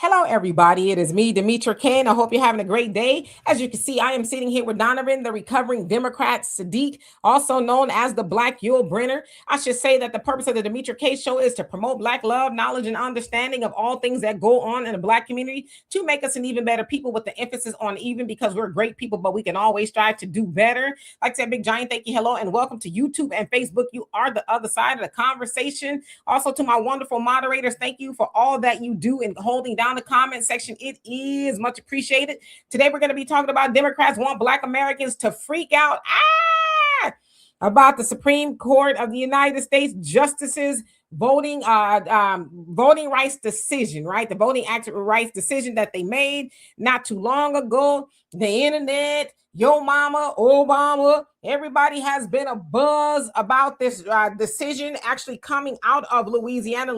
Hello, everybody. It is me, Demetra Kane. I hope you're having a great day. As you can see, I am sitting here with Donovan, the recovering Democrat Sadiq, also known as the Black Yul Brenner. I should say that the purpose of the Demetra K Show is to promote Black love, knowledge, and understanding of all things that go on in the Black community to make us an even better people, with the emphasis on even, because we're great people, but we can always strive to do better. Like I said, big giant thank you, hello, and welcome to YouTube and Facebook. You are the other side of the conversation. Also, to my wonderful moderators, thank you for all that you do in holding down the comment section. It is much appreciated. Today we're going to be talking about Democrats want Black Americans to freak out about the Supreme Court of the United States justices voting rights decision, right? The voting rights decision that they made not too long ago. The internet, your mama, Obama, everybody has been a buzz about this decision actually coming out of Louisiana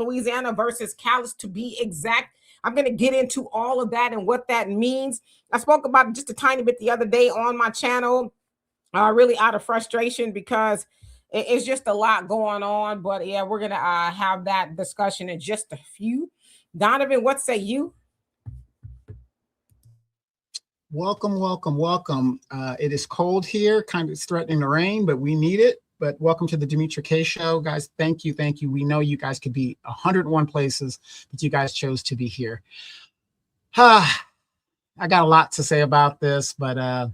versus Calais, to be exact. I'm going to get into all of that and what that means. I spoke about it just a tiny bit the other day on my channel, really out of frustration because it's just a lot going on. But yeah, we're going to have that discussion in just a few. Donovan, what say you? Welcome. It is cold here, kind of threatening to rain, but we need it. But welcome to the Demetra K Show, guys. Thank you. We know you guys could be 101 places, but you guys chose to be here. I got a lot to say about this, but I'm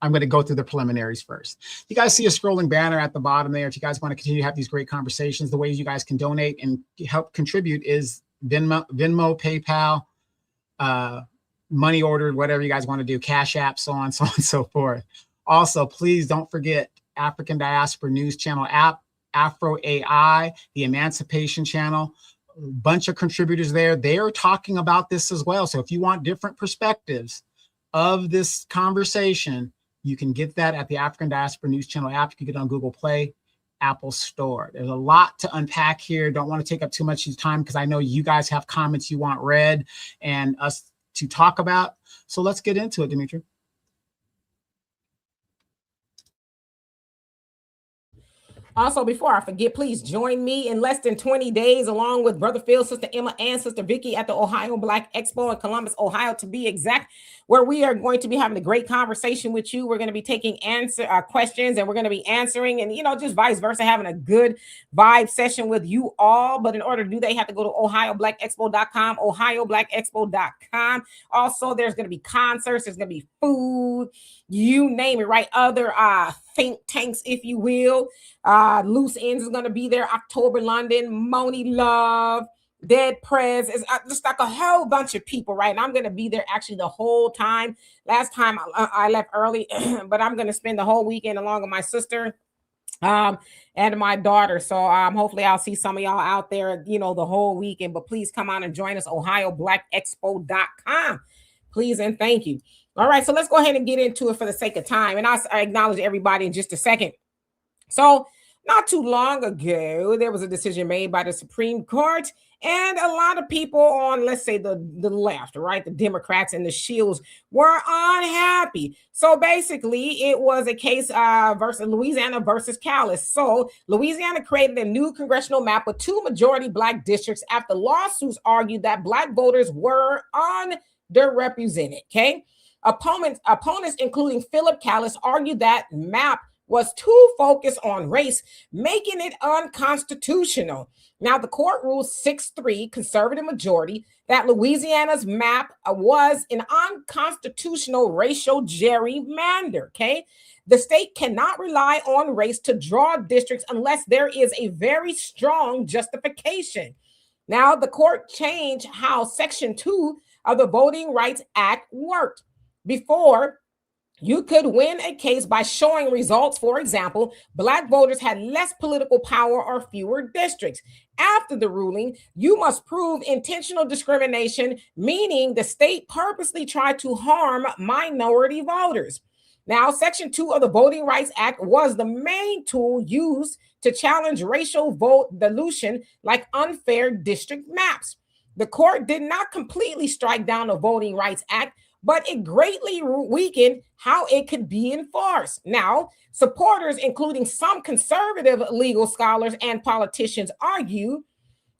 going to go through the preliminaries first. You guys see a scrolling banner at the bottom there. If you guys want to continue to have these great conversations, the ways you guys can donate and help contribute is Venmo, PayPal, money ordered, whatever you guys want to do, Cash App, so on and so forth. Also, please don't forget African Diaspora News Channel app, Afro AI, the Emancipation Channel, a bunch of contributors there. They are talking about this as well. So if you want different perspectives of this conversation, you can get that at the African Diaspora News Channel app. You can get it on Google Play, Apple Store. There's a lot to unpack here. Don't want to take up too much of your time because I know you guys have comments you want read and us to talk about. So let's get into it, Demetra. Also, before I forget, please join me in less than 20 days, along with Brother Phil, Sister Emma, and Sister Vicky at the Ohio Black Expo in Columbus, Ohio, to be exact, where we are going to be having a great conversation with you. We're going to be taking questions, and we're going to be answering, and, just vice versa, having a good vibe session with you all. But in order to do that, you have to go to ohioblackexpo.com, ohioblackexpo.com. Also, there's going to be concerts, there's going to be food, you name it, right? Other think tanks, if you will. Loose Ends is going to be there. October London, Moni Love, Dead Prez. It's just like a whole bunch of people, right? And I'm going to be there actually the whole time. Last time I left early, but I'm going to spend the whole weekend along with my sister and my daughter. So hopefully I'll see some of y'all out there, the whole weekend. But please come on and join us, ohioblackexpo.com. Please and thank you. All right, so let's go ahead and get into it for the sake of time. And I acknowledge everybody in just a second. So not too long ago, there was a decision made by the Supreme Court, and a lot of people on, let's say, the left, right, the Democrats and the Shields, were unhappy. So basically, it was a case versus Louisiana versus Calais. So Louisiana created a new congressional map with 2 majority Black districts after lawsuits argued that Black voters were underrepresented. Okay. Opponents, including Philip Calais, argued that map was too focused on race, making it unconstitutional. Now, the court ruled 6-3, conservative majority, that Louisiana's map was an unconstitutional racial gerrymander, okay? The state cannot rely on race to draw districts unless there is a very strong justification. Now, the court changed how Section 2 of the Voting Rights Act worked. Before, you could win a case by showing results. For example, Black voters had less political power or fewer districts. After the ruling, you must prove intentional discrimination, meaning the state purposely tried to harm minority voters. Now, Section 2 of the Voting Rights Act was the main tool used to challenge racial vote dilution, like unfair district maps. The court did not completely strike down the Voting Rights Act, but it greatly weakened how it could be enforced. Now, supporters, including some conservative legal scholars and politicians, argue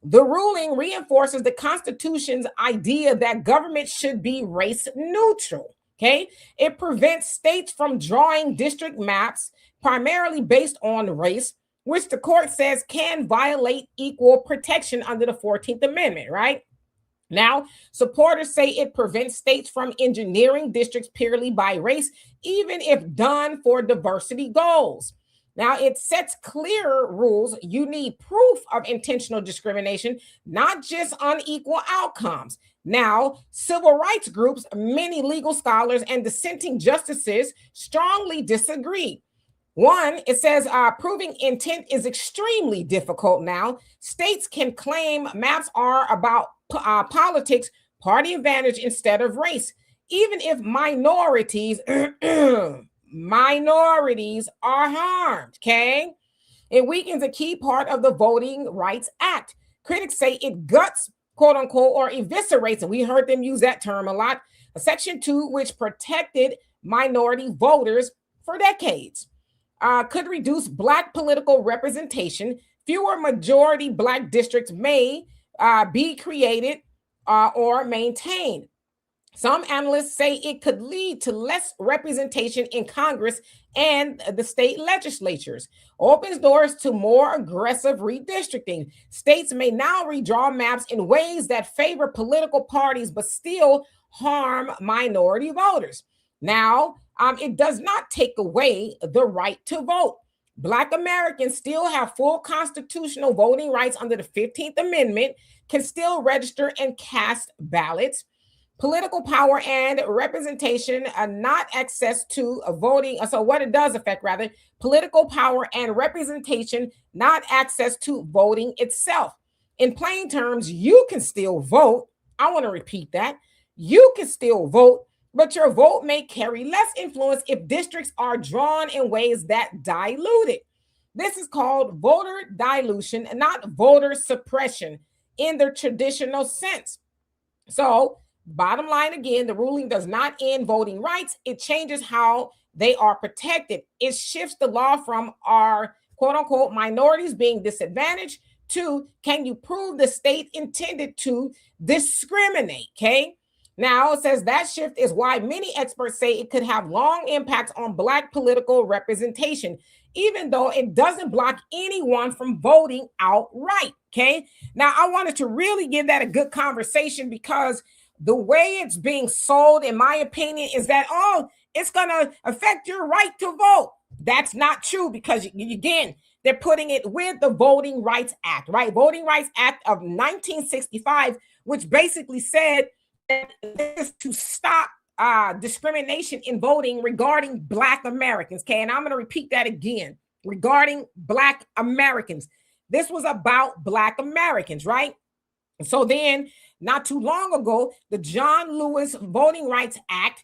The ruling reinforces the Constitution's idea that government should be race neutral. Okay. It prevents states from drawing district maps primarily based on race, which the court says can violate equal protection under the 14th Amendment, right? Now, supporters say it prevents states from engineering districts purely by race, even if done for diversity goals. Now, it sets clear rules. You need proof of intentional discrimination, not just unequal outcomes. Now, civil rights groups, many legal scholars, and dissenting justices strongly disagree. One, it says proving intent is extremely difficult now. States can claim maps are about politics, party advantage instead of race, even if minorities minorities are harmed. Okay, it weakens a key part of the Voting Rights Act. Critics say it guts, quote unquote, or eviscerates, and we heard them use that term a lot, Section 2, which protected minority voters for decades. Could reduce Black political representation. Fewer majority Black districts may be created or maintained. Some analysts say it could lead to less representation in Congress and the state legislatures. Opens doors to more aggressive redistricting. States may now redraw maps in ways that favor political parties but still harm minority voters. Now, it does not take away the right to vote. Black Americans still have full constitutional voting rights under the 15th Amendment, can still register and cast ballots. Political power and representation are not access to voting. So what it does affect, rather, political power and representation, not access to voting itself. In plain terms, you can still vote. I want to repeat that. You can still vote, but your vote may carry less influence if districts are drawn in ways that dilute it. This is called voter dilution, not voter suppression in the traditional sense. So, bottom line again, the ruling does not end voting rights. It changes how they are protected. It shifts the law from our quote unquote minorities being disadvantaged to can you prove the state intended to discriminate? Okay. Now it says that shift is why many experts say it could have long impacts on Black political representation, even though it doesn't block anyone from voting outright. Okay. Now I wanted to really give that a good conversation because the way it's being sold, in my opinion, is that, oh, it's going to affect your right to vote. That's not true because, again, they're putting it with the Voting Rights Act, right? Voting Rights Act of 1965, which basically said that this is to stop discrimination in voting regarding Black Americans. Okay, and I'm going to repeat that again, regarding Black Americans. This was about Black Americans, right? So then, not too long ago, the John Lewis Voting Rights Act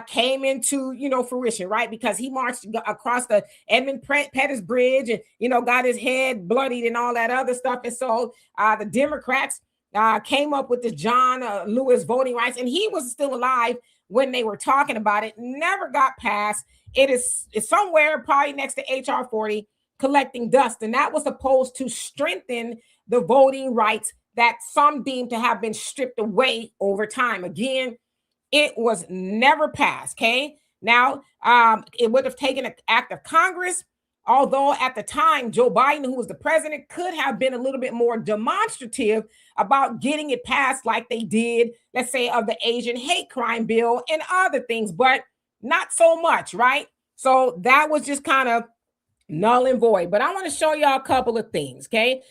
came into, fruition, right? Because he marched across the Edmund Pettus Bridge and, got his head bloodied and all that other stuff. And so the Democrats came up with the John Lewis Voting Rights, and he was still alive when they were talking about it. Never got passed. It's somewhere probably next to HR 40 collecting dust. And that was supposed to strengthen the voting rights that some deemed to have been stripped away over time. Again, it was never passed, okay? Now, it would have taken an act of Congress, although at the time, Joe Biden, who was the president, could have been a little bit more demonstrative about getting it passed like they did, let's say, of the Asian hate crime bill and other things, but not so much, right? So that was just kind of null and void. But I want to show y'all a couple of things, okay?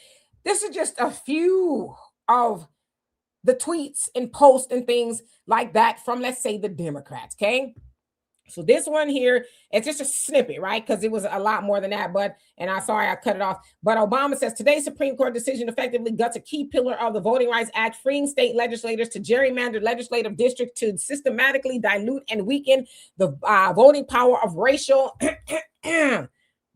This is just a few of the tweets and posts and things like that from, let's say, the Democrats, okay? So this one here, it's just a snippet, right? Because it was a lot more than that, and I'm sorry I cut it off. But Obama says, today's Supreme Court decision effectively guts a key pillar of the Voting Rights Act, freeing state legislators to gerrymander legislative districts to systematically dilute and weaken the voting power of racial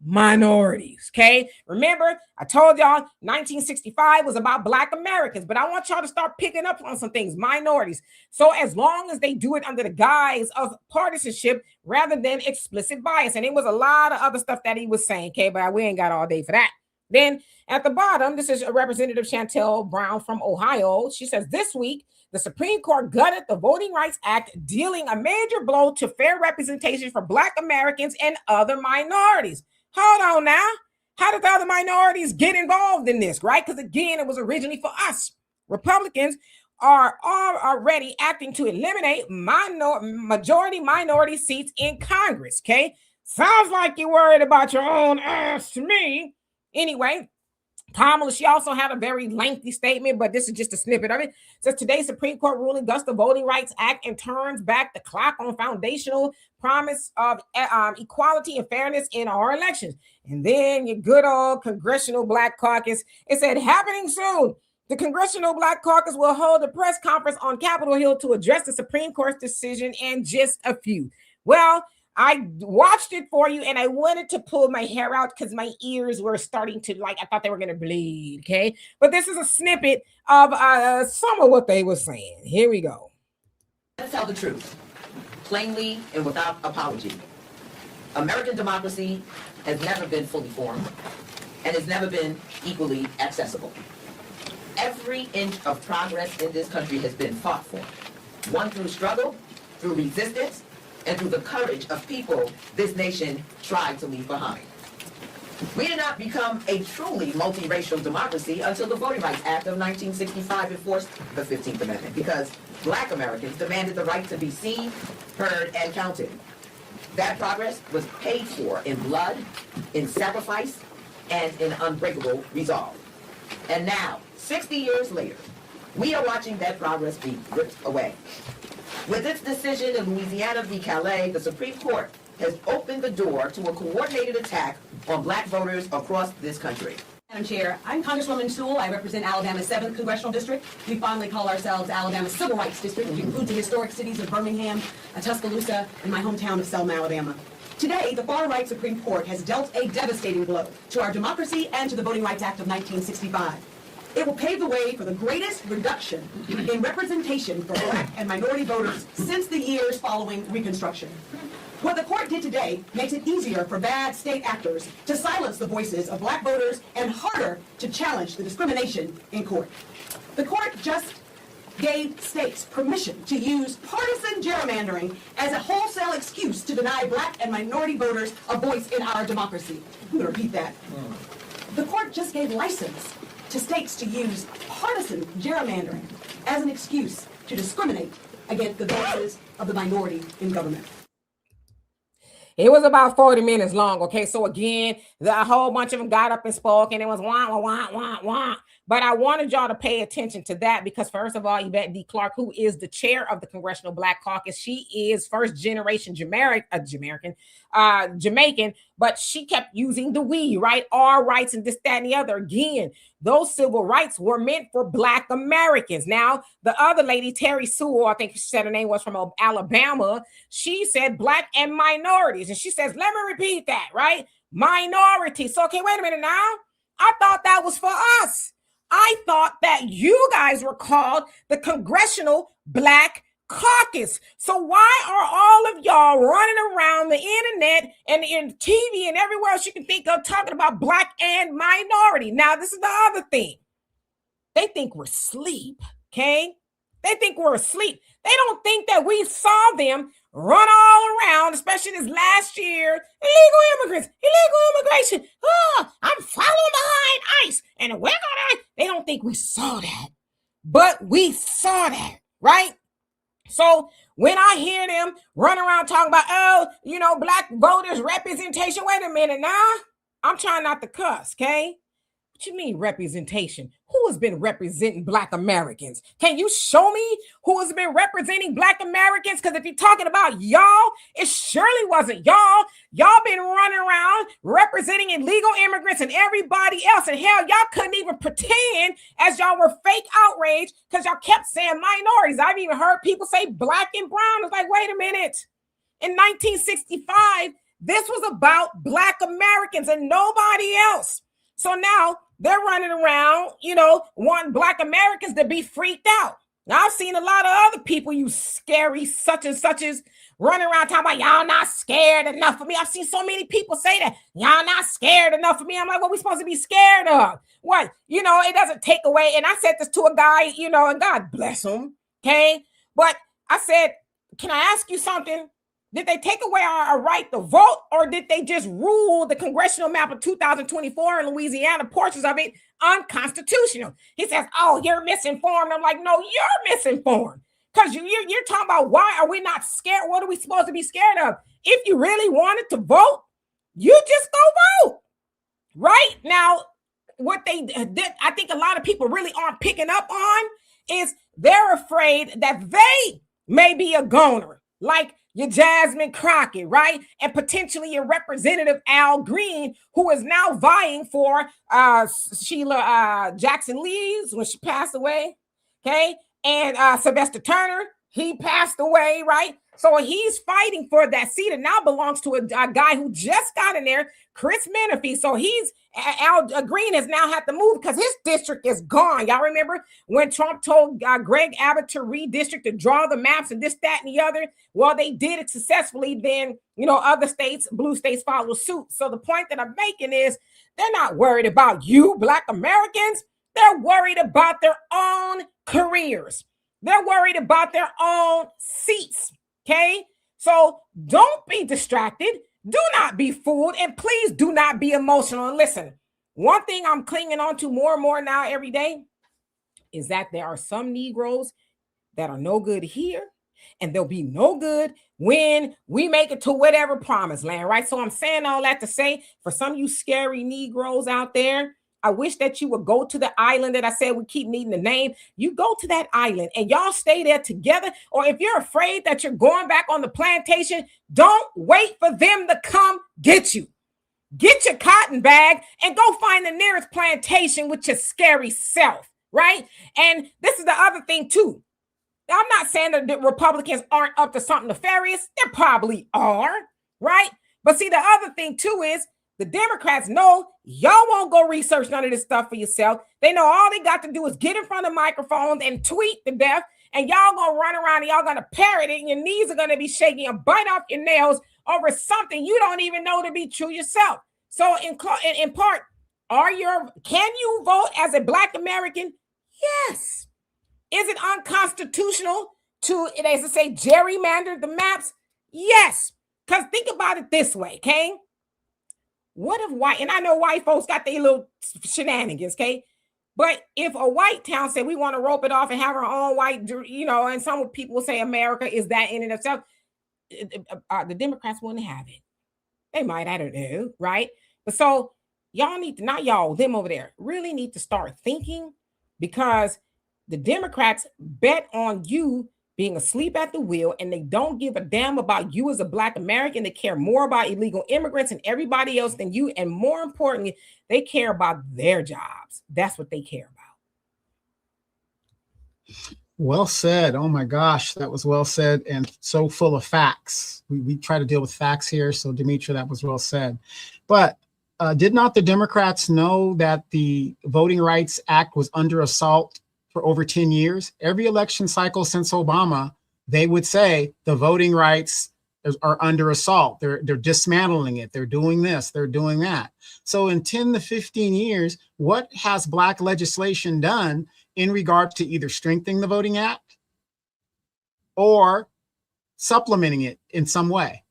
minorities, okay? Remember, I told y'all 1965 was about Black Americans, but I want y'all to start picking up on some things, minorities. So as long as they do it under the guise of partisanship rather than explicit bias, and it was a lot of other stuff that he was saying, okay, but we ain't got all day for that. Then, At the bottom, this is Representative Chantel Brown from Ohio. She says, this week, the Supreme Court gutted the Voting Rights Act, dealing a major blow to fair representation for Black Americans and other minorities. Hold on now. How did the other minorities get involved in this, right? Because again, it was originally for us. Republicans are already acting to eliminate majority minority seats in Congress, okay? Sounds like you're worried about your own ass to me. Anyway, Kamala, she also had a very lengthy statement, but this is just a snippet of it. It says today's Supreme Court ruling guts the Voting Rights Act and turns back the clock on foundational promise of equality and fairness in our elections. And then your good old Congressional Black Caucus, it said happening soon. The Congressional Black Caucus will hold a press conference on Capitol Hill to address the Supreme Court's decision and just a few. Well, I watched it for you and I wanted to pull my hair out because my ears were starting to, I thought they were going to bleed, okay? But this is a snippet of some of what they were saying. Here we go. Let's tell the truth, plainly and without apology. American democracy has never been fully formed and has never been equally accessible. Every inch of progress in this country has been fought for, won through struggle, through resistance, and through the courage of people this nation tried to leave behind. We did not become a truly multiracial democracy until the Voting Rights Act of 1965 enforced the 15th Amendment, because Black Americans demanded the right to be seen, heard, and counted. That progress was paid for in blood, in sacrifice, and in unbreakable resolve. And now, 60 years later, we are watching that progress be ripped away. With its decision in Louisiana v. Calais, the Supreme Court has opened the door to a coordinated attack on Black voters across this country. Madam Chair, I'm Congresswoman Sewell. I represent Alabama's 7th Congressional District. We fondly call ourselves Alabama's Civil Rights District, which includes the historic cities of Birmingham, Tuscaloosa, and my hometown of Selma, Alabama. Today, the far-right Supreme Court has dealt a devastating blow to our democracy and to the Voting Rights Act of 1965. It will pave the way for the greatest reduction in representation for Black and minority voters since the years following Reconstruction. What the court did today makes it easier for bad state actors to silence the voices of Black voters and harder to challenge the discrimination in court. The court just gave states permission to use partisan gerrymandering as a wholesale excuse to deny Black and minority voters a voice in our democracy. I'm going to repeat that. The court just gave license to states to use partisan gerrymandering as an excuse to discriminate against the voices of the minority in government. It was about 40 minutes long, okay? So again, a whole bunch of them got up and spoke, and it was wah, wah, wah, wah, wah. But I wanted y'all to pay attention to that because, first of all, Yvette D. Clarke, who is the chair of the Congressional Black Caucus, she is first-generation Jamaican, but she kept using the we, right? Our rights and this, that, and the other. Again, those civil rights were meant for Black Americans. Now, the other lady, Terry Sewell, I think she said her name was from Alabama, she said Black and minorities. And she says, let me repeat that, right? Minorities. So, okay, wait a minute now. I thought that was for us. I thought that you guys were called the Congressional Black Caucus. So why are all of y'all running around the internet and in TV and everywhere else you can think of talking about Black and minority? Now, this is the other thing. They think we're asleep, okay? They think we're asleep. They don't think that we saw them run all around, especially this last year. Illegal immigrants, illegal immigration. Oh, I'm following behind ICE. And we're gonna, they don't think we saw that. But we saw that, right? So when I hear them run around talking about, Black voters representation, wait a minute now. I'm trying not to cuss, okay? What you mean representation? Who has been representing Black Americans? Can you show me who has been representing Black Americans? Because if you're talking about y'all, it surely wasn't y'all. Y'all been running around representing illegal immigrants and everybody else. And hell, y'all couldn't even pretend as y'all were fake outrage because y'all kept saying minorities. I've even heard people say Black and brown. It's like, wait a minute. In 1965, this was about Black Americans and nobody else. So now they're running around, wanting Black Americans to be freaked out. Now, I've seen a lot of other people, you scary such and suches, running around talking about y'all not scared enough of me. I've seen so many people say that y'all not scared enough of me. I'm like, what are we supposed to be scared of? What? You know, it doesn't take away. And I said this to a guy, you know, and God bless him. Okay. But I said, can I ask you something? Did they take away our right to vote, or did they just rule the congressional map of 2024 in Louisiana, portions of it, unconstitutional? He says, oh, you're misinformed. I'm like, no, you're misinformed. Because you're talking about why are we not scared? What are we supposed to be scared of? If you really wanted to vote, you just go vote. Right? Now, what they did, I think a lot of people really aren't picking up on is they're afraid that they may be a goner. Like your Jasmine Crockett, right? And potentially your Representative Al Green, who is now vying for Sheila Jackson Lee's when she passed away. Okay. And Sylvester Turner, he passed away, right? So he's fighting for that seat and now belongs to a guy who just got in there, Chris Menifee. So Al Green has now had to move because his district is gone. Y'all remember when Trump told Greg Abbott to redistrict, to draw the maps and this, that, and the other? Well, they did it successfully. Then, you know, other states, blue states follow suit. So the point that I'm making is they're not worried about you, Black Americans. They're worried about their own careers. They're worried about their own seats. Okay, so don't be distracted. Do not be fooled. And please do not be emotional. And listen, one thing I'm clinging on to more and more now every day is that there are some Negroes that are no good here, and they'll be no good when we make it to whatever promised land, right? So I'm saying all that to say, for some of you scary Negroes out there, I wish that you would go to the island that I said we keep needing the name. You go to that island and y'all stay there together. Or if you're afraid that you're going back on the plantation, don't wait for them to come get you. Get your cotton bag and go find the nearest plantation with your scary self, right? And this is the other thing too. I'm not saying that the Republicans aren't up to something nefarious. They probably are, right? But see, the other thing too is the Democrats know y'all won't go research none of this stuff for yourself. They know all they got to do is get in front of microphones and tweet to death, and y'all gonna run around and y'all gonna parrot it, and your knees are gonna be shaking and bite off your nails over something you don't even know to be true yourself. So in part, can you vote as a Black American? Yes. Is it unconstitutional to, as I say, gerrymander the maps? Yes. Because think about it this way, okay? What if white, and I know white folks got their little shenanigans, okay? But if a white town said we want to rope it off and have our own white, you know, and some people will say America is that in and of itself, the Democrats wouldn't have it. They might, I don't know, right? But so y'all need to, not y'all, them over there, really need to start thinking, because the Democrats bet on you being asleep at the wheel, and they don't give a damn about you as a Black American. They care more about illegal immigrants and everybody else than you. And more importantly, they care about their jobs. That's what they care about. Well said. Oh my gosh, that was well said and so full of facts. We try to deal with facts here. So Demetra, that was well said. But did not the Democrats know that the Voting Rights Act was under assault for over 10 years? Every election cycle since Obama, they would say the voting rights are under assault. They're dismantling it. They're doing this, they're doing that. So in 10 to 15 years, what has Black legislation done in regard to either strengthening the Voting Act or supplementing it in some way,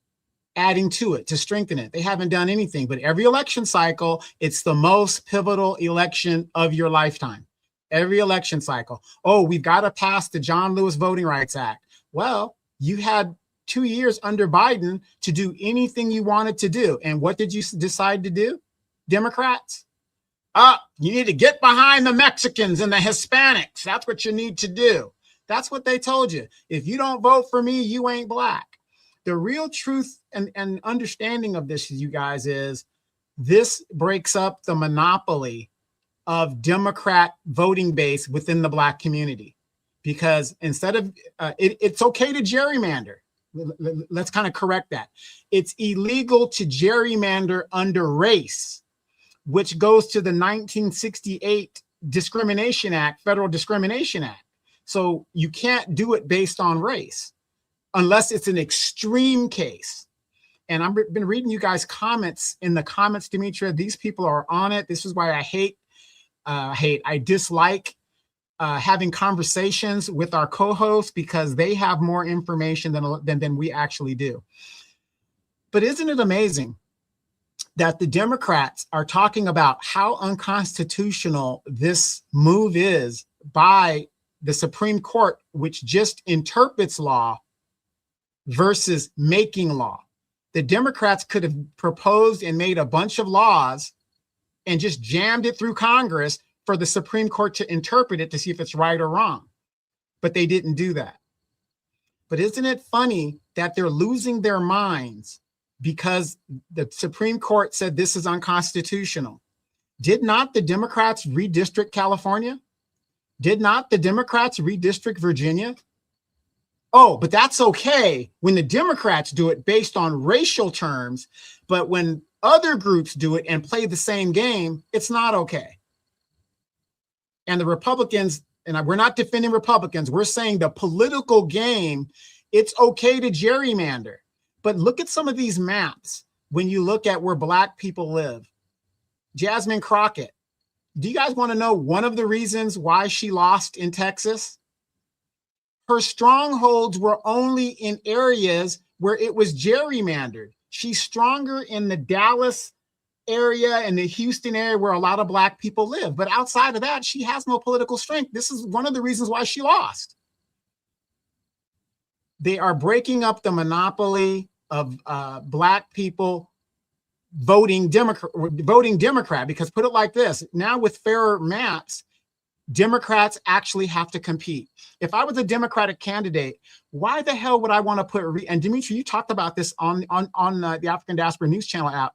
adding to it to strengthen it? They haven't done anything, but every election cycle, it's the most pivotal election of your lifetime. Every election cycle. Oh, we've got to pass the John Lewis Voting Rights Act. Well, you had 2 years under Biden to do anything you wanted to do. And what did you decide to do, Democrats? You need to get behind the Mexicans and the Hispanics. That's what you need to do. That's what they told you. If you don't vote for me, you ain't Black. The real truth and understanding of this, you guys, is this breaks up the monopoly of Democrat voting base within the Black community, because instead of it's okay to gerrymander. Let's kind of correct that. It's illegal to gerrymander under race, which goes to the 1968 Discrimination Act, Federal Discrimination Act. So you can't do it based on race unless it's an extreme case. And I've been reading you guys' comments in the comments, Demetria. These people are on it. This is why I dislike having conversations with our co-hosts, because they have more information than we actually do. But isn't it amazing that the Democrats are talking about how unconstitutional this move is by the Supreme Court, which just interprets law versus making law? The Democrats could have proposed and made a bunch of laws and just jammed it through Congress for the Supreme Court to interpret it to see if it's right or wrong. But they didn't do that. But isn't it funny that they're losing their minds because the Supreme Court said this is unconstitutional? Did not the Democrats redistrict California? Did not the Democrats redistrict Virginia? Oh, but that's okay when the Democrats do it based on racial terms, but when other groups do it and play the same game, it's not okay. And the Republicans, and we're not defending Republicans, we're saying the political game, it's okay to gerrymander. But look at some of these maps when you look at where Black people live. Jasmine Crockett, do you guys want to know one of the reasons why she lost in Texas? Her strongholds were only in areas where it was gerrymandered. She's stronger in the Dallas area and the Houston area where a lot of Black people live. But outside of that, she has no political strength. This is one of the reasons why she lost. They are breaking up the monopoly of Black people voting Democrat, because put it like this, now with fairer maps, Democrats actually have to compete. If I was a Democratic candidate, why the hell would I want to put, and Dimitri, you talked about this on the African Diaspora News Channel app.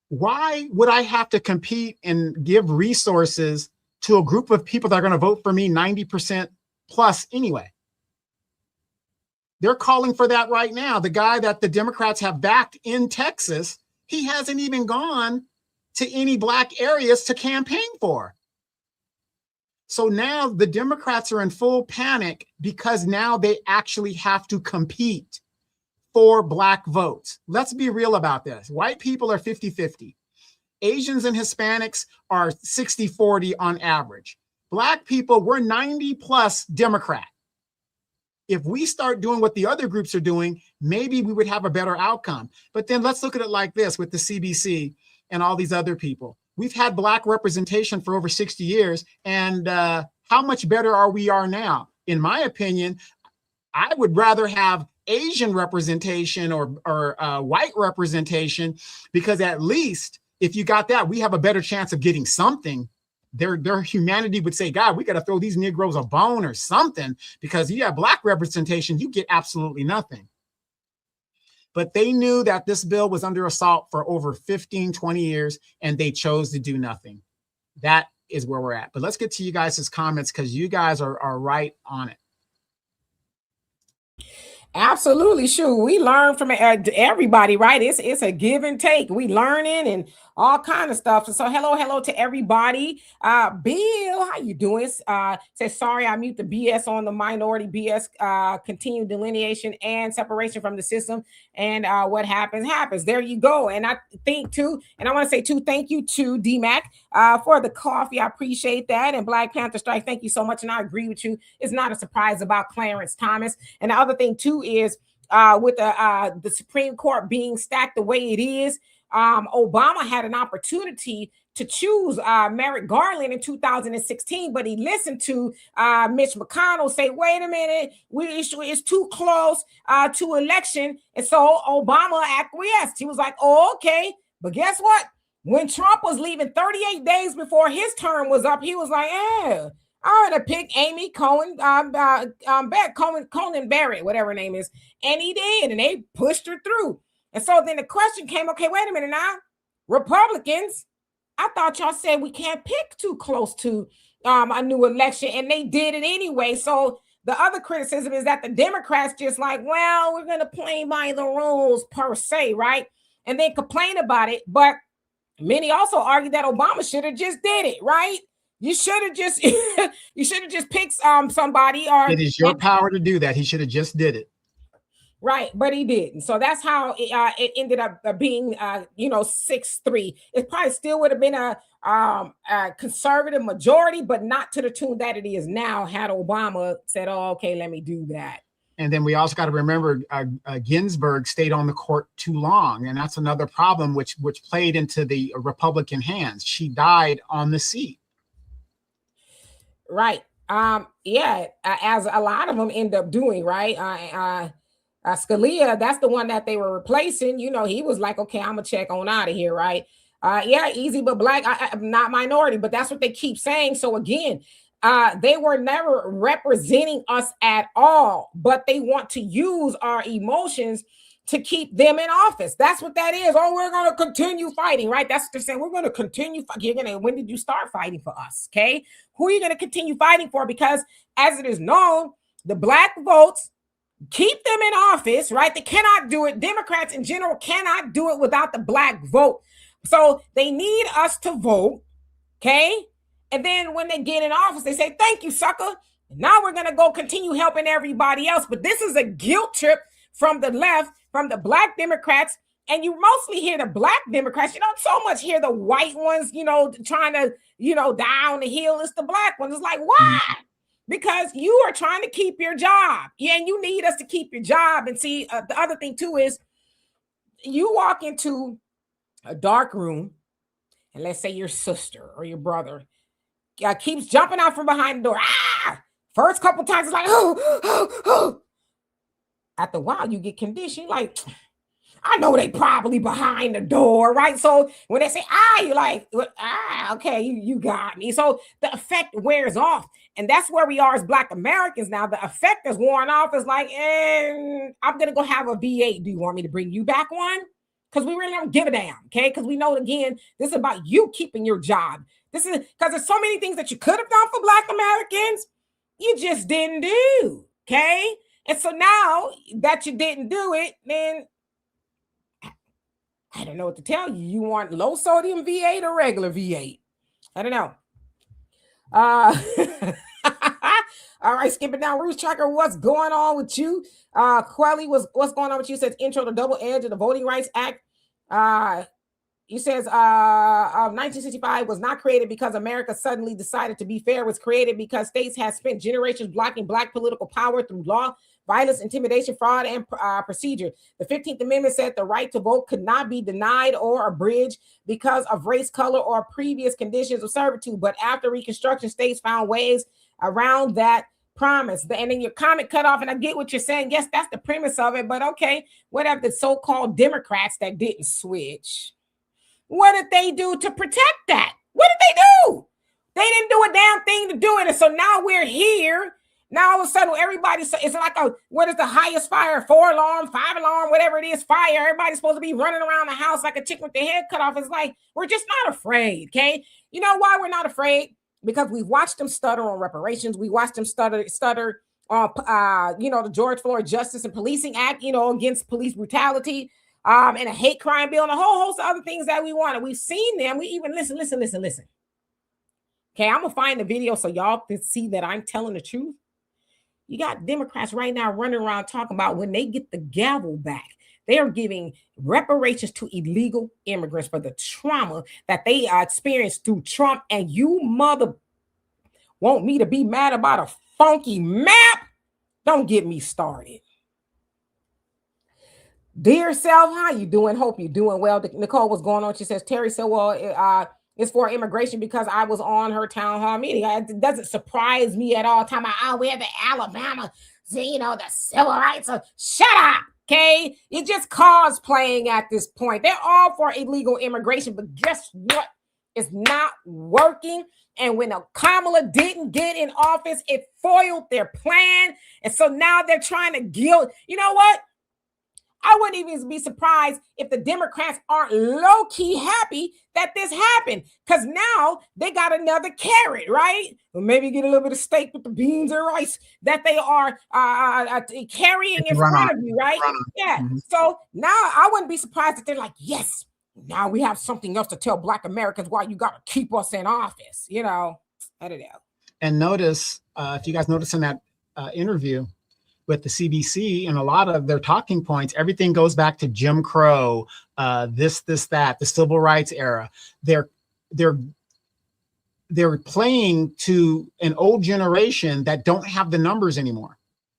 Why would I have to compete and give resources to a group of people that are going to vote for me 90% plus anyway? They're calling for that right now. The guy that the Democrats have backed in Texas, he hasn't even gone to any Black areas to campaign for. So now the Democrats are in full panic because now they actually have to compete for Black votes. Let's be real about this. White people are 50-50. Asians and Hispanics are 60-40 on average. Black people, we're 90 plus Democrat. If we start doing what the other groups are doing, maybe we would have a better outcome. But then let's look at it like this with the CBC and all these other people. We've had Black representation for over 60 years. And how much better are we now? In my opinion, I would rather have Asian representation or white representation, because at least if you got that, we have a better chance of getting something. Their humanity would say, God, we got to throw these Negroes a bone or something, because you have Black representation, you get absolutely nothing. But they knew that this bill was under assault for over 15, 20 years, and they chose to do nothing. That is where we're at. But let's get to you guys' comments, because you guys are right on it. Absolutely, sure. We learn from everybody, right? It's a give and take. We learning and all kind of stuff. So hello to everybody. Bill, how you doing? Says sorry, I mute the BS on the minority BS. Continued delineation and separation from the system, and what happens. There you go. And I think too, and I want to say too, thank you to DMAC for the coffee. I appreciate that. And Black Panther Strike, thank you so much. And I agree with you. It's not a surprise about Clarence Thomas. And the other thing too is with the Supreme Court being stacked the way it is. Obama had an opportunity to choose Merrick Garland in 2016, but he listened to Mitch McConnell say, wait a minute, it's too close to election. And so Obama acquiesced. He was like, oh, okay. But guess what? When Trump was leaving 38 days before his term was up, he was like, I ought to pick Amy Cohen Barrett, whatever her name is. And he did, and they pushed her through. And so then the question came, okay, wait a minute now. Republicans, I thought y'all said we can't pick too close to a new election, and they did it anyway. So the other criticism is that the Democrats just like, well, we're going to play by the rules per se, right? And they complain about it. But many also argue that Obama should have just did it, right? You should have just you should have just picked somebody or It is your power to do that. He should have just did it. right, but he didn't. So that's how it ended up being 6-3. It probably still would have been a conservative majority, but not to the tune that it is now had Obama said, "Oh, okay, let me do that." And then we also got to remember Ginsburg stayed on the court too long. And that's another problem which played into the Republican hands. She died on the seat. Right. As a lot of them end up doing, right? Scalia, that's the one that they were replacing. He was like, okay, I'm gonna check on out of here, right? Easy but black. I'm not minority, but that's what they keep saying. So again, they were never representing us at all, but they want to use our emotions to keep them in office. That's what that is. Oh, we're going to continue fighting, right? That's what they're saying. We're going to continue. When did you start fighting for us? Okay. Who are you going to continue fighting for? Because as it is known, the black votes keep them in office, right? They cannot do it. Democrats in general cannot do it without the black vote. So they need us to vote. Okay. And then when they get in office, they say, thank you, sucker. Now we're going to go continue helping everybody else. But this is a guilt trip from the left, from the black Democrats. And you mostly hear the black Democrats. You don't so much hear the white ones, trying to, down the hill. It's the black ones. It's like, why? Because you are trying to keep your job. Yeah, and you need us to keep your job. And see, the other thing too is you walk into a dark room, and let's say your sister or your brother keeps jumping out from behind the door. First couple times it's like, oh. After a while, you get conditioned. Like, I know they probably behind the door, right? So when they say, you're like, okay, you got me. So the effect wears off. And that's where we are as Black Americans now. The effect is worn off. It's like, I'm going to go have a V8. Do you want me to bring you back one? Because we really don't give a damn, okay? Because we know, again, this is about you keeping your job. This is because there's so many things that you could have done for Black Americans, you just didn't do, okay? And so now that you didn't do it, then I don't know what to tell you. You want low sodium V8 or regular V8? I don't know. All right, skipping down. Roots Tracker, what's going on with you? Quelly, what's going on with you? Says intro to double edge of the Voting Rights Act. You says 1965 was not created because America suddenly decided to be fair. It was created because states had spent generations blocking Black political power through law, violence, intimidation, fraud, and procedure. The 15th Amendment said the right to vote could not be denied or abridged because of race, color, or previous conditions of servitude. But after Reconstruction, states found ways around that promise. And then your comment cut off, and I get what you're saying. Yes, that's the premise of it. But okay, what have the so-called Democrats that didn't switch? What did they do to protect that? What did they do? They didn't do a damn thing to do it. And so now we're here. Now all of a sudden, everybody's, it's like what is the highest fire? 4-alarm, 5-alarm, whatever it is, fire. Everybody's supposed to be running around the house like a chicken with their head cut off. It's like, we're just not afraid, okay? You know why we're not afraid? Because we've watched them stutter on reparations. We watched them stutter on, the George Floyd Justice and Policing Act, against police brutality, and a hate crime bill, and a whole host of other things that we wanted. We've seen them. We even listen. Okay, I'm going to find the video so y'all can see that I'm telling the truth. You got Democrats right now running around talking about when they get the gavel back, they are giving reparations to illegal immigrants for the trauma that they experienced through Trump. And you mother want me to be mad about a funky map? Don't get me started. Dear self, how you doing? Hope you're doing well. Nicole, what's going on? She says, Terry said, well, it's for immigration because I was on her town hall meeting. It doesn't surprise me at all. Talking about, we're the Alabama, the civil rights. Shut up, okay? You're just cosplaying at this point. They're all for illegal immigration, but guess what? It's not working. And when Kamala didn't get in office, it foiled their plan. And so now they're trying to guilt. You know what? I wouldn't even be surprised if the Democrats aren't low-key happy that this happened, because now they got another carrot, right? Or maybe get a little bit of steak with the beans and rice that they are carrying in front of you, right? Yeah. Mm-hmm. So now I wouldn't be surprised if they're like, yes, now we have something else to tell Black Americans why you got to keep us in office, I don't know. And notice, if you guys notice in that interview with the CBC and a lot of their talking points, everything goes back to Jim Crow, this, that, the civil rights era. They're playing to an old generation that don't have the numbers anymore.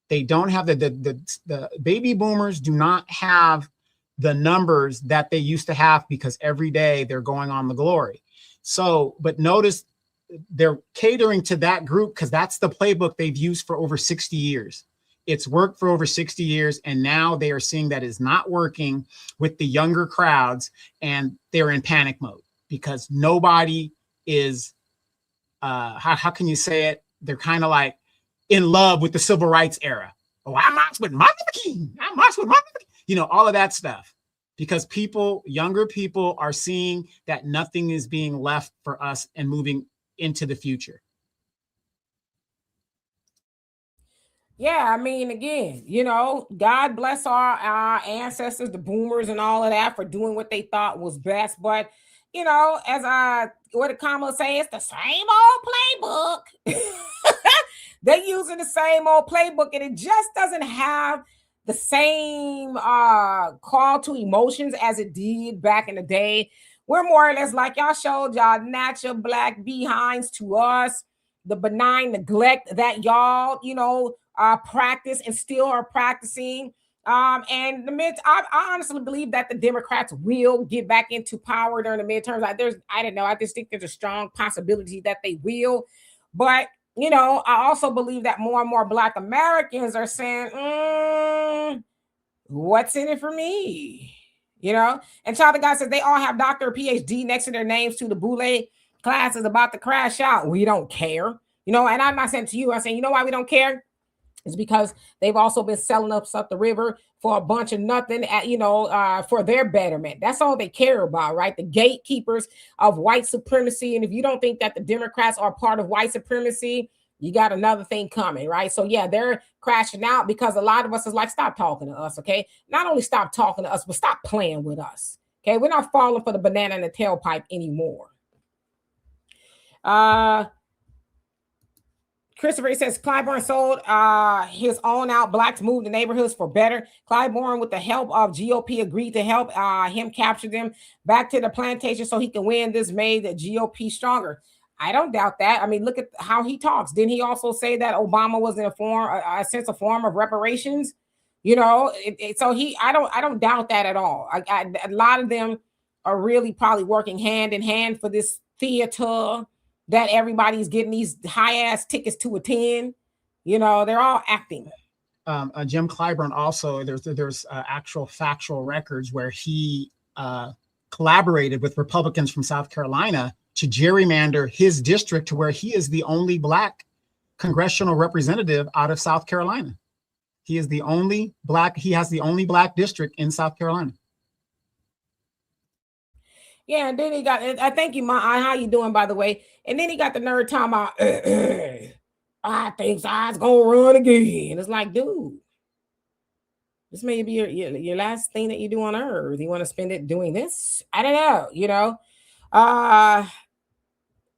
They don't have the baby boomers do not have the numbers that they used to have, because every day they're going on the glory. So, but notice they're catering to that group because that's the playbook they've used for over 60 years. It's worked for over 60 years. And now they are seeing that is not working with the younger crowds, and they're in panic mode because nobody is, how can you say it? They're kind of like in love with the civil rights era. Oh, I'm not with Martin Luther King. I'm not with Martin Luther King. You know, all of that stuff. Because younger people are seeing that nothing is being left for us and moving into the future. Yeah, I mean, again, you know, God bless our ancestors, the boomers and all of that, for doing what they thought was best. But, you know, as what did Kamala say, it's the same old playbook. They're using the same old playbook, and it just doesn't have the same call to emotions as it did back in the day. We're more or less like y'all showed y'all natural black behinds to us, the benign neglect that y'all, you know, practice and still are practicing. And I honestly believe that the Democrats will get back into power during the midterms. I don't know. I just think there's a strong possibility that they will. But, you know, I also believe that more and more Black Americans are saying, what's in it for me? You know, and Child of God says they all have doctor or PhD next to their names to the Boule class is about to crash out. We don't care. You know, and I'm not saying to you, I'm saying, you know why we don't care? It's because they've also been selling us up the river for a bunch of nothing, for their betterment. That's all they care about, right? The gatekeepers of white supremacy. And if you don't think that the Democrats are part of white supremacy, you got another thing coming, right? So yeah, they're crashing out because a lot of us is like, stop talking to us, okay? Not only stop talking to us, but stop playing with us, okay? We're not falling for the banana in the tailpipe anymore. Christopher says Clyburn sold his own out. Blacks moved to neighborhoods for better. Clyburn, with the help of GOP, agreed to help him capture them back to the plantation so he can win. This made the GOP stronger. I don't doubt that. I mean, look at how he talks. Didn't he also say that Obama was in a sense of form of reparations? You know, I don't doubt that at all. A lot of them are really probably working hand in hand for this theater that everybody's getting these high-ass tickets to attend. You know, they're all acting. Jim Clyburn also, there's actual factual records where he collaborated with Republicans from South Carolina to gerrymander his district to where he is the only Black congressional representative out of South Carolina. He has the only Black district in South Carolina. Yeah, and then he got, I thank you, Ma. How you doing, by the way? And then he got the nerd talking about, I think I's gonna run again. It's like, dude, this may be your last thing that you do on earth. You want to spend it doing this? I don't know, you know.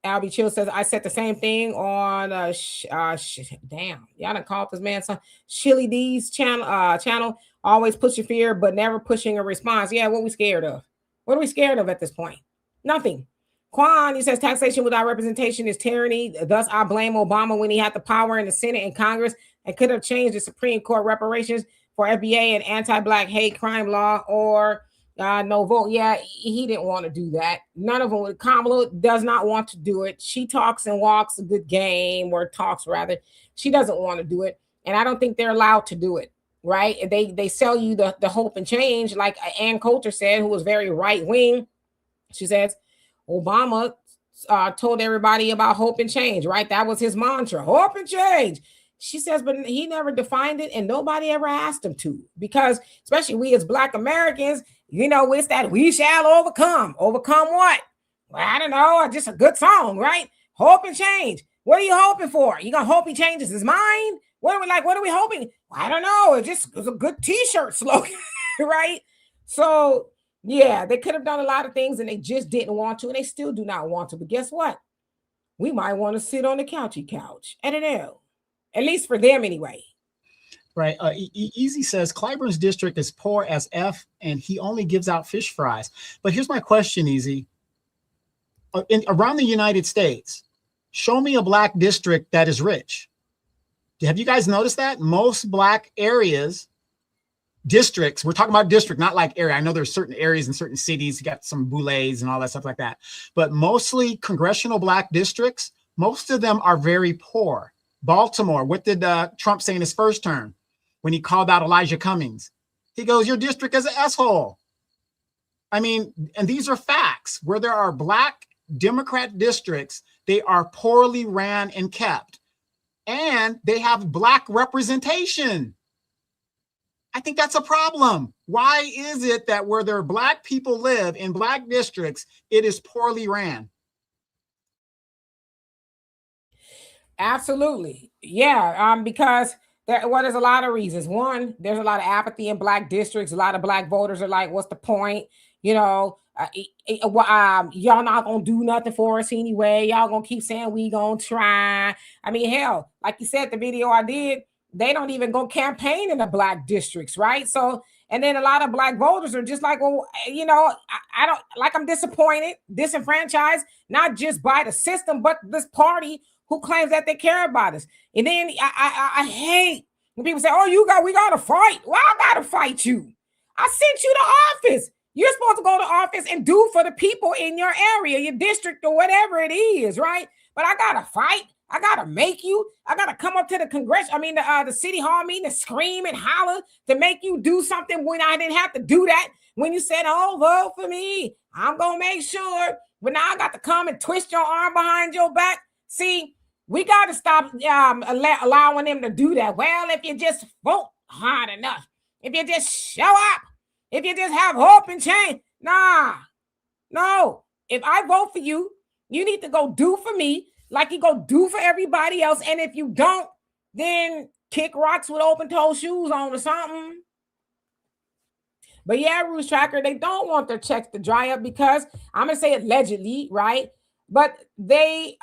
Albie Chill says, I said the same thing on damn, y'all done called this man some Chili D's channel. Always pushing fear, but never pushing a response. Yeah, what we scared of? What are we scared of at this point? Nothing. Quan, he says taxation without representation is tyranny. Thus, I blame Obama when he had the power in the Senate and Congress and could have changed the Supreme Court reparations for FBA and anti-Black hate crime law or no vote. Yeah, he didn't want to do that. None of them. Kamala does not want to do it. She talks and walks a good game, or talks rather. She doesn't want to do it. And I don't think they're allowed to do it. Right? They sell you the hope and change, like Ann Coulter said, who was very right wing. She says Obama told everybody about hope and change, right? That was his mantra, hope and change. She says, but he never defined it, and nobody ever asked him to, because especially we as Black Americans, you know, it's that we shall overcome. Overcome what? Well, I don't know. Just a good song, right? Hope and change. What are you hoping for? You gonna hope he changes his mind? What are we hoping? I don't know. It's a good t-shirt slogan, right? So yeah, they could have done a lot of things and they just didn't want to, and they still do not want to. But guess what? we might want to sit on the couch. I don't know. At least for them anyway. Right. Easy says Clyburn's district is poor as F and he only gives out fish fries. But here's my question, Easy. Around the United States, show me a black district that is rich. Have you guys noticed that? Most black areas, districts, we're talking about district, not like area. I know there's certain areas in certain cities, you got some boulets and all that stuff like that. But mostly congressional black districts, most of them are very poor. Baltimore, what did Trump say in his first term when he called out Elijah Cummings? He goes, your district is an asshole. I mean, and these are facts. Where there are black Democrat districts, they are poorly ran and kept. And they have black representation. I think that's a problem. Why is it that where there are black people live in black districts, it is poorly ran? Absolutely. Yeah. Because there's a lot of reasons. One, there's a lot of apathy in black districts. A lot of black voters are like, what's the point? You know, y'all not gonna do nothing for us anyway. Y'all gonna keep saying we gonna try. I mean, hell, like you said, the video I did, they don't even go campaign in the black districts, right? So, and then a lot of black voters are just like, well, you know, I don't like, I'm disappointed, disenfranchised, not just by the system, but this party who claims that they care about us. And then I hate when people say, oh, we gotta fight. Well, I gotta fight you. I sent you to office. You're supposed to go to office and do for the people in your area, your district, or whatever it is, right? But I gotta fight. I gotta make you. I gotta come up to the city hall meeting and scream and holler to make you do something when I didn't have to do that. When you said, "Oh, vote for me," I'm gonna make sure. But now I got to come and twist your arm behind your back. See, we got to stop allowing them to do that. Well, if you just vote hard enough, if you just show up. If you just have hope and change, no. If I vote for you, you need to go do for me like you go do for everybody else. And if you don't, then kick rocks with open-toe shoes on or something. But yeah, Roost Tracker, they don't want their checks to dry up because I'm going to say allegedly, right? But they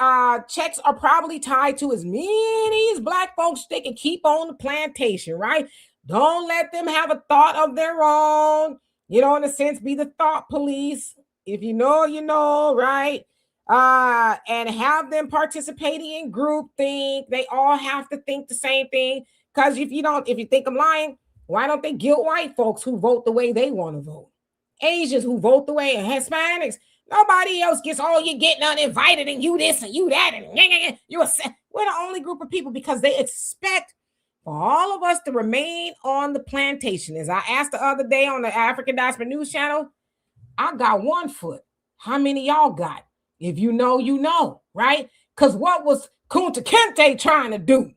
checks are probably tied to as many as black folks they can keep on the plantation, right? Don't let them have a thought of their own, in a sense, be the thought police. If you know, you know, right? And have them participating in group think. They all have to think the same thing. Because if you think I'm lying, why don't they guilt white folks who vote the way they want to vote? Asians who vote the way, and Hispanics. Nobody else gets, you're getting uninvited and you this and you that. And we're the only group of people because they expect for all of us to remain on the plantation. As I asked the other day on the African Diaspora News Channel, I got 1 foot. How many y'all got? If you know, you know, right? Because what was Kunta Kinte trying to do?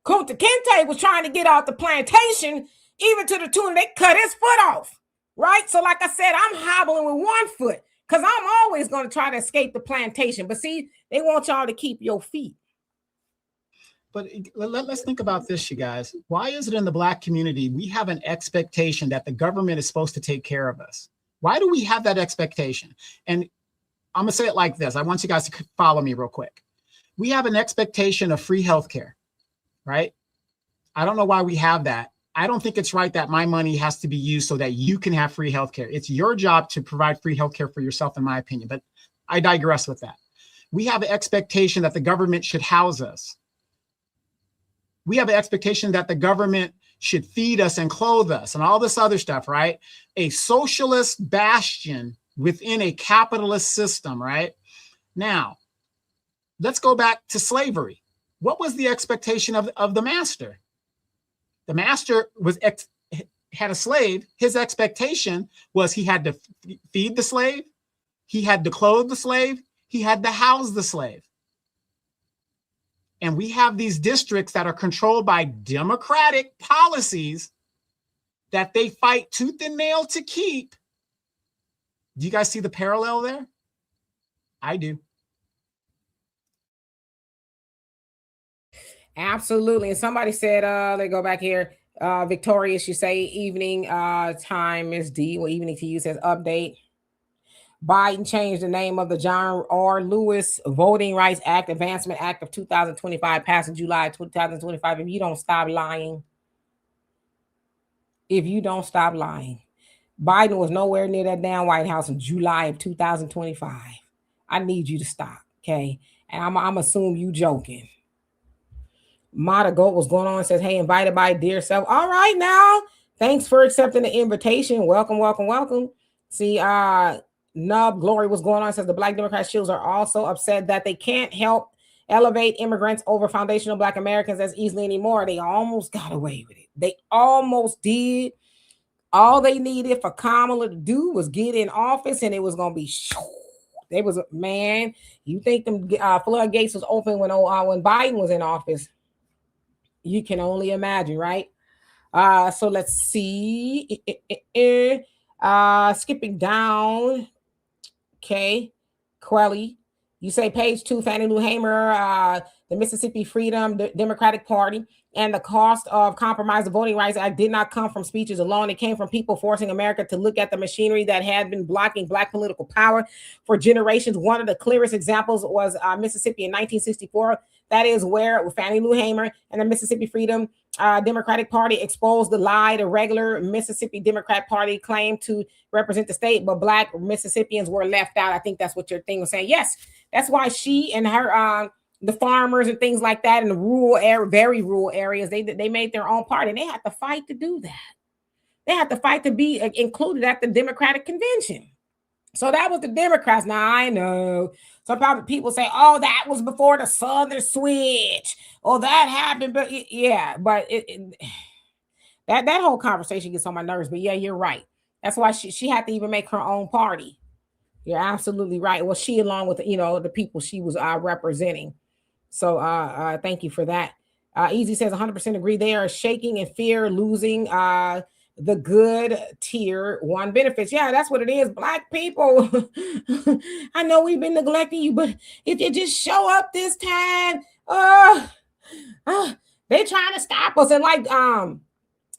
Kunta Kinte was trying to get off the plantation, even to the tune they cut his foot off, right? So like I said, I'm hobbling with 1 foot because I'm always going to try to escape the plantation. But see, they want y'all to keep your feet. But let's think about this, you guys. Why is it in the black community we have an expectation that the government is supposed to take care of us? Why do we have that expectation? And I'm going to say it like this. I want you guys to follow me real quick. We have an expectation of free healthcare, right? I don't know why we have that. I don't think it's right that my money has to be used so that you can have free healthcare. It's your job to provide free healthcare for yourself, in my opinion. But I digress with that. We have an expectation that the government should house us. We have an expectation that the government should feed us and clothe us and all this other stuff, right? A socialist bastion within a capitalist system, right? Now, let's go back to slavery. What was the expectation of the master? The master had a slave. His expectation was he had to feed the slave, he had to clothe the slave, he had to house the slave. And we have these districts that are controlled by democratic policies that they fight tooth and nail to keep. Do you guys see the parallel there? I do. Absolutely. And somebody said, let's go back here. Victoria, she say evening time is D. Well, evening to you says update. Biden changed the name of the John R. Lewis Voting Rights Act, Advancement Act of 2025, passed in July 2025. If you don't stop lying, Biden was nowhere near that damn White House in July of 2025. I need you to stop, okay? And I'm assuming you joking. Mata Goat was going on and says, hey, invited by dear self. All right now. Thanks for accepting the invitation. Welcome, welcome, welcome. See, Nub Glory was going on, says the Black Democrat Shields are also upset that they can't help elevate immigrants over foundational Black Americans as easily anymore. They almost got away with it. They almost did. All they needed for Kamala to do was get in office, and it was going to be they was, man, you think them floodgates was open when Biden was in office? You can only imagine, right? So let's see. Skipping down. Okay. Quelly, you say page 2, Fannie Lou Hamer, the Mississippi Freedom Democratic Party, and the cost of compromise the Voting Rights Act did not come from speeches alone. It came from people forcing America to look at the machinery that had been blocking Black political power for generations. One of the clearest examples was Mississippi in 1964. That is where Fannie Lou Hamer and the Mississippi Freedom Democratic Party exposed the lie the regular Mississippi Democrat Party claimed to represent the state, but Black Mississippians were left out. I think that's what your thing was saying. Yes, that's why she and her the farmers and things like that in the rural area, very rural areas, they made their own party. They had to fight to do that. They had to fight to be included at the Democratic convention. So that was the Democrats. Now I know some people say, "Oh, that was before the Southern switch." Oh, that happened, but that whole conversation gets on my nerves. But yeah, you're right. That's why she had to even make her own party. You're absolutely right. Well, she along with the people she was representing. So thank you for that. Easy says 100% agree. They are shaking in fear, losing the good tier 1 benefits. Yeah, that's what it is. Black people. I know we've been neglecting you, but if you just show up this time, they're trying to stop us. And like,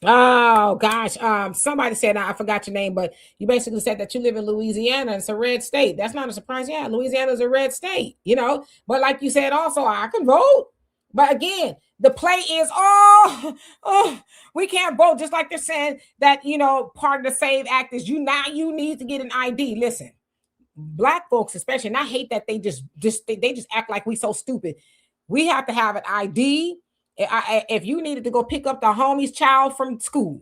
oh gosh, somebody said, I forgot your name, but you basically said that you live in Louisiana. It's a red state. That's not a surprise. Yeah, Louisiana is a red state, but like you said, also I can vote. But again, the play is, we can't vote. Just like they're saying that, part of the SAVE Act is you need to get an ID. Listen, Black folks, especially, and I hate that they just act like we so stupid. We have to have an ID. If you needed to go pick up the homie's child from school,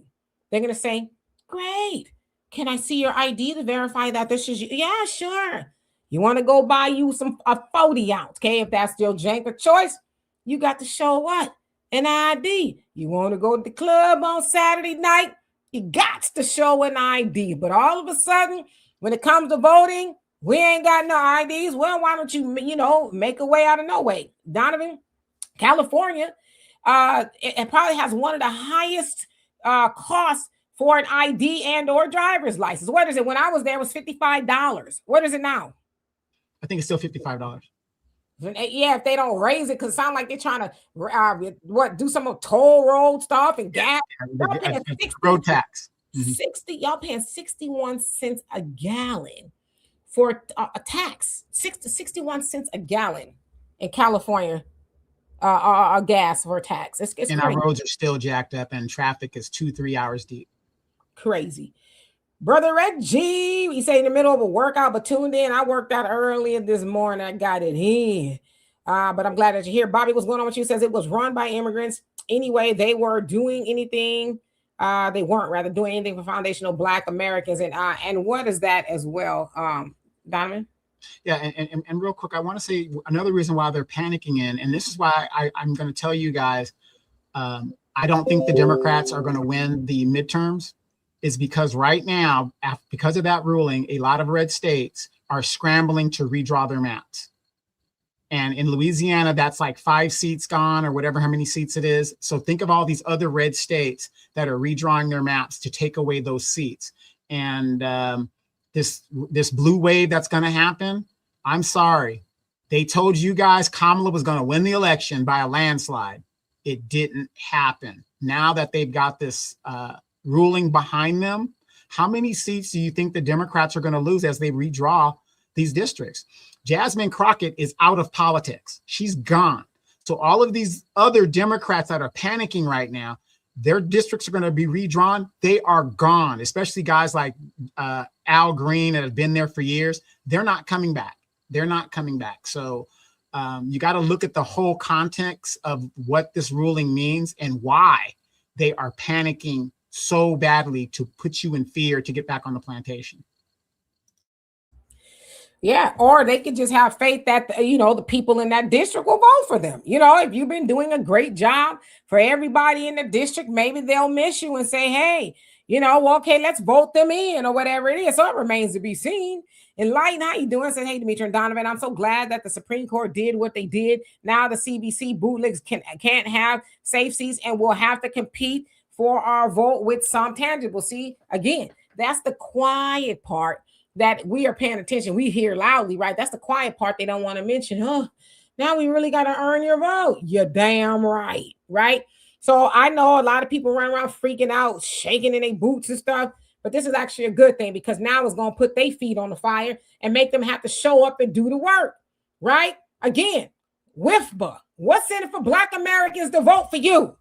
they're going to say, great. Can I see your ID to verify that this is you? Yeah, sure. You want to go buy you a 40 ounce. Okay. If that's your jank of choice, you got to show what? An ID. You want to go to the club on Saturday night? You got to show an ID. But all of a sudden, when it comes to voting, we ain't got no IDs. Well, why don't you, make a way out of no way? Donovan, California, it probably has one of the highest costs for an ID and or driver's license. What is it? When I was there, it was $55. What is it now? I think it's still $55. Yeah, if they don't raise it, because it sounds like they're trying to do some of toll road stuff and gas. Road tax. 60, y'all paying 61 cents a gallon for a tax. 61 cents a gallon in California. Gas for tax. It's and our roads are still jacked up, and traffic is 2-3 hours deep. Crazy. Brother Reggie, he say in the middle of a workout, but tuned in. I worked out earlier this morning. I got it in. But I'm glad that you're here. Bobby, what's going on with you? Says it was run by immigrants. Anyway, they were doing anything. They weren't rather doing anything for foundational Black Americans. And what is that as well, Donovan? Yeah, and real quick, I want to say another reason why they're panicking and this is why I'm going to tell you guys, I don't think the Democrats are going to win the midterms, is because right now, because of that ruling, a lot of red states are scrambling to redraw their maps. And in Louisiana, that's like 5 seats gone or whatever, how many seats it is. So think of all these other red states that are redrawing their maps to take away those seats. And this blue wave that's going to happen, I'm sorry. They told you guys Kamala was going to win the election by a landslide. It didn't happen. Now that they've got this ruling behind them, How many seats do you think the Democrats are going to lose as they redraw these districts? Jasmine Crockett is out of politics. She's gone. So all of these other Democrats that are panicking right now, their districts are going to be redrawn. They are gone, especially guys like Al Green that have been there for years. They're not coming back. They're not coming back. So you got to look at the whole context of what this ruling means and why they are panicking so badly to put you in fear to get back on the plantation. Yeah, or they could just have faith that, the people in that district will vote for them. If you've been doing a great job for everybody in the district, maybe they'll miss you and say, hey, okay, let's vote them in or whatever it is. So it remains to be seen. Enlighten, how you doing? Said, hey, Dimitri and Donovan, I'm so glad that the Supreme Court did what they did. Now the CBC bootlegs can't have safe seats and will have to compete for our vote with some tangible. See, again, that's the quiet part that we are paying attention. We hear loudly, right? That's the quiet part they don't want to mention. Now we really got to earn your vote. You're damn right, right? So I know a lot of people run around freaking out, shaking in their boots and stuff, but this is actually a good thing because now it's going to put their feet on the fire and make them have to show up and do the work, right? Again, WIFBA, what's in it for Black Americans to vote for you,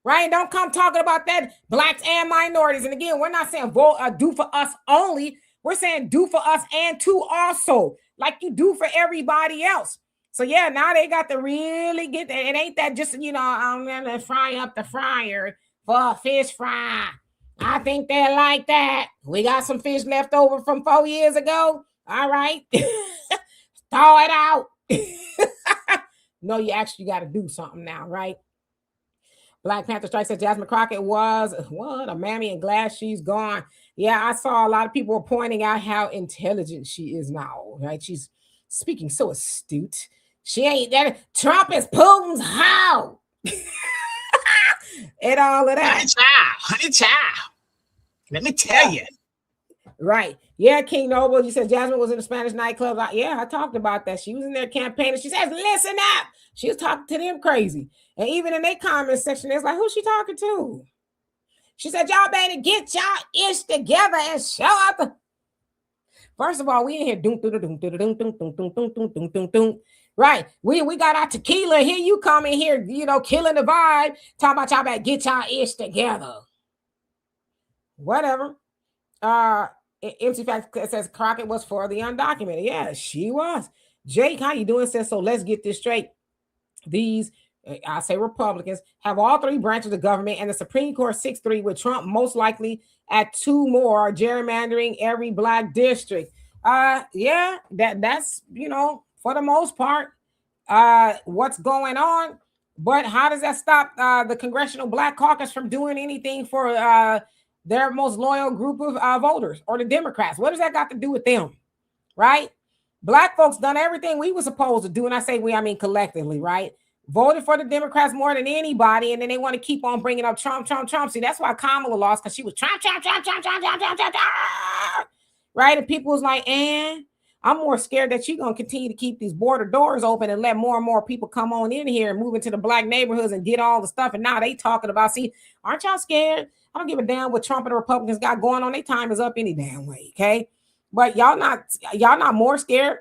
right? Don't come talking about that, blacks and minorities. And again, we're not saying vote do for us only. We're saying do for us and to also, like you do for everybody else. So yeah, now they got to really get that. It ain't that just, I'm gonna fry up the fryer for a fish fry. I think they like that. We got some fish left over from 4 years ago. All right. Thaw it out. No, you actually got to do something now, right? Black Panther Strike said Jasmine Crockett was a mammy and glad she's gone. Yeah, I saw a lot of people were pointing out how intelligent she is now, right? She's speaking so astute. She ain't that. Trump is Putin's how. And all of that. Honey child. Let me tell you. Right. Yeah, King Noble, you said Jasmine was in the Spanish nightclub. I talked about that. She was in their campaign and she says, listen up. She was talking to them crazy. And even in their comment section, it's like, who's she talking to? She said, y'all better get y'all ish together and show up. First of all, we in here doom. Right. We got our tequila. Here you come in here, killing the vibe. Talking about y'all better get y'all ish together. Whatever. MC Fact says Crockett was for the undocumented. Yeah, she was. Jake, how you doing? Says, so let's get this straight. These, I say Republicans, have all three branches of government and the Supreme Court 6-3 with Trump most likely at 2 more, gerrymandering every black district. Yeah, that's, for the most part, what's going on. But how does that stop the Congressional Black Caucus from doing anything for their most loyal group of voters or the Democrats? What does that got to do with them, right? Black folks done everything we were supposed to do. And I say we, I mean collectively, right? Voted for the Democrats more than anybody. And then they want to keep on bringing up Trump. See, that's why Kamala lost, because she was Trump. Right? And people was like, I'm more scared that you're going to continue to keep these border doors open and let more and more people come on in here and move into the black neighborhoods and get all the stuff. And now they talking about, see, aren't y'all scared? I don't give a damn what Trump and the Republicans got going on. Their time is up any damn way, okay? But y'all not more scared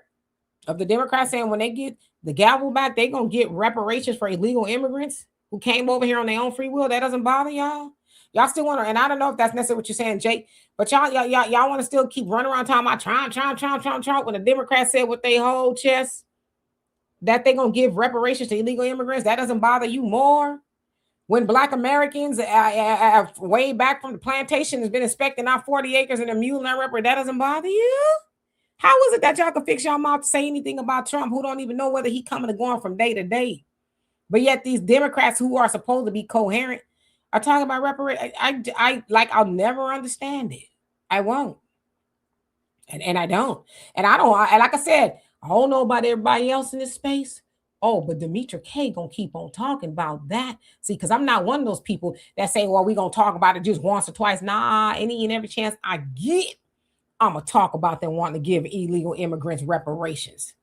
of the Democrats saying when they get the gavel back, they gonna get reparations for illegal immigrants who came over here on their own free will. That doesn't bother y'all. Y'all still want to, and I don't know if that's necessarily what you're saying, Jake, but y'all want to still keep running around talking about Trump when the Democrats said with their whole chest that they're gonna give reparations to illegal immigrants. That doesn't bother you more? When Black Americans way back from the plantation has been inspecting our 40 acres and a mule land reparations, that doesn't bother you? How is it that y'all can fix your mouth to say anything about Trump who don't even know whether he coming and going from day to day? But yet these Democrats who are supposed to be coherent are talking about reparations. I'll never understand it. I won't. And I don't. And I don't. And like I said, I don't know about everybody else in this space. Oh, but Demetra K gonna keep on talking about that. See, because I'm not one of those people that say, well, we're gonna talk about it just once or twice. Nah, any and every chance I get, I'm gonna talk about them wanting to give illegal immigrants reparations.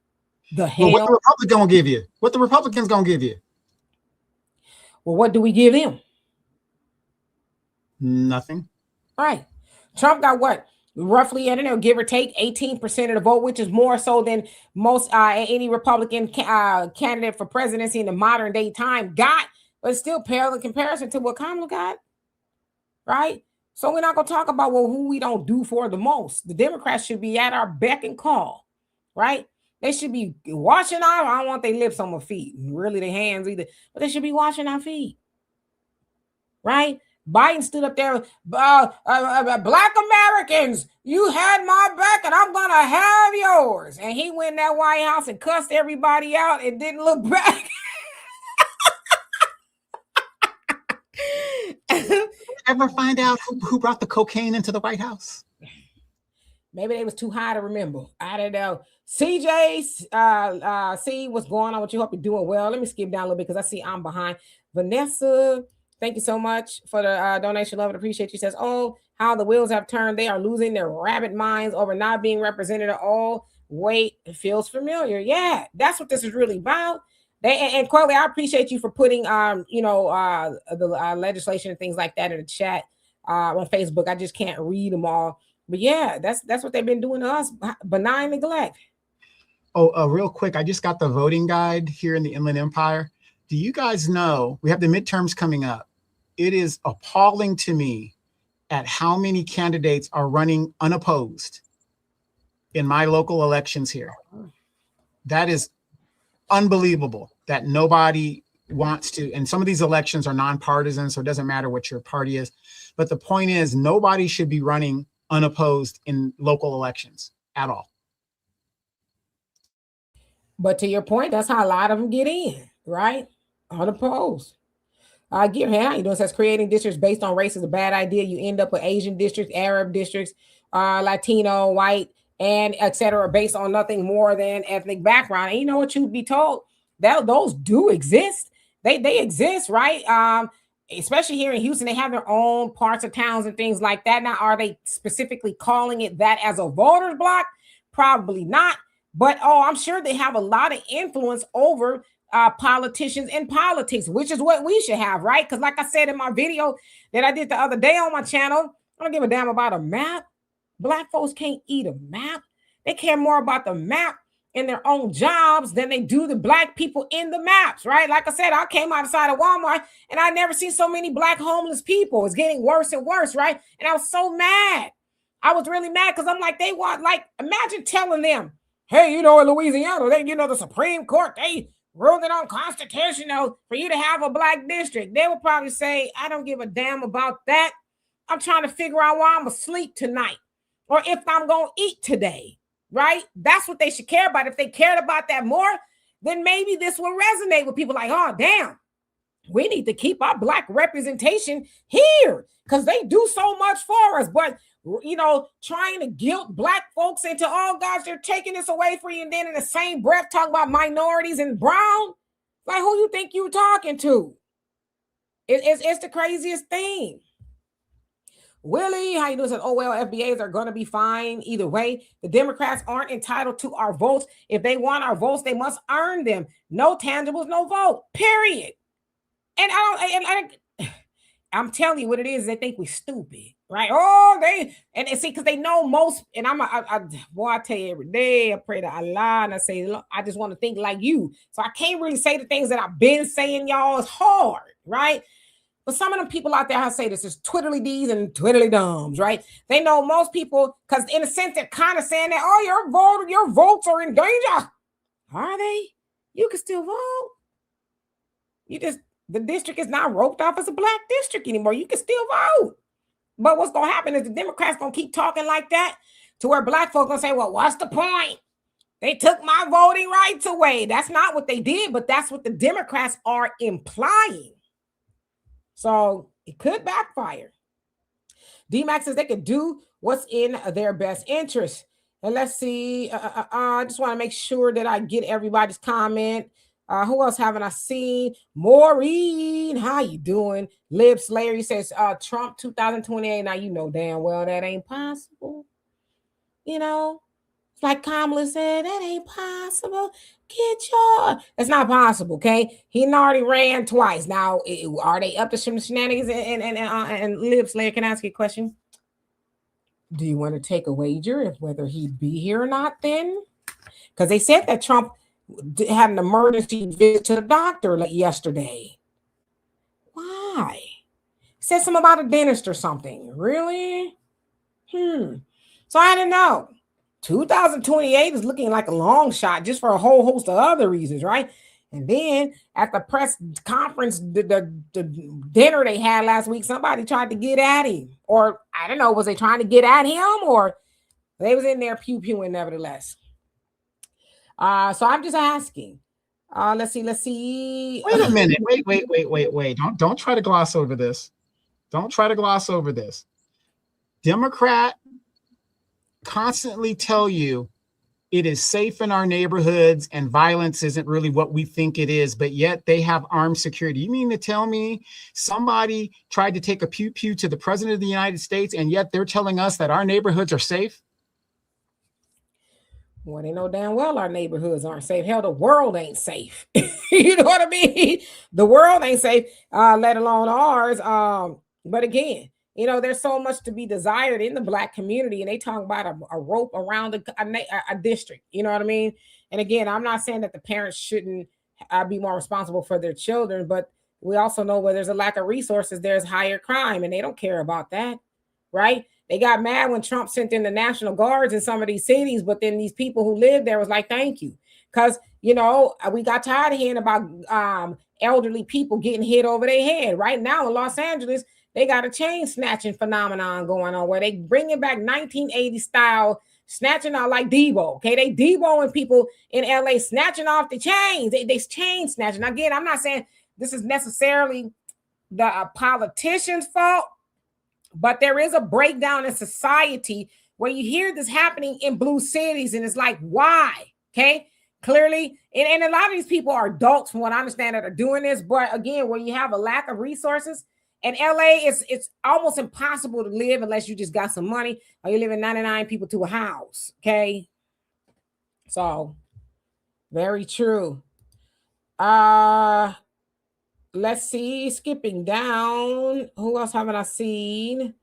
The hell? Well, what the Republicans gonna give you? What the Republicans gonna give you? Well, what do we give them? Nothing. Right. Trump got what? Roughly, I don't know, give or take 18% of the vote, which is more so than most any Republican candidate for presidency in the modern day time got, but still pale in comparison to what Kamala got, right? So we're not going to talk about who we don't do for the most. The Democrats should be at our beck and call, right? They should be washing our, I don't want their lips on my feet, really their hands either, but they should be washing our feet, right? Biden stood up there, Black Americans, you had my back and I'm going to have yours. And he went in that White House and cussed everybody out and didn't look back. Ever find out who brought the cocaine into the White House? Maybe they was too high to remember. I don't know. CJ, see what's going on with you. Hope you're doing well. Let me skip down a little bit because I see I'm behind. Vanessa, thank you so much for the donation. Love and appreciate you. Says, oh, how the wheels have turned. They are losing their rabbit minds over not being represented at all. Wait, it feels familiar. Yeah, that's what this is really about. And Quelly, I appreciate you for putting the legislation and things like that in the chat on Facebook. I just can't read them all. But yeah, that's what they've been doing to us. Benign neglect. Oh, real quick, I just got the voting guide here in the Inland Empire. Do you guys know we have the midterms coming up? It is appalling to me at how many candidates are running unopposed in my local elections here. That is unbelievable that nobody wants to, and some of these elections are nonpartisan, so it doesn't matter what your party is. But the point is, nobody should be running unopposed in local elections at all. But to your point, that's how a lot of them get in, right? Unopposed. Give here, how you doing? It says creating districts based on race is a bad idea. You end up with Asian districts, Arab districts, Latino, white, and etc. based on nothing more than ethnic background. And you know what you'd be told? That those do exist. They exist, right? Especially here in Houston, they have their own parts of towns and things like that. Now, are they specifically calling it that as a voters block? Probably not. But I'm sure they have a lot of influence over politicians in politics, which is what we should have, right? Because like I said in my video that I did the other day on my channel, I don't give a damn about a map. Black folks can't eat a map. They care more about the map in their own jobs than they do the black people in the maps, right? Like I said, I came outside of Walmart and I never seen so many black homeless people. It's getting worse and worse, right? And I was so mad. I was really mad because I'm like, they want, like, imagine telling them, hey, in Louisiana, the Supreme Court, they ruled it unconstitutional for you to have a black district. They would probably say, I don't give a damn about that. I'm trying to figure out why I'm asleep tonight or if I'm going to eat today, right? That's what they should care about. If they cared about that more, then maybe this will resonate with people like, oh, damn, we need to keep our black representation here because they do so much for us. But, trying to guilt black folks into, oh, gosh, they're taking this away from you. And then in the same breath, talking about minorities and brown, like who you think you're talking to? It's the craziest thing. Willie, how you doing? Says, oh, well, FBAs are going to be fine either way. The Democrats aren't entitled to our votes. If they want our votes, they must earn them. No tangibles, no vote, period. And I'm telling you what it is. They think we're stupid, right? Oh, and see, because they know most, and I tell you every day, I pray to Allah and I say, look, I just want to think like you. So I can't really say the things that I've been saying, y'all. It's hard, right? But some of them people out there, I say this is twiddly dees and twiddly dumbs, right? They know most people, because in a sense, they're kind of saying that, oh, your votes are in danger. Are they? You can still vote. The district is not roped off as a black district anymore. You can still vote. But what's going to happen is the Democrats going to keep talking like that to where black folks going to say, well, what's the point? They took my voting rights away. That's not what they did, but that's what the Democrats are implying. So it could backfire. DMAX says they could do what's in their best interest. And let's see. I just want to make sure that I get everybody's comment. Who else haven't I seen? Maureen, how you doing? Lib Slayer says Trump 2028. Now you know damn well that ain't possible. Like Kamala said, that ain't possible. It's not possible, okay? He already ran twice. Now, are they up to some shenanigans? And Lib Slayer, can I ask you a question? Do you want to take a wager if whether he'd be here or not then? Because they said that Trump had an emergency visit to the doctor yesterday. Why? Said something about a dentist or something. Really? So I didn't know. 2028 is looking like a long shot just for a whole host of other reasons, right? And then at the press conference, the dinner they had last week, somebody tried to get at him. Or I don't know, was they trying to get at him or they was in there pew-pewing nevertheless. So I'm just asking. Let's see. Wait a minute. Wait. Don't try to gloss over this. Don't try to gloss over this. Democrat constantly tell you it is safe in our neighborhoods and violence isn't really what we think it is, but yet they have armed security. You mean to tell me somebody tried to take a pew-pew to the president of the United States and yet they're telling us that our neighborhoods are safe? Well, they know damn well our neighborhoods aren't safe. Hell, the world ain't safe. You know what I mean? The world ain't safe, let alone ours. But again, you know, there's so much to be desired in the Black community, and they talk about a rope around a district. You know what I mean? And again, I'm not saying that the parents shouldn't be more responsible for their children, but we also know where there's a lack of resources, there's higher crime, and they don't care about that, right? They got mad when Trump sent in the National Guards in some of these cities, but then these people who lived there was like, thank you. Because, you know, we got tired of hearing about elderly people getting hit over their head. Right now in Los Angeles, they got a chain snatching phenomenon going on where they bringing back 1980 style snatching out like Debo. Okay, they Deboing people in LA, snatching off the chains. They chain snatching. Again, I'm not saying this is necessarily the politician's fault, but there is a breakdown in society where you hear this happening in blue cities, and it's like, why? Okay, clearly, and a lot of these people are adults, from what I understand, that are doing this. But again, where you have a lack of resources, and LA, it's almost impossible to live unless you just got some money or you live in 99 people to a house. Okay, so very true. Let's see, skipping down. Who else haven't I seen?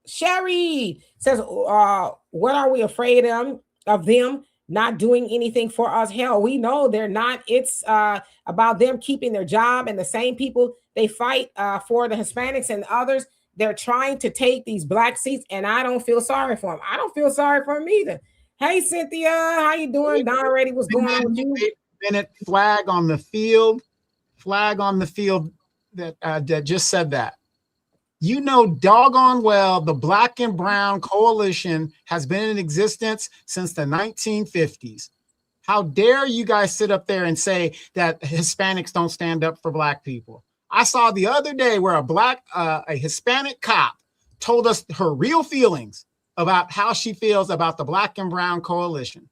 Sherry says, what are we afraid of them not doing anything for us? Hell, we know they're not. It's about them keeping their job, and the same people they fight for the Hispanics and others. They're trying to take these Black seats, and I don't feel sorry for them. I don't feel sorry for them either. Hey, Cynthia, how you doing? Don Reddy, what's going on with you? Minute flag on the field. Flag on the field that just said that. You know doggone well the Black and Brown Coalition has been in existence since the 1950s. How dare you guys sit up there and say that Hispanics don't stand up for Black people? I saw the other day where a Hispanic cop told us her real feelings about how she feels about the Black and Brown Coalition.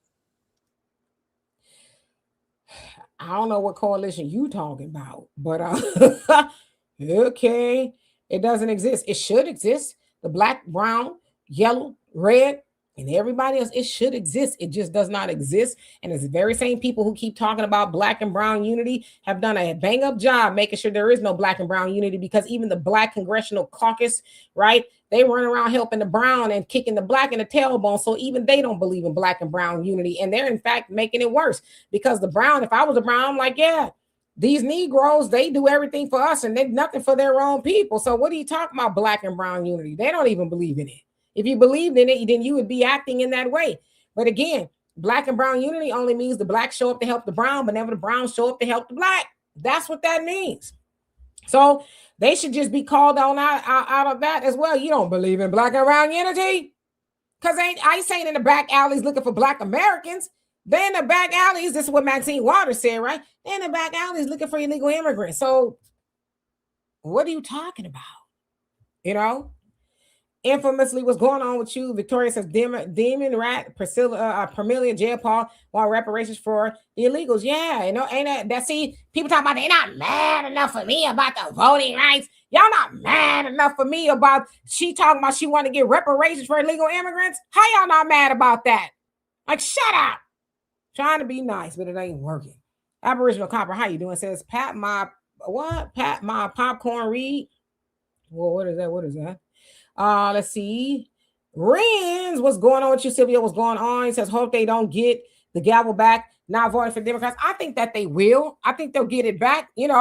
I don't know what coalition you talking about, but okay, it doesn't exist. It should exist. The Black, brown, yellow, red, and everybody else, it should exist. It just does not exist. And it's the very same people who keep talking about Black and brown unity have done a bang up job making sure there is no Black and brown unity, because even the Black Congressional Caucus, right? They run around helping the brown and kicking the Black in the tailbone. So even they don't believe in Black and brown unity. And they're in fact making it worse, because the brown, if I was a brown, I'm like, yeah, these Negroes, they do everything for us and they nothing for their own people. So what are you talking about Black and brown unity? They don't even believe in it. If you believed in it, then you would be acting in that way. But again, Black and brown unity only means the Black show up to help the brown, but never the brown show up to help the Black. That's what that means. So they should just be called on out of that as well. You don't believe in Black and brown unity? Because I ain't saying in the back alleys looking for Black Americans. They're in the back alleys. This is what Maxine Waters said, right? They're in the back alleys looking for illegal immigrants. So what are you talking about? You know? Infamously, what's going on with you? Victoria says, Demon Rat, Priscilla, Permelia, Jail Paul want reparations for the illegals. Yeah, you know, ain't that see, people talking about they're not mad enough for me about the voting rights. Y'all not mad enough for me about she talking about she want to get reparations for illegal immigrants. How y'all not mad about that? Like, shut up. Trying to be nice, but it ain't working. Aboriginal Copper, how you doing? Says, Pat my popcorn read. Well, what is that? Let's see. Renz, what's going on with you, Sylvia? What's going on? He says, hope they don't get the gavel back, not voting for Democrats. I think that they will. I think they'll get it back, and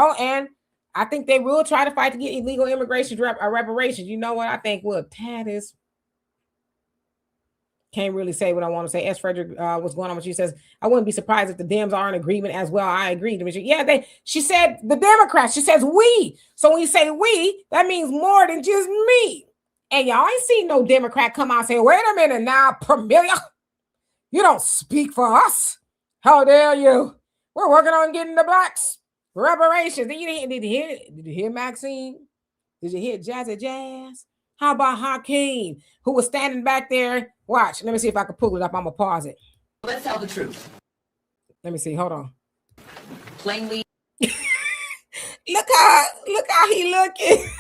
I think they will try to fight to get illegal immigration reparations. You know what? I think, well, Tad is. Can't really say what I want to say. S. Frederick, what's going on with you? Says, I wouldn't be surprised if the Dems are in agreement as well. I agree. Yeah, she said the Democrats. She says we. So when you say we, that means more than just me. And y'all ain't seen no Democrat come out and say, wait a minute now, Premilia, you don't speak for us. How dare you? We're working on getting the blacks reparations. Did you hear Maxine? Did you hear Jazzy Jazz? How about Hakeem, who was standing back there? Watch. Let me see if I can pull it up. I'm going to pause it. Let's tell the truth. Let me see. Hold on. Plainly. Look how he looking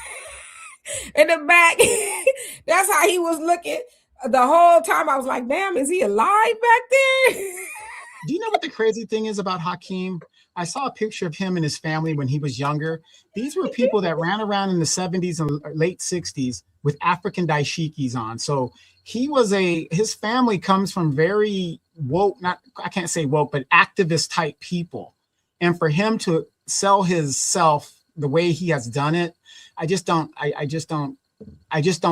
in the back. That's how he was looking the whole time. I was like, damn, is he alive back there? Do you know what the crazy thing is about Hakeem? I saw a picture of him and his family when he was younger. These were people that ran around in the 70s and late 60s with African dashikis on. So his family comes from very woke, I can't say woke, but activist type people. And for him to sell his self the way he has done it, I just don't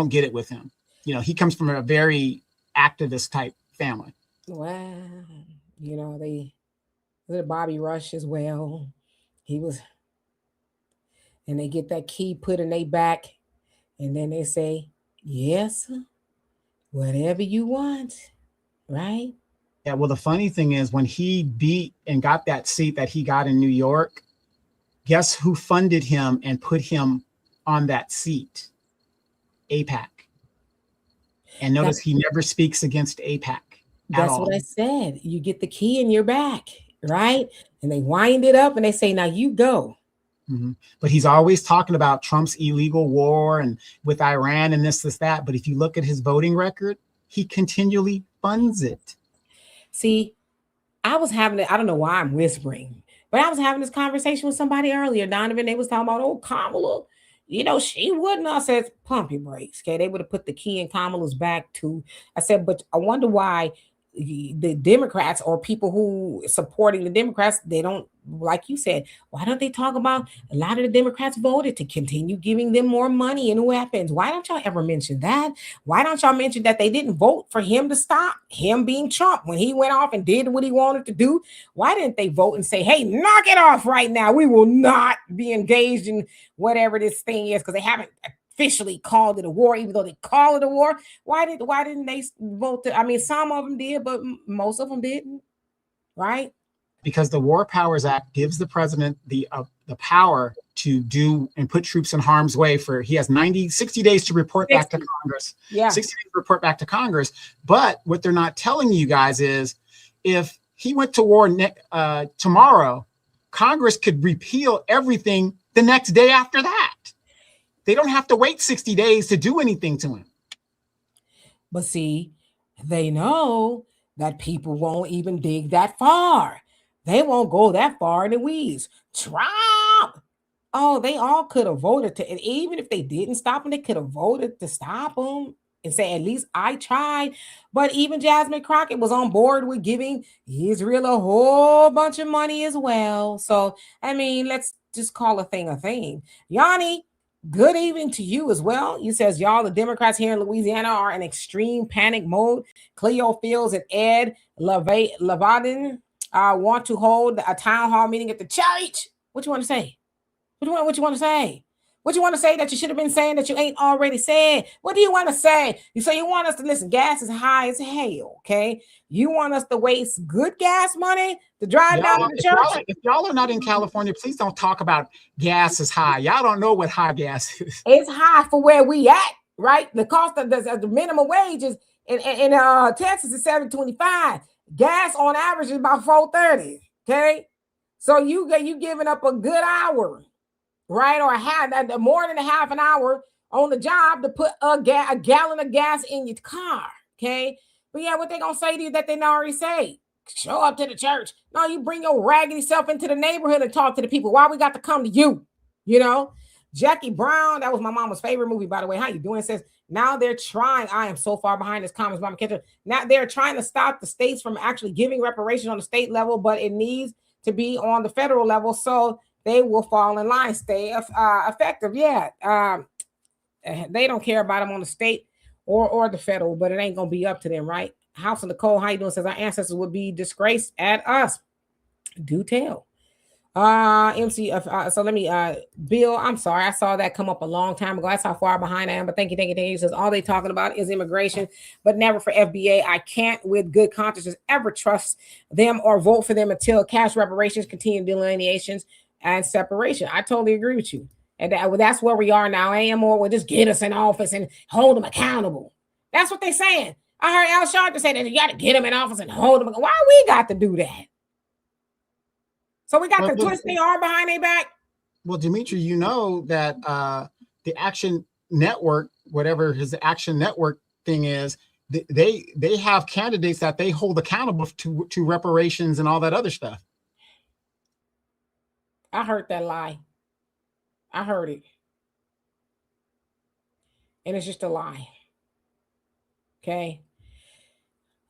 get it with him. He comes from a very activist type family. Wow. They Bobby Rush as well. He was, and they get that key put in their back, and then they say, yes, whatever you want, right? Yeah, well, the funny thing is when he beat and got that seat that he got in New York, guess who funded him and put him on that seat? AIPAC. And notice he never speaks against AIPAC. That's what I said. You get the key in your back, right? And they wind it up and they say, now you go. Mm-hmm. But he's always talking about Trump's illegal war and with Iran and this, that. But if you look at his voting record, he continually funds it. See, I don't know why I'm whispering, but I was having this conversation with somebody earlier, Donovan. They was talking about, Kamala, she wouldn't. I said, pump your brakes. Okay. They would have put the key in Kamala's back too. I said, but I wonder why the Democrats or people who supporting the Democrats, they don't, like you said, why don't they talk about a lot of the Democrats voted to continue giving them more money and weapons? Why don't y'all ever mention that? Why don't y'all mention that they didn't vote for him to stop him being Trump when he went off and did what he wanted to do? Why didn't they vote and say, hey, knock it off right now? We will not be engaged in whatever this thing is, because they haven't officially called it a war, even though they call it a war. Why didn't they vote? Some of them did, but most of them didn't, right? Because the War Powers Act gives the president the power to do and put troops in harm's way he has 60 days to report back to Congress. Yeah. 60 days to report back to Congress. But what they're not telling you guys is if he went to war tomorrow, Congress could repeal everything the next day after that. They don't have to wait 60 days to do anything to him. But see, they know that people won't even dig that far. They won't go that far in the weeds. Trump! Oh, they all could have voted and even if they didn't stop him, they could have voted to stop him and say, at least I tried. But even Jasmine Crockett was on board with giving Israel a whole bunch of money as well. So, let's just call a thing a thing. Yanni, good evening to you as well. You says, y'all, the Democrats here in Louisiana are in extreme panic mode. Cleo Fields and Ed Levadin want to hold a town hall meeting at the church. What you want to say? What you want to say? What you want to say that you should have been saying that you ain't already said? What do you want to say? You want us to listen, gas is high as hell, okay? You want us to waste good gas money to drive down to the church? If y'all are not in California, please don't talk about gas is high. Y'all don't know what high gas is. It's high for where we at, right? The cost of the minimum wage is in Texas is $7.25. Gas on average is about $4.30, okay? So you giving up a good hour, right? Or more than a half an hour on the job to put a gallon of gas in your car, okay? But yeah, what they gonna say to you that they already say? Show up to the church. No, you bring your raggedy self into the neighborhood and talk to the people. Why we got to come to you? Jackie Brown, that was my mama's favorite movie, by the way. How you doing? Says, now they're trying. I am so far behind this comments, Mama Kendra. Now they're trying to stop the states from actually giving reparations on the state level, but it needs to be on the federal level so they will fall in line, stay effective. Yeah. They don't care about them on the state or the federal, but it ain't gonna be up to them, right? House of Nicole, how you doing? Says our ancestors would be disgraced at us. Do tell. MC. So let me. Bill, I'm sorry, I saw that come up a long time ago. That's how far behind I am. But thank you. He says all they talking about is immigration, but never for FBA. I can't, with good conscience, ever trust them or vote for them until cash reparations, continue delineations, and separation. I totally agree with you. And that's where we are now. AMO will just get us in office and hold them accountable. That's what they're saying. I heard Al Sharpton say that you got to get them in office and hold them. Why we got to do that? So we got to twist their arm behind their back. Well, Dimitri, you know that the Action Network, whatever his Action Network thing is, they have candidates that they hold accountable to reparations and all that other stuff. I heard that lie. I heard it. And it's just a lie. Okay.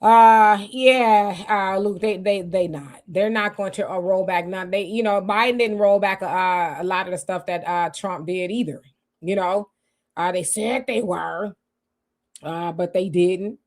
Luke, they're not going to roll back. Now Biden didn't roll back a lot of the stuff that Trump did either. They said they were, but they didn't.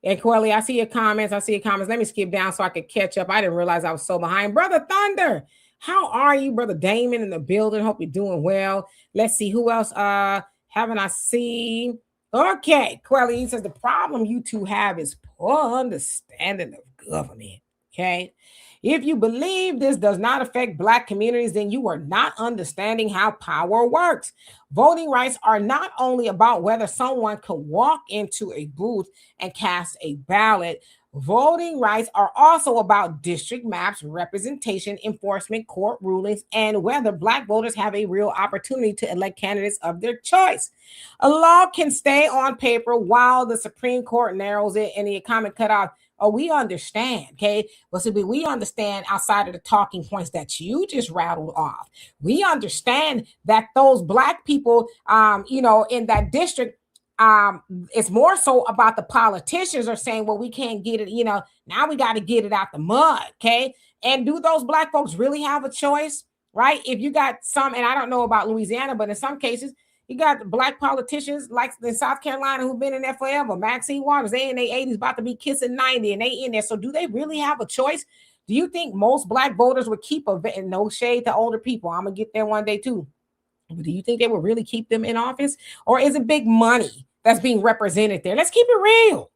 And Quelly, I see your comments. Let me skip down so I could catch up. I didn't realize I was so behind. Brother Thunder, how are you? Brother Damon in the building. Hope you're doing well. Let's see who else haven't I seen. Okay, Quelly says the problem you two have is poor understanding of government. Okay, if you believe this does not affect Black communities, then you are not understanding how power works. Voting rights are not only about whether someone can walk into a booth and cast a ballot. Voting rights are also about district maps, representation, enforcement, court rulings, and whether Black voters have a real opportunity to elect candidates of their choice. A law can stay on paper while the Supreme Court narrows it and the comment cut off. Oh, we understand, okay? But see, we understand outside of the talking points that you just rattled off. We understand that those Black people, in that district, it's more so about the politicians are saying, well, we can't get it, now we got to get it out the mud, okay? And do those Black folks really have a choice, right? If you got some, and I don't know about Louisiana, but in some cases, you got Black politicians like in South Carolina who've been in there forever. Maxine Waters, they in their 80s, about to be kissing 90, and they in there. So do they really have a choice? Do you think most Black voters would keep and no shade to older people? I'm going to get there one day too. But do you think they would really keep them in office? Or is it big money that's being represented there? Let's keep it real.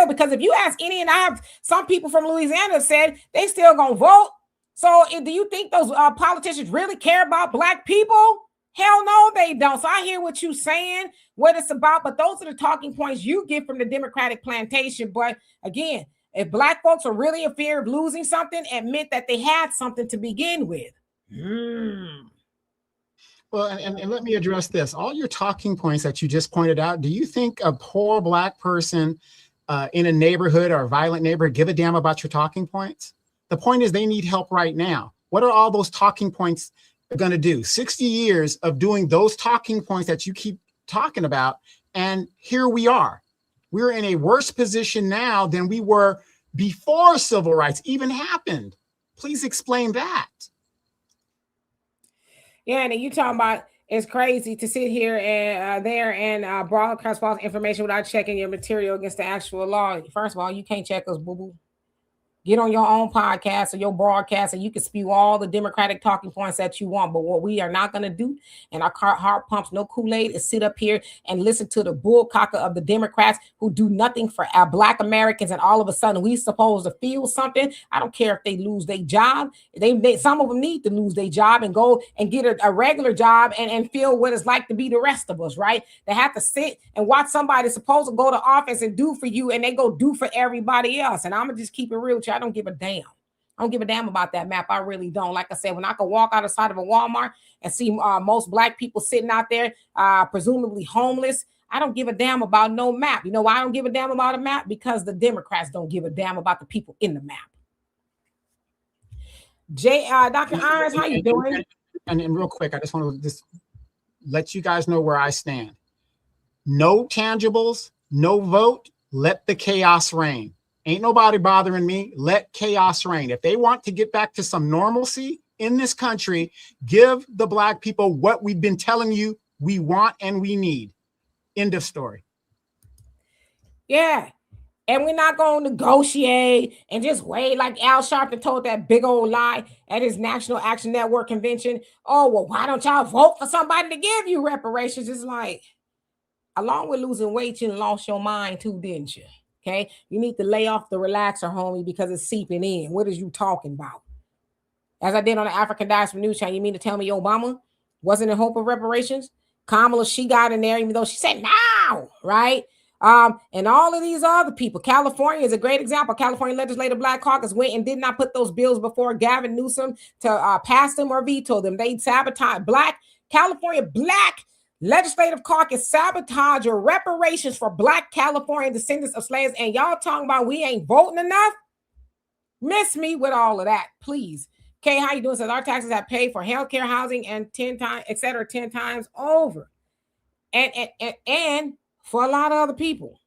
Because if you ask any, and I have some people from Louisiana have said they still going to vote. So do you think those politicians really care about Black people? Hell no, they don't. So I hear what you're saying, what it's about, but those are the talking points you get from the Democratic plantation. But again, if Black folks are really in fear of losing something, admit that they had something to begin with. Well, and let me address this. All your talking points that you just pointed out, do you think a poor Black person in a neighborhood or a violent neighborhood give a damn about your talking points? The point is they need help right now. What are all those talking points going to do? 60 years of doing those talking points that you keep talking about, and here we are. We're in a worse position now than we were before civil rights even happened. Please explain that. Yeah, and you talking about it's crazy to sit here and broadcast false information without checking your material against the actual law. First of all, you can't check us, boo-boo. Get on your own podcast or your broadcast, and you can spew all the Democratic talking points that you want. But what we are not going to do, and our heart pumps no Kool-Aid, is sit up here and listen to the bullcocker of the Democrats who do nothing for our Black Americans, and all of a sudden we supposed to feel something. I don't care if they lose their job. They some of them need to lose their job and go and get a regular job and feel what it's like to be the rest of us, right? They have to sit and watch somebody supposed to go to office and do for you, and they go do for everybody else. And I'm going to just keep it real with you. I don't give a damn. I don't give a damn about that map. I really don't. Like I said, when I can walk outside of a Walmart and see most Black people sitting out there, presumably homeless, I don't give a damn about no map. You know why I don't give a damn about a map? Because the Democrats don't give a damn about the people in the map. Dr. Irons, how you doing? And real quick, I just want to let you guys know where I stand. No tangibles, no vote, let the chaos reign. Ain't nobody bothering me. Let chaos reign. If they want to get back to some normalcy in this country, give the Black people what we've been telling you we want and we need. End of story. Yeah. And we're not going to negotiate and just wait like Al Sharpton told that big old lie at his National Action Network convention. Oh, well, why don't y'all vote for somebody to give you reparations? It's like, along with losing weight, you lost your mind too, didn't you? Okay. You need to lay off the relaxer, homie, because it's seeping in. What is you talking about? As I did on the African Diaspora News Channel, you mean to tell me Obama wasn't in hope of reparations? Kamala, she got in there, even though she said no, right? And all of these other people. California is a great example. California Legislative Black Caucus went and did not put those bills before Gavin Newsom to pass them or veto them. They sabotaged California Black Legislative Caucus sabotage your reparations for Black Californian descendants of slaves. And y'all talking about we ain't voting enough? Miss me with all of that, please. Okay, how you doing? Says our taxes have paid for healthcare, housing, and 10 times, et cetera, 10 times over. And for a lot of other people.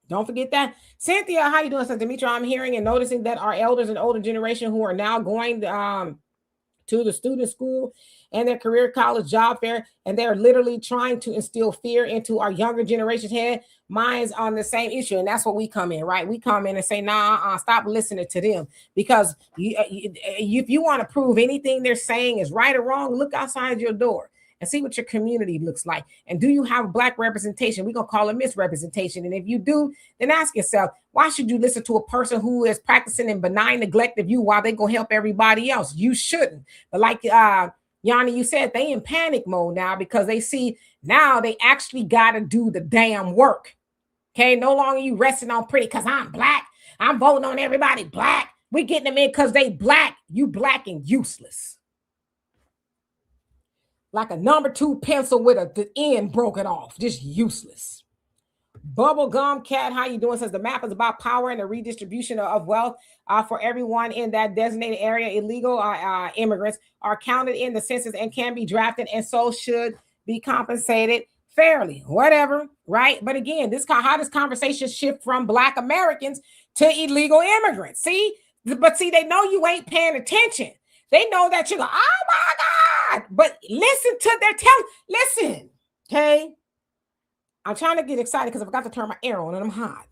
Don't forget that. Cynthia, how you doing? Says Demetria, I'm hearing and noticing that our elders and older generation who are now going to the student school and their career college job fair, and they're literally trying to instill fear into our younger generation's head. Mine's on the same issue, and that's what we come in, right? We come in and say, nah, stop listening to them, because if you want to prove anything they're saying is right or wrong, look outside your door and see what your community looks like. And do you have Black representation? We're going to call it misrepresentation. And if you do, then ask yourself, why should you listen to a person who is practicing in benign neglect of you while they go help everybody else? You shouldn't. But like Yanni, you said, they in panic mode now because they see now they actually got to do the damn work. Okay, no longer you resting on pretty because I'm Black. I'm voting on everybody Black. We getting them in because they Black. You Black and useless. Like a number 2 pencil with the end broken off. Just useless. Bubblegum Cat, how you doing? Says the map is about power and the redistribution of wealth for everyone in that designated area. Illegal immigrants are counted in the census and can be drafted, and so should be compensated fairly. Whatever, right? But again, how does conversation shift from Black Americans to illegal immigrants? See, they know you ain't paying attention. They know that you go, oh my God. But listen to listen, okay? I'm trying to get excited because I forgot to turn my air on and I'm hot.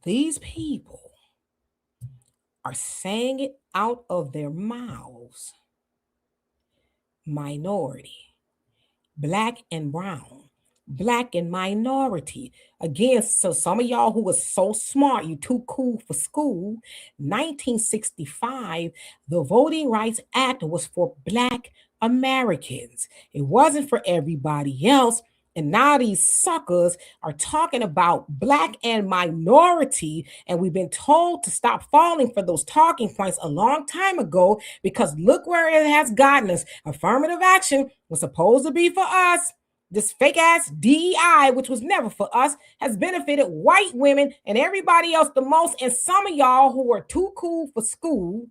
These people are saying it out of their mouths. Minority, Black and brown, Black and minority. Again, so some of y'all who was so smart, you too cool for school. 1965, the Voting Rights Act was for Black Americans. It wasn't for everybody else. And now these suckers are talking about Black and minority. And we've been told to stop falling for those talking points a long time ago, because look where it has gotten us. Affirmative action was supposed to be for us. This fake ass DEI, which was never for us, has benefited white women and everybody else the most. And some of y'all who are too cool for school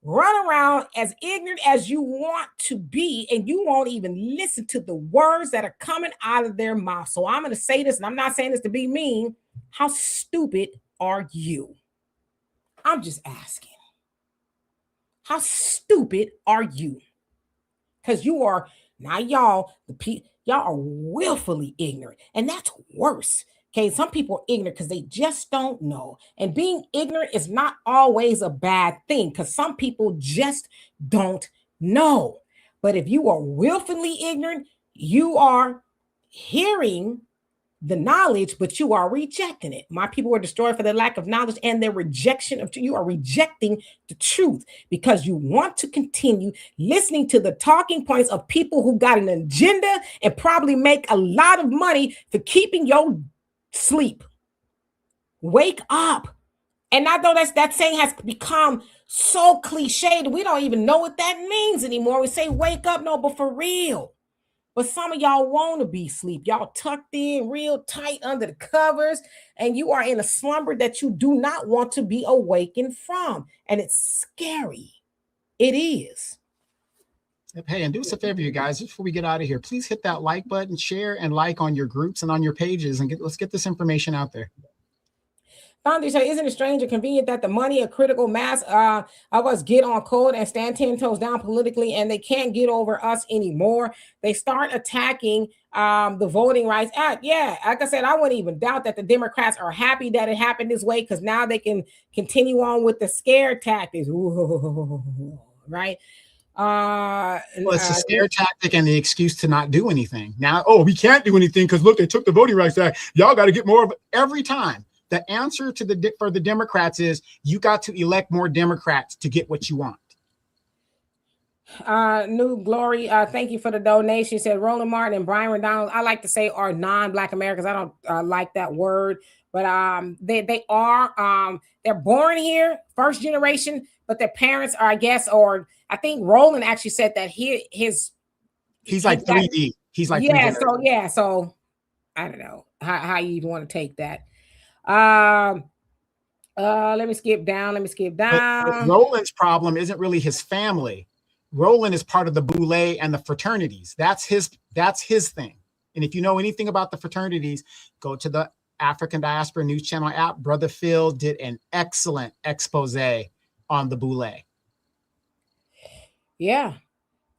run around as ignorant as you want to be, and you won't even listen to the words that are coming out of their mouth. So I'm going to say this, and I'm not saying this to be mean. How stupid are you? I'm just asking. How stupid are you? Because you are, now y'all are willfully ignorant, and that's worse. Okay, some people are ignorant because they just don't know. And being ignorant is not always a bad thing, because some people just don't know. But if you are willfully ignorant, you are hearing the knowledge, but you are rejecting it. My people were destroyed for their lack of knowledge and their rejection of truth. You are rejecting the truth because you want to continue listening to the talking points of people who got an agenda and probably make a lot of money for keeping your sleep. Wake up. And I know that saying has become so cliched, we don't even know what that means anymore. We say wake up, no, but for real. But some of y'all want to be asleep. Y'all tucked in real tight under the covers, and you are in a slumber that you do not want to be awakened from. And it's scary. It is. Hey, and do us a favor, you guys, before we get out of here, please hit that like button, share and like on your groups and on your pages, and let's get this information out there. Foundry said, isn't it strange or convenient that the money, a critical mass of us get on code and stand 10 toes down politically, and they can't get over us anymore? They start attacking the Voting Rights Act. Yeah, like I said, I wouldn't even doubt that the Democrats are happy that it happened this way, because now they can continue on with the scare tactics. Ooh, right? Well, it's a scare tactic and the excuse to not do anything. Now, oh, we can't do anything because look, they took the Voting Rights Act. Y'all got to get more of it. Every time. The answer to for the Democrats is you got to elect more Democrats to get what you want. New Glory, thank you for the donation. She said Roland Martin and Brian Redondo, I like to say, are non-Black Americans. I don't like that word, but they are they're born here, first generation, but their parents are, I guess, or I think Roland actually said that he's like 3D. He's like, so I don't know how you even want to take that. Let me skip down. But Roland's problem isn't really his family. Roland is part of the Boule and the fraternities. That's his thing. And if you know anything about the fraternities, go to the African Diaspora News Channel app. Brother Phil did an excellent expose on the Boule. Yeah.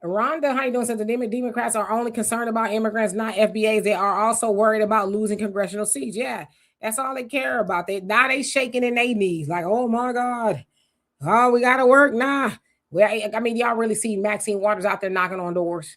Rhonda, how you doing? Says the Democrats are only concerned about immigrants, not FBAs. They are also worried about losing congressional seats. Yeah, that's all they care about. They shaking in their knees like, oh my God, oh, we got to work. Nah. I mean, y'all really see Maxine Waters out there knocking on doors.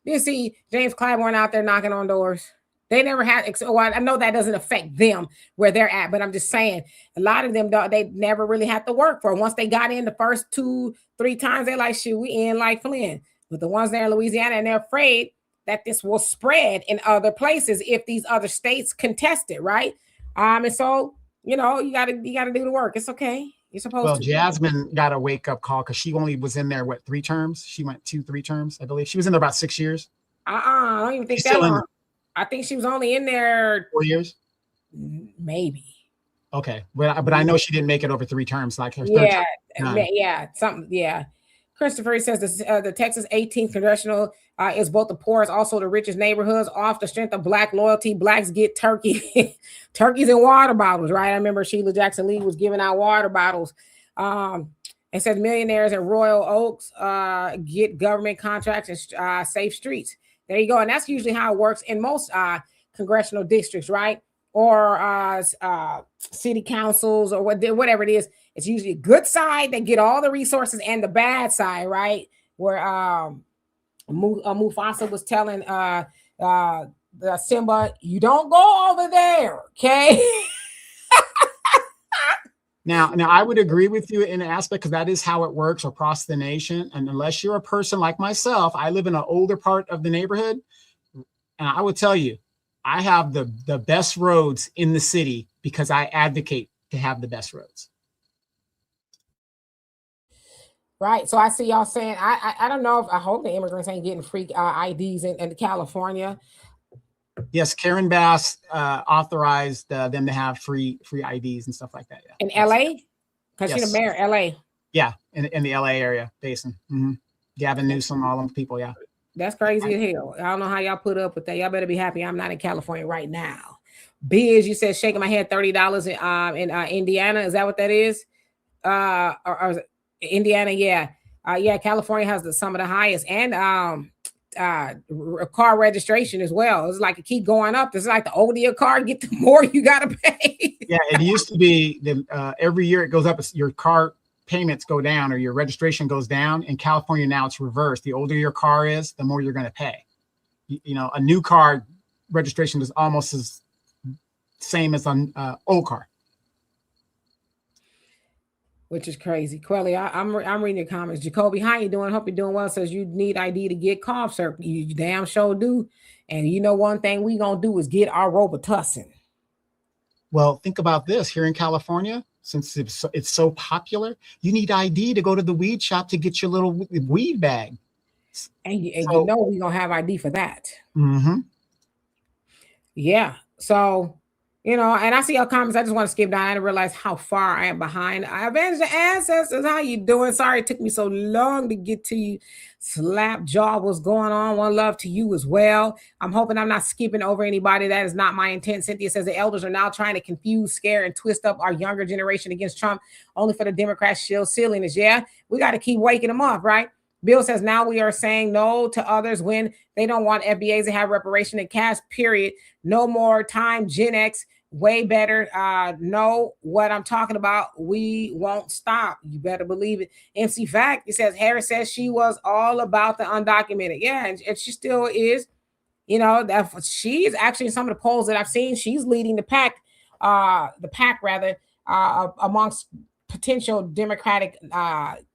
You see James Clyburn out there knocking on doors. They never had, well, I know that doesn't affect them where they're at, but I'm just saying a lot of them, they never really had to work for it. Once they got in the first 2-3 times, they're like, shoot, we in like Flynn. But the ones there in Louisiana, and they're afraid that this will spread in other places if these other states contest it, right? And so, you know, you gotta do the work. It's okay. You're supposed to. Well, Jasmine got a wake-up call because she only was in there, 3 terms? She went 2-3 terms, I believe. She was in there about 6 years. I don't even think that long. I think she was only in there 4 years. Maybe. Okay, but I know she didn't make it over 3 terms. Like her something. Yeah. Christopher says the Texas 18th congressional is both the poorest, also the richest neighborhoods. Off the strength of Black loyalty, Blacks get turkeys and water bottles, right? I remember Sheila Jackson Lee was giving out water bottles. It says millionaires in Royal Oaks get government contracts and safe streets. There you go. And that's usually how it works in most congressional districts, right? Or city councils or whatever it is. It's usually a good side that get all the resources and the bad side, right? Where Mufasa was telling the Simba, you don't go over there, okay? Now, I would agree with you in an aspect because that is how it works across the nation. And unless you're a person like myself, I live in an older part of the neighborhood. And I would tell you, I have the best roads in the city because I advocate to have the best roads. Right. So I see y'all saying, I don't know if I hope the immigrants ain't getting free IDs in California. Yes, Karen Bass authorized them to have free IDs and stuff like that. Yeah. In LA? Because she's the mayor of LA. Yeah, in the LA area basin. Mm-hmm. Gavin Newsom, all them people, yeah. That's crazy as hell. I don't know how y'all put up with that. Y'all better be happy I'm not in California right now. Biz, you said shaking my head, $30 in Indiana. Is that what that is? Or Indiana, yeah. California has some of the highest, and car registration as well. It's like it keep going up. It's like the older your car get, the more you gotta pay. Yeah, it used to be every year it goes up. Your car payments go down or your registration goes down. In California now it's reversed. The older your car is, the more you're going to pay. You know, a new car registration is almost as same as an old car. Which is crazy. Quelly, I'm reading your comments. Jacoby, how you doing? Hope you're doing well. Says you need ID to get cough syrup. You damn sure do. And you know one thing we gonna do is get our Robitussin. Well, think about this. Here in California, since it's so popular, you need ID to go to the weed shop to get your little weed bag. And you know we're gonna have ID for that. Mm-hmm. Yeah. So You know, and I see your comments. I just want to skip down. I didn't realize how far I am behind. I avenge the ancestors. How you doing? Sorry it took me so long to get to you. Slap jaw, what's going on? One love to you as well. I'm hoping I'm not skipping over anybody. That is not my intent. Cynthia says the elders are now trying to confuse, scare, and twist up our younger generation against Trump, only for the Democrats shield silliness. Yeah, we got to keep waking them up, right? Bill says now we are saying no to others when they don't want FBAs to have reparation and cash, period. No more time, Gen X. Way better. Know what I'm talking about. We won't stop. You better believe it. MC Fact, it says Harris says she was all about the undocumented. Yeah, and she still is. You know, that she's actually in some of the polls that I've seen, she's leading the pack rather, amongst potential Democratic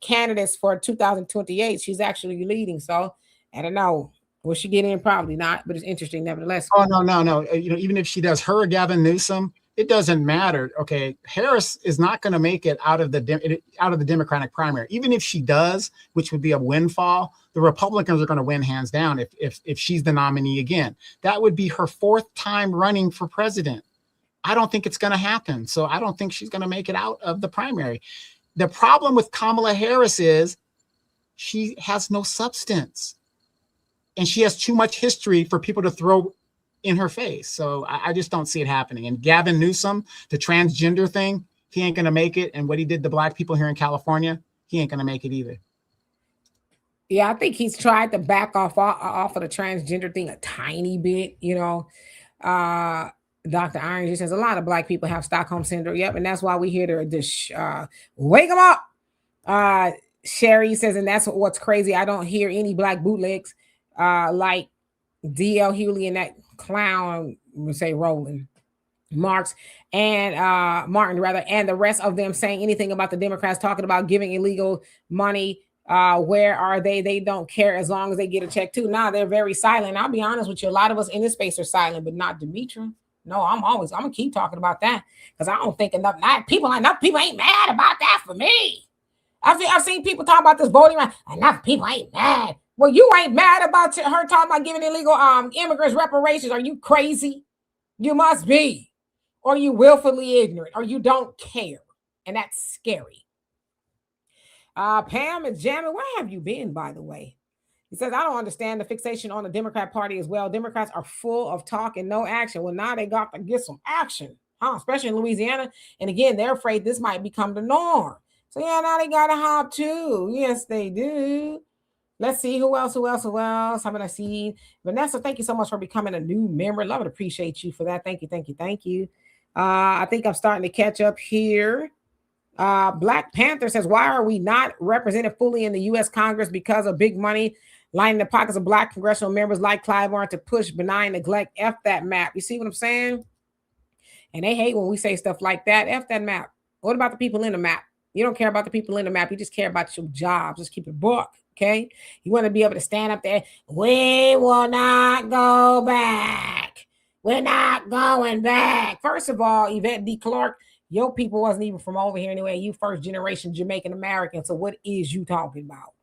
candidates for 2028. She's actually leading. So I don't know. Will she get in? Probably not, but it's interesting nevertheless. Oh, no. You know, even if she does, her or Gavin Newsom, it doesn't matter. Okay, Harris is not going to make it out of the Democratic primary. Even if she does, which would be a windfall, the Republicans are going to win hands down if she's the nominee again. That would be her 4th time running for president. I don't think it's going to happen. So I don't think she's going to make it out of the primary. The problem with Kamala Harris is she has no substance. And she has too much history for people to throw in her face. So I just don't see it happening. And Gavin Newsom, the transgender thing, he ain't going to make it. And what he did to Black people here in California, he ain't going to make it either. Yeah, I think he's tried to back off of the transgender thing a tiny bit, you know. Dr. Iron just says a lot of Black people have Stockholm syndrome. Yep, and that's why we here to wake them up. Sherry says, and that's what's crazy. I don't hear any Black bootlegs like D.L. Hewley and that clown, we say Roland Marks and Martin rather, and the rest of them saying anything about the Democrats talking about giving illegal money. Where are they? They don't care as long as they get a check too. Nah, they're very silent. I'll be honest with you. A lot of us in this space are silent, but not Demetra. No, I'm gonna keep talking about that because I don't think enough people ain't mad about that for me. I've seen people talk about this voting right. Enough people ain't mad. Well, you ain't mad about her talking about giving illegal immigrants reparations. Are you crazy? You must be. Or you willfully ignorant, or you don't care. And that's scary. Pam and Jammin, where have you been, by the way? He says, I don't understand the fixation on the Democrat Party as well. Democrats are full of talk and no action. Well, now they got to get some action, especially in Louisiana. And again, they're afraid this might become the norm. So yeah, now they got to hop too. Yes, they do. Let's see who else. Haven't I seen? Vanessa, thank you so much for becoming a new member. Love and appreciate you for that. Thank you. I think I'm starting to catch up here. Black Panther says, why are we not represented fully in the U.S. Congress? Because of big money lining the pockets of Black congressional members like Clyburn to push benign neglect. F that map. You see what I'm saying? And they hate when we say stuff like that. F that map. What about the people in the map? You don't care about the people in the map. You just care about your jobs. Just keep it book. Okay, you want to be able to stand up there. We will not go back. We're not going back. First of all, Yvette D. Clark, your people wasn't even from over here anyway. You first generation Jamaican American. So what is you talking about?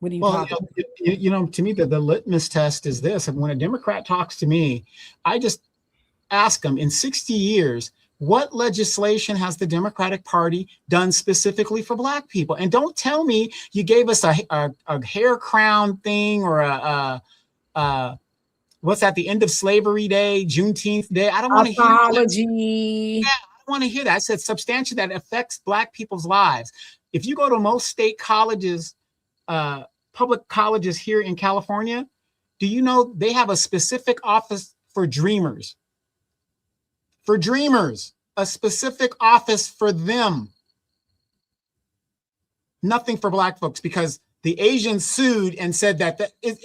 What are you talking about? You know, to me, the litmus test is this. And when a Democrat talks to me, I just ask them in 60 years, what legislation has the Democratic Party done specifically for Black people? And don't tell me you gave us a hair crown thing or what's that, the end of slavery day, Juneteenth day. I don't want to hear that. Yeah, I don't want to hear that. I said substantial that affects Black people's lives. If you go to most state colleges, public colleges here in California, do you know they have a specific office for dreamers? For dreamers, a specific office for them. Nothing for Black folks, because the Asians sued and said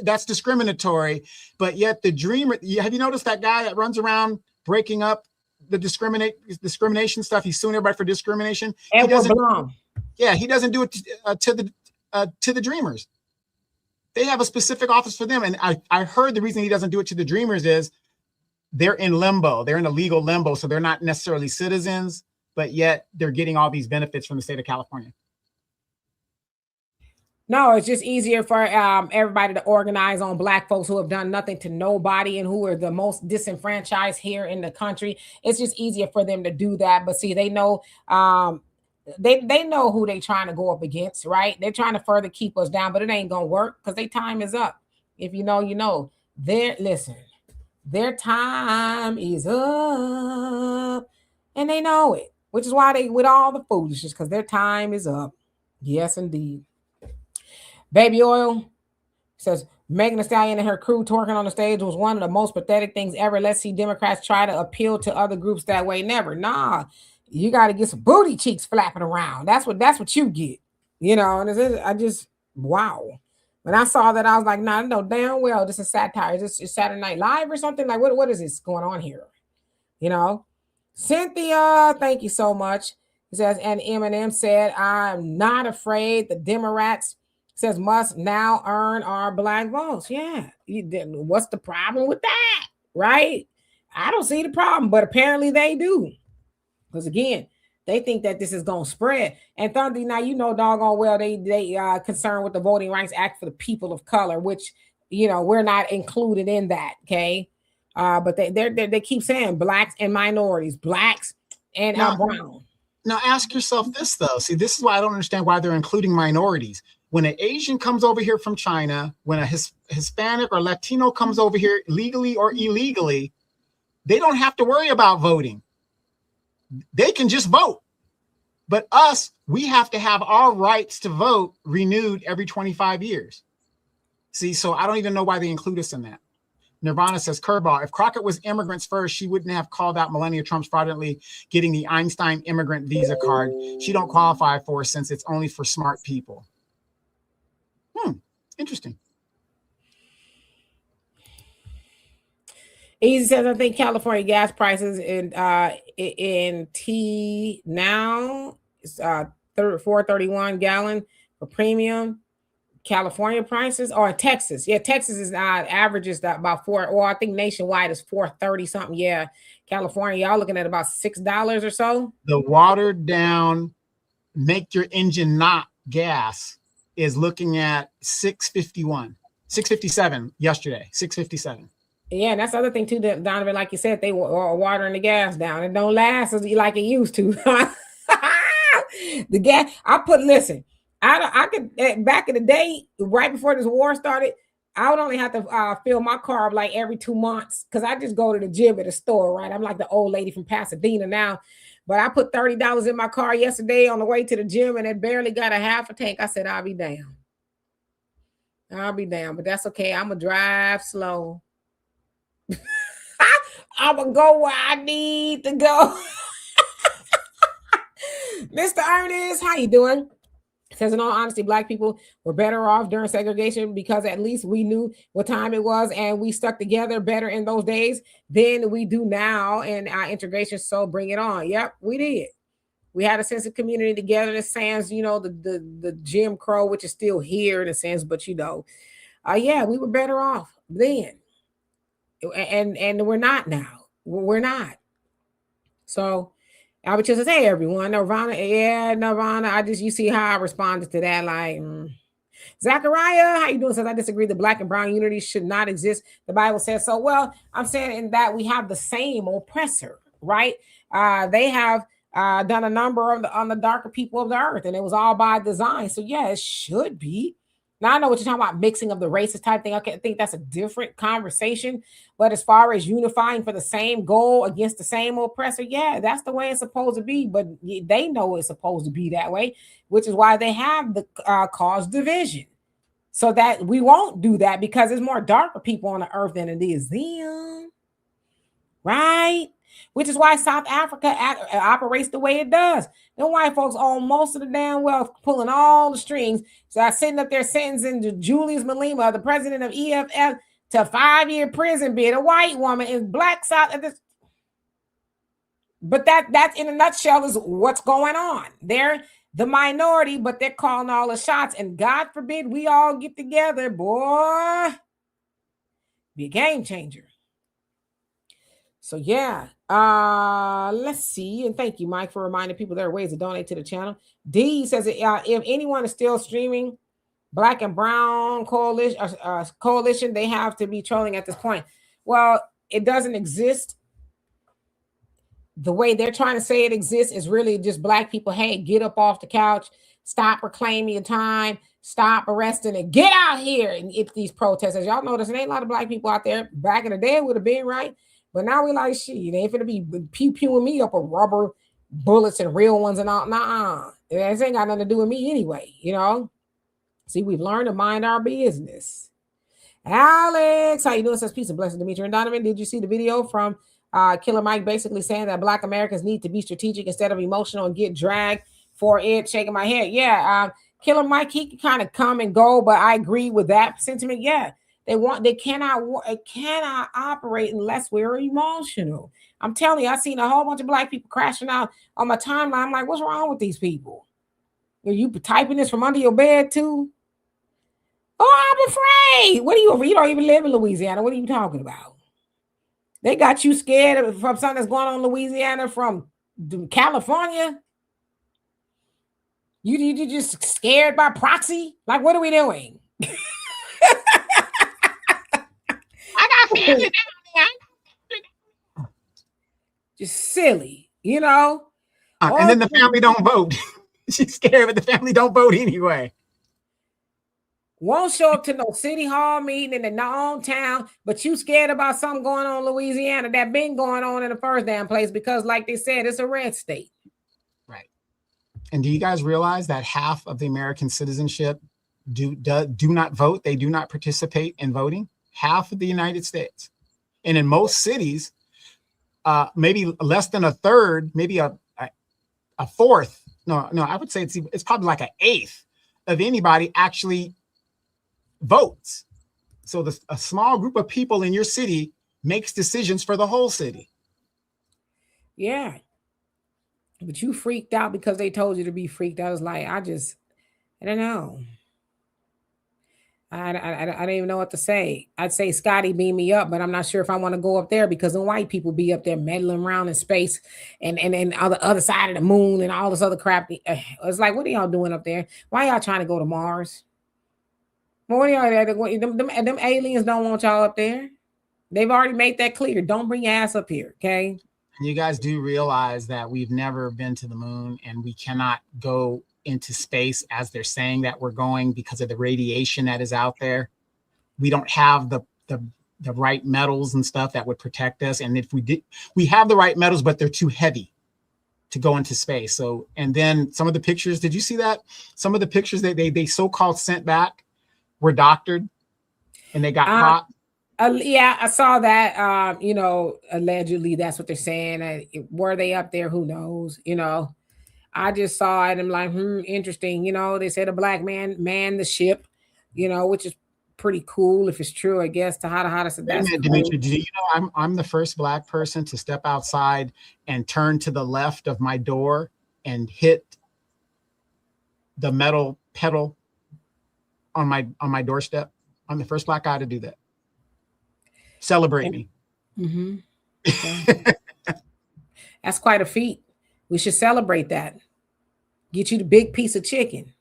that's discriminatory, but yet the dreamer, have you noticed that guy that runs around breaking up the discrimination stuff? He's suing everybody for discrimination. Edward Blum. Yeah, he doesn't do it to the dreamers. They have a specific office for them. And I heard the reason he doesn't do it to the dreamers is they're in limbo. They're in a legal limbo. So they're not necessarily citizens, but yet they're getting all these benefits from the state of California. No, it's just easier for everybody to organize on black folks who have done nothing to nobody and who are the most disenfranchised here in the country. It's just easier for them to do that. But see, they know they know who they trying to go up against, right? They're trying to further keep us down, but it ain't gonna work because their time is up. If you know, you know. Their time is up, and they know it, which is why they with all the foolishness, because their time is up. Yes, indeed. Baby Oil says Megan Thee Stallion and her crew twerking on the stage was one of the most pathetic things ever. Let's see Democrats try to appeal to other groups that way. Never. Nah, you got to get some booty cheeks flapping around. That's what you get. You know, and I just wow. When I saw that, I was like, nah, no, damn well, this is satire. Is this Saturday Night Live or something? Like, what is this going on here? You know? Cynthia, thank you so much. It says, and Eminem said, I'm not afraid the Democrats says must now earn our black votes. Yeah. What's the problem with that? Right? I don't see the problem, but apparently they do. Because again, they think that this is going to spread. And Thunder, now you know doggone well they concerned with the Voting Rights Act for the people of color, which, you know, we're not included in that, okay? But they keep saying blacks and minorities, blacks and brown. Now ask yourself this, though. See, this is why I don't understand why they're including minorities. When an Asian comes over here from China, when a Hispanic or Latino comes over here legally or illegally, they don't have to worry about voting. They can just vote. But us, we have to have our rights to vote renewed every 25 years. See, so I don't even know why they include us in that. Nirvana says, curveball, if Crockett was immigrants first, she wouldn't have called out Melania Trump's fraudulently getting the Einstein immigrant visa card. She don't qualify for it since it's only for smart people. Interesting. Easy says, I think California gas prices in T now is $4.31 gallon for premium. California prices or Texas. Yeah, Texas is averages that about $4, or I think nationwide is $4.30 something. Yeah, California, y'all looking at about $6 or so. The watered down, make your engine not gas is looking at $6.57 yesterday. $6.57. Yeah, and that's the other thing too, Donovan, like you said, they were watering the gas down. It don't last like it used to. The gas, listen, I could, back in the day, right before this war started, I would only have to fill my car up like every 2 months because I just go to the gym at the store, right? I'm like the old lady from Pasadena now. But I put $30 in my car yesterday on the way to the gym and it barely got a half a tank. I said, I'll be damned. But that's okay. I'm going to drive slow. I'm going to go where I need to go. Mr. Ernest, how you doing? Says, in all honesty, Black people were better off during segregation because at least we knew what time it was and we stuck together better in those days than we do now in our integration. So bring it on. Yep, we did. We had a sense of community together. The sans, you know, the Jim Crow, which is still here in a sense, but you know, yeah, we were better off then. And we're not now. We're not. So I would just say, hey, everyone, Nirvana, you see how I responded to that, like, Zachariah, how you doing? Says, I disagree. The Black and brown unity should not exist. The Bible says so. Well, I'm saying in that we have the same oppressor, right? They have done a number on the darker people of the earth, and it was all by design. So yeah, it should be. Now I know what you're talking about, mixing of the races type thing. I think that's a different conversation. But as far as unifying for the same goal against the same oppressor, yeah, that's the way it's supposed to be. But they know it's supposed to be that way, which is why they have the cause division. So that we won't do that because there's more darker people on the earth than it is them. Right? Which is why South Africa operates the way it does. Them white folks own most of the damn wealth, pulling all the strings. So I'm sitting up there sentencing Julius Malema, the president of EFF, to 5-year prison bid. A white woman in Black South. But that in a nutshell is what's going on. They're the minority, but they're calling all the shots. And God forbid we all get together, boy, be a game changer. So yeah, let's see. And thank you, Mike, for reminding people there are ways to donate to the channel. D says, if anyone is still streaming, Black and brown coalition, they have to be trolling at this point. Well, it doesn't exist. The way they're trying to say it exists is really just black people. Hey, get up off the couch. Stop reclaiming your time. Stop arresting and get out here. And it's these protesters. Y'all notice there ain't a lot of black people out there. Back in the day, it would have been, right? But now we like, shit, they ain't finna be pew-pewing me up with rubber bullets and real ones and all. Nah, this ain't got nothing to do with me anyway, you know? See, we've learned to mind our business. Alex, how you doing? Says peace and blessings, Demetri and Donovan. Did you see the video from Killer Mike basically saying that Black Americans need to be strategic instead of emotional and get dragged for it? Shaking my head. Yeah, Killer Mike, he can kind of come and go, but I agree with that sentiment. Yeah, they cannot operate unless we're emotional. I'm telling you, I've seen a whole bunch of black people crashing out on my timeline. I'm like, what's wrong with these people? Are you typing this from under your bed too? Oh, I'm afraid. What are you don't even live in Louisiana. What are you talking about? They got you scared from something that's going on in Louisiana from California? You just scared by proxy? Like, what are we doing? I got family down there. Just silly, you know? And then the family don't vote. She's scared, but the family don't vote anyway. Won't show up to no city hall meeting in their own town, but you scared about something going on in Louisiana that been going on in the first damn place because, like they said, it's a red state. Right. And do you guys realize that half of the American citizenship do not vote? They do not participate in voting. Half of the United States. And in most cities, maybe less than a third, maybe a fourth. No, I would say it's probably like an eighth of anybody actually votes. So a small group of people in your city makes decisions for the whole city. Yeah. But you freaked out because they told you to be freaked out. I was like, I don't know. I don't even know what to say. I'd say Scotty beam me up, but I'm not sure if I want to go up there because the white people be up there meddling around in space and on the other side of the moon and all this other crap. It's like, what are y'all doing up there? Why y'all trying to go to Mars? Well, what are y'all? Them aliens don't want y'all up there. They've already made that clear. Don't bring your ass up here, okay? And you guys do realize that we've never been to the moon and we cannot go into space as they're saying that we're going because of the radiation that is out there. We don't have the right metals and stuff that would protect us. And if we did, we have the right metals, but they're too heavy to go into space. So, and then some of the pictures, did you see that? Some of the pictures that they so-called sent back were doctored and they got caught. Yeah, I saw that. Allegedly, that's what they're saying. Were they up there? Who knows? I just saw it and I'm like, interesting. They said a black man manned the ship, which is pretty cool if it's true, I guess. Tahada said that's cool. Demetri, do you know I'm the first black person to step outside and turn to the left of my door and hit the metal pedal on my doorstep? I'm the first black guy to do that. Celebrate me. Mm-hmm. Okay. That's quite a feat. We should celebrate that. Get you the big piece of chicken.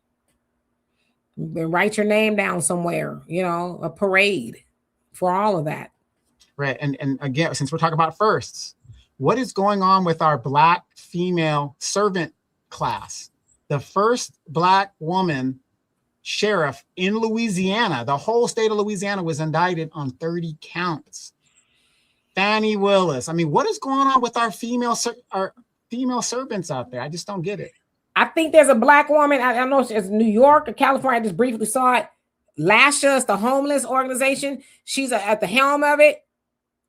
And write your name down somewhere, a parade for all of that. Right. And again, since we're talking about firsts, what is going on with our black female servant class? The first black woman sheriff in Louisiana, the whole state of Louisiana was indicted on 30 counts. Fannie Willis. I mean, what is going on with our female servants out there? I just don't get it. I think there's a black woman. I don't know if it's New York or California. I just briefly saw it. Lasha's, the homeless organization. She's at the helm of it.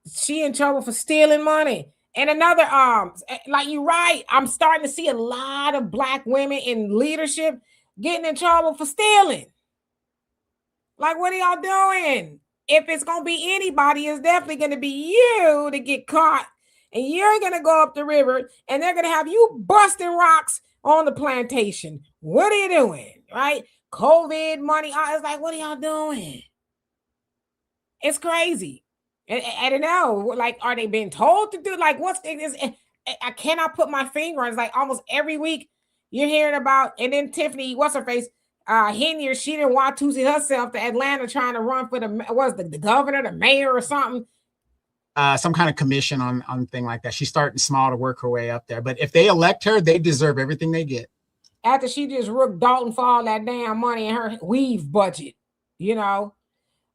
She in trouble for stealing money. And another, like you're right. I'm starting to see a lot of black women in leadership getting in trouble for stealing. Like, what are y'all doing? If it's going to be anybody, it's definitely going to be you to get caught. And you're going to go up the river and they're going to have you busting rocks on the plantation. What are you doing? Right? COVID money. It's like, what are y'all doing? It's crazy. And I don't know. Like, are they being told to do? Like, I cannot put my finger on. It's like almost every week you're hearing about, and then Tiffany, what's her face? Henier, she didn't Watusi herself to Atlanta trying to run for the governor, the mayor, or something. Some kind of commission on thing like that. She's starting small to work her way up there. But if they elect her, they deserve everything they get. After she just rooked Dalton for all that damn money in her weave budget, you know.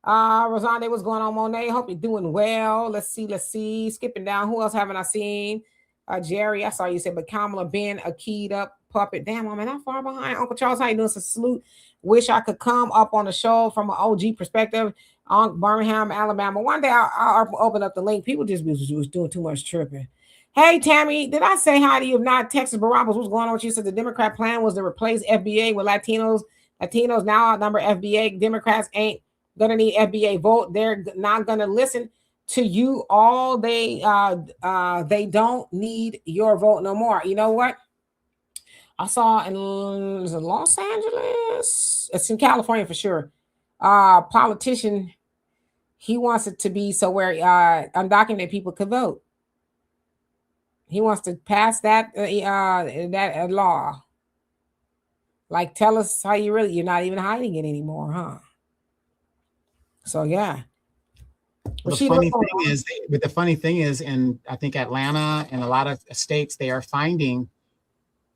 Rosande, what's going on, Monet? Hope you're doing well. Let's see. Skipping down, who else haven't I seen? Jerry, I saw you said, but Kamala Ben, a keyed up puppet. Damn, I'm not far behind. Uncle Charles, how you doing? So salute. Wish I could come up on the show from an OG perspective on Birmingham, Alabama. One day I'll open up the link. People just was doing too much tripping. Hey, Tammy, did I say hi to you? If not, Texas Barabbas, what's going on with you? Said the Democrat plan was to replace FBA with Latinos. Latinos now outnumber FBA. Democrats ain't gonna need FBA vote. They're not gonna listen to you all. They don't need your vote no more. You know what? I saw in Los Angeles, it's in California for sure. Politician, he wants it to be so where undocumented people could vote. He wants to pass that law. Like, tell us how you're not even hiding it anymore, huh? So yeah. The funny thing is, in I think Atlanta and a lot of states, they are finding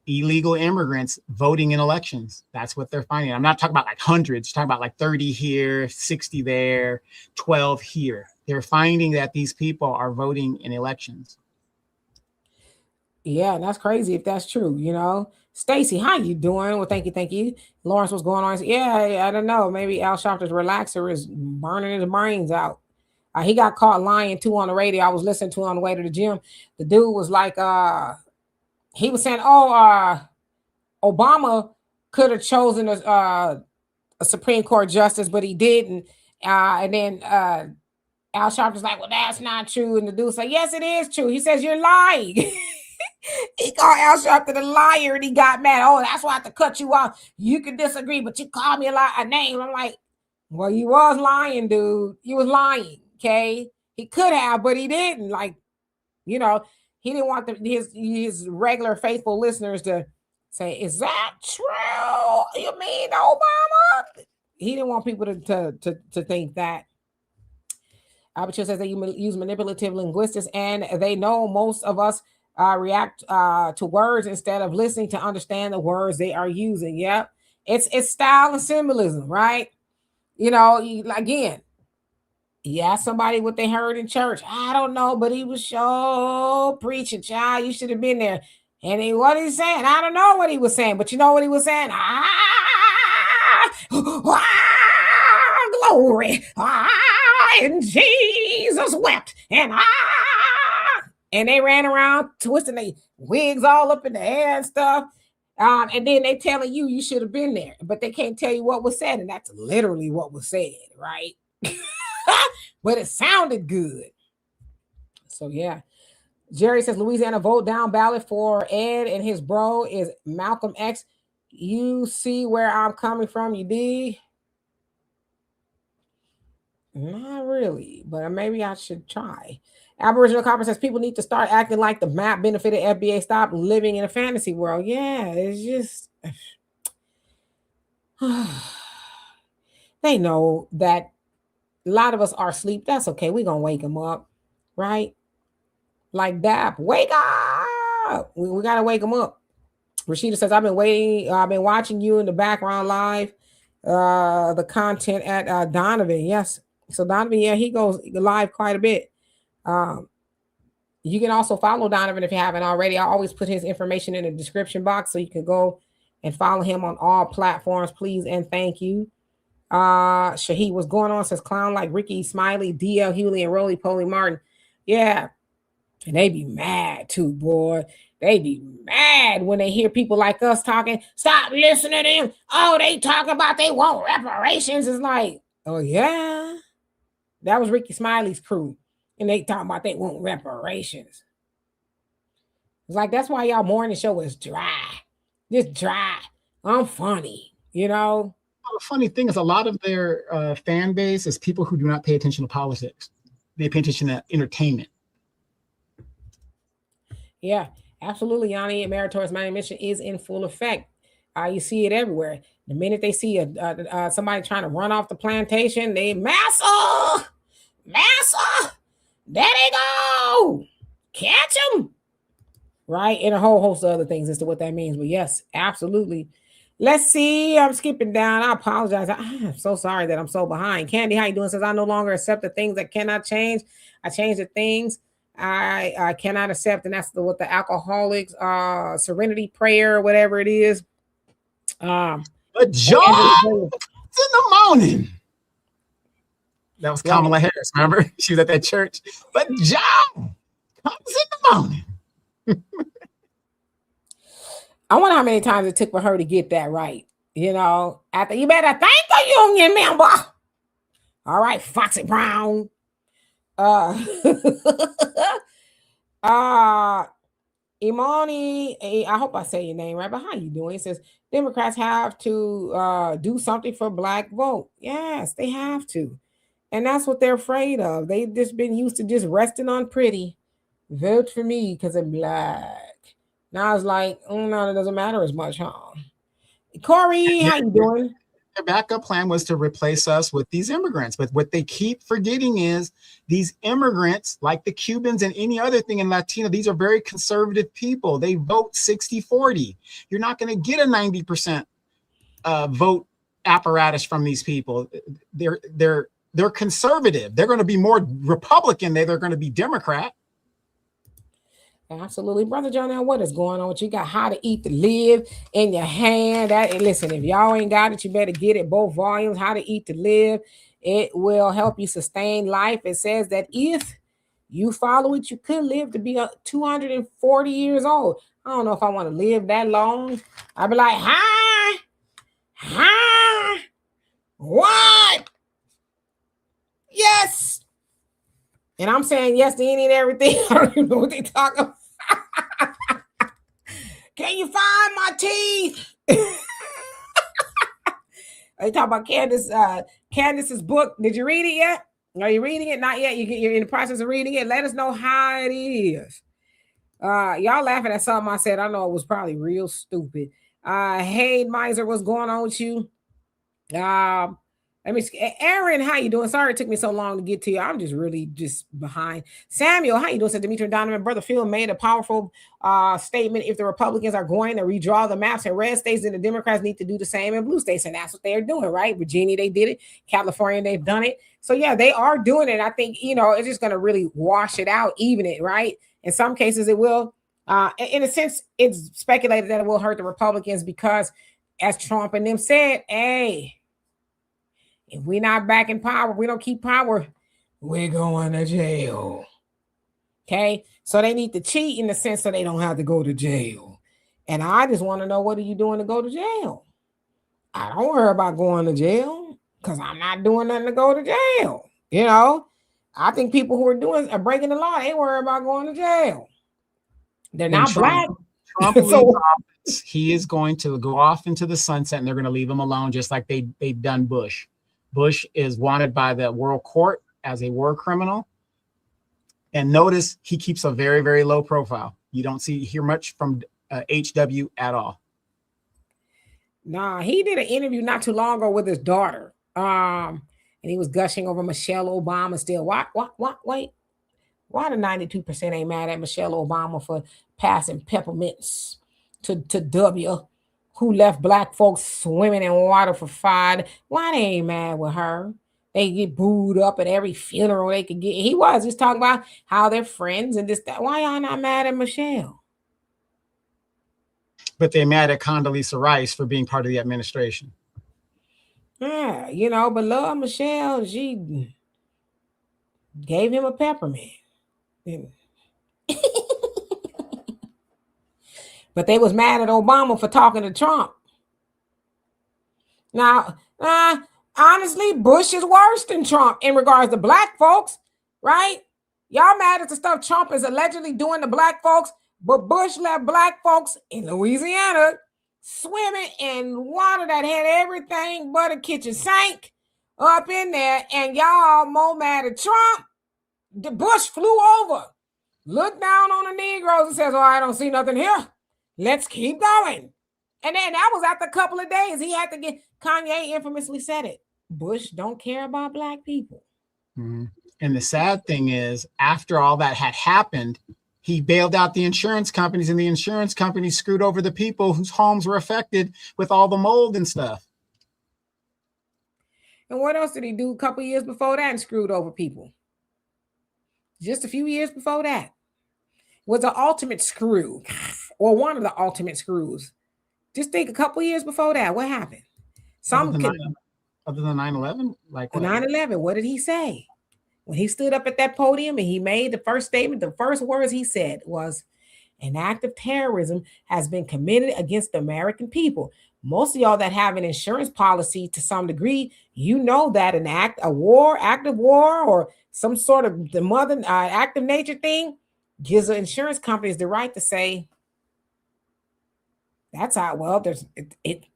illegal immigrants voting in elections. That's what they're finding. I'm not talking about like hundreds, I'm talking about like 30 here, 60 there, 12 here. They're finding that these people are voting in elections. Yeah, that's crazy if that's true, you know. Stacy, how you doing? Well, thank you. Lawrence, what's going on? Yeah, I don't know. Maybe Al Sharpter's relaxer is burning his brains out. He got caught lying too on the radio. I was listening to him on the way to the gym. The dude was like, he was saying, Obama could have chosen a Supreme Court justice, but he didn't. And then Al Sharpter's like, well, that's not true. And the dude's like, yes, it is true. He says, you're lying. He called Al Sharpter the liar and he got mad. Oh, that's why I have to cut you off. You can disagree, but you called me a name. I'm like, well, you was lying, dude. You was lying, okay? He could have, but he didn't. Like, you know, he didn't want his regular faithful listeners to say, is that true? You mean Obama? He didn't want people to think that. Abigail says they use manipulative linguistics, and they know most of us react to words instead of listening to understand the words they are using. Yep. It's style and symbolism, right? You know, again, you ask somebody what they heard in church. I don't know, but he was so preaching, child. You should have been there. And what he's saying, I don't know what he was saying, but you know what he was saying? Glory. And Jesus wept. And they ran around twisting their wigs all up in the air and stuff. And then they telling you should have been there, but they can't tell you what was said. And that's literally what was said, right? But it sounded good. So, yeah. Jerry says, Louisiana vote down ballot for Ed and his bro is Malcolm X. You see where I'm coming from, you dig? Not really, but maybe I should try. Aboriginal Copper says people need to start acting like the map benefited FBA. Stop living in a fantasy world. Yeah, it's just they know that a lot of us are asleep. That's okay. We're gonna wake them up, right? Like that. Wake up. We gotta wake them up. Rashida says, I've been waiting. I've been watching you in the background live. The content at Donovan. Yes. So Donovan, yeah, he goes live quite a bit. You can also follow Donovan if you haven't already. I always put his information in the description box so you can go and follow him on all platforms, please and thank you. Shahid, what's going on? Says clown like Ricky Smiley, DL Hewley, and Roly Poly Martin. Yeah, and they be mad too, boy. They be mad when they hear people like us talking. Stop listening to them. Oh, they talk about they want reparations. It's like, oh yeah, that was Ricky Smiley's crew. And they talking about they want reparations. It's like, that's why y'all morning show is dry. Just dry. I'm funny, you know? Well, the funny thing is a lot of their fan base is people who do not pay attention to politics. They pay attention to entertainment. Yeah, absolutely, Yanni. Meritorious Money Mission is in full effect. You see it everywhere. The minute they see somebody trying to run off the plantation, they massa, there they go, catch them, right? And a whole host of other things as to what that means. But yes, absolutely. Let's see. I'm skipping down. I apologize. I'm so sorry that I'm so behind. Candy, how you doing? Says I no longer accept the things that cannot change. I change the things I cannot accept, and that's what the alcoholics serenity prayer, whatever it is. But joy in the morning. That was Kamala Harris. Remember, she was at that church. But joy comes in the morning. I wonder how many times it took for her to get that right. You know, after you better thank the union member. All right, Foxy Brown. Imani, I hope I say your name right, but how you doing? It says Democrats have to do something for Black vote. Yes, they have to. And that's what they're afraid of. They've just been used to just resting on pretty. Vote for me because I'm Black. Now it's like, oh no, it doesn't matter as much, huh? Corey, how you doing? Their backup plan was to replace us with these immigrants. But what they keep forgetting is these immigrants, like the Cubans and any other thing in Latino, these are very conservative people. They vote 60-40. You're not going to get a 90% vote apparatus from these people. They're conservative. They're going to be more Republican than they're going to be Democrat. Absolutely, Brother John. Now, what is going on? You got How to Eat to Live in your hand. Listen, if y'all ain't got it, you better get it. Both volumes, How to Eat to Live. It will help you sustain life. It says that if you follow it, you could live to be 240 years old. I don't know if I want to live that long. I'd be like, hi, what? Yes. And I'm saying yes to any and everything. I don't even know what they talk about. Can you find my teeth? They talk about Candace's book. Did you read it yet? Are you reading it? Not yet. You're in the process of reading it. Let us know how it is. Y'all laughing at something I said. I know it was probably real stupid. Hey, Miser, what's going on with you? Let me see. Aaron, how you doing? Sorry it took me so long to get to you. I'm just really behind. Samuel, how you doing? Said Dimitri Donovan. Brother Phil made a powerful statement. If the Republicans are going to redraw the maps in red states, then the Democrats need to do the same in blue states. And that's what they're doing, right? Virginia, they did it. California, they've done it. So yeah, they are doing it. I think, it's just going to really wash it out, even it, right? In some cases, it will. In a sense, it's speculated that it will hurt the Republicans because, as Trump and them said, hey, if we're not back in power, we don't keep power, we're going to jail. Okay? So they need to cheat in the sense so they don't have to go to jail. And I just want to know, what are you doing to go to jail? I don't worry about going to jail because I'm not doing nothing to go to jail. I think people who are breaking the law, they worry about going to jail. They're not Black. Trump leaves office, he is going to go off into the sunset and they're going to leave him alone, just like they've done Bush. Bush is wanted by the World Court as a war criminal. And notice he keeps a very, very low profile. You don't hear much from HW at all. Nah, he did an interview not too long ago with his daughter. And he was gushing over Michelle Obama still. Wait. Why the 92% ain't mad at Michelle Obama for passing peppermints to W, who left Black folks swimming in water for 5? Why they ain't mad with her? They get booed up at every funeral they could get. He was just talking about how they're friends and this, that. Why y'all not mad at Michelle? But they're mad at Condoleezza Rice for being part of the administration. Yeah, but love Michelle, she gave him a peppermint. But they was mad at Obama for talking to Trump. Now, honestly, Bush is worse than Trump in regards to Black folks, right? Y'all mad at the stuff Trump is allegedly doing to Black folks, but Bush left Black folks in Louisiana swimming in water that had everything but a kitchen sink up in there, and y'all more mad at Trump. The Bush flew over, looked down on the Negroes and says, oh, I don't see nothing here. Let's keep going. And then that was after a couple of days. He had to get, Kanye infamously said it. Bush don't care about black people. Mm-hmm. And the sad thing is, after all that had happened, he bailed out the insurance companies, and the insurance companies screwed over the people whose homes were affected with all the mold and stuff. And what else did he do a couple years before that and screwed over people? Just a few years before that was an ultimate screw, or one of the ultimate screws. Just think a couple years before that, what happened? Other than 9/11, like what? 9/11, what did he say? When he stood up at that podium and he made the first statement, the first words he said was, an act of terrorism has been committed against the American people. Most of y'all that have an insurance policy to some degree, you know that an act of war, or some sort of the mother act of nature thing gives the insurance companies the right to say, that's how, well, there's it.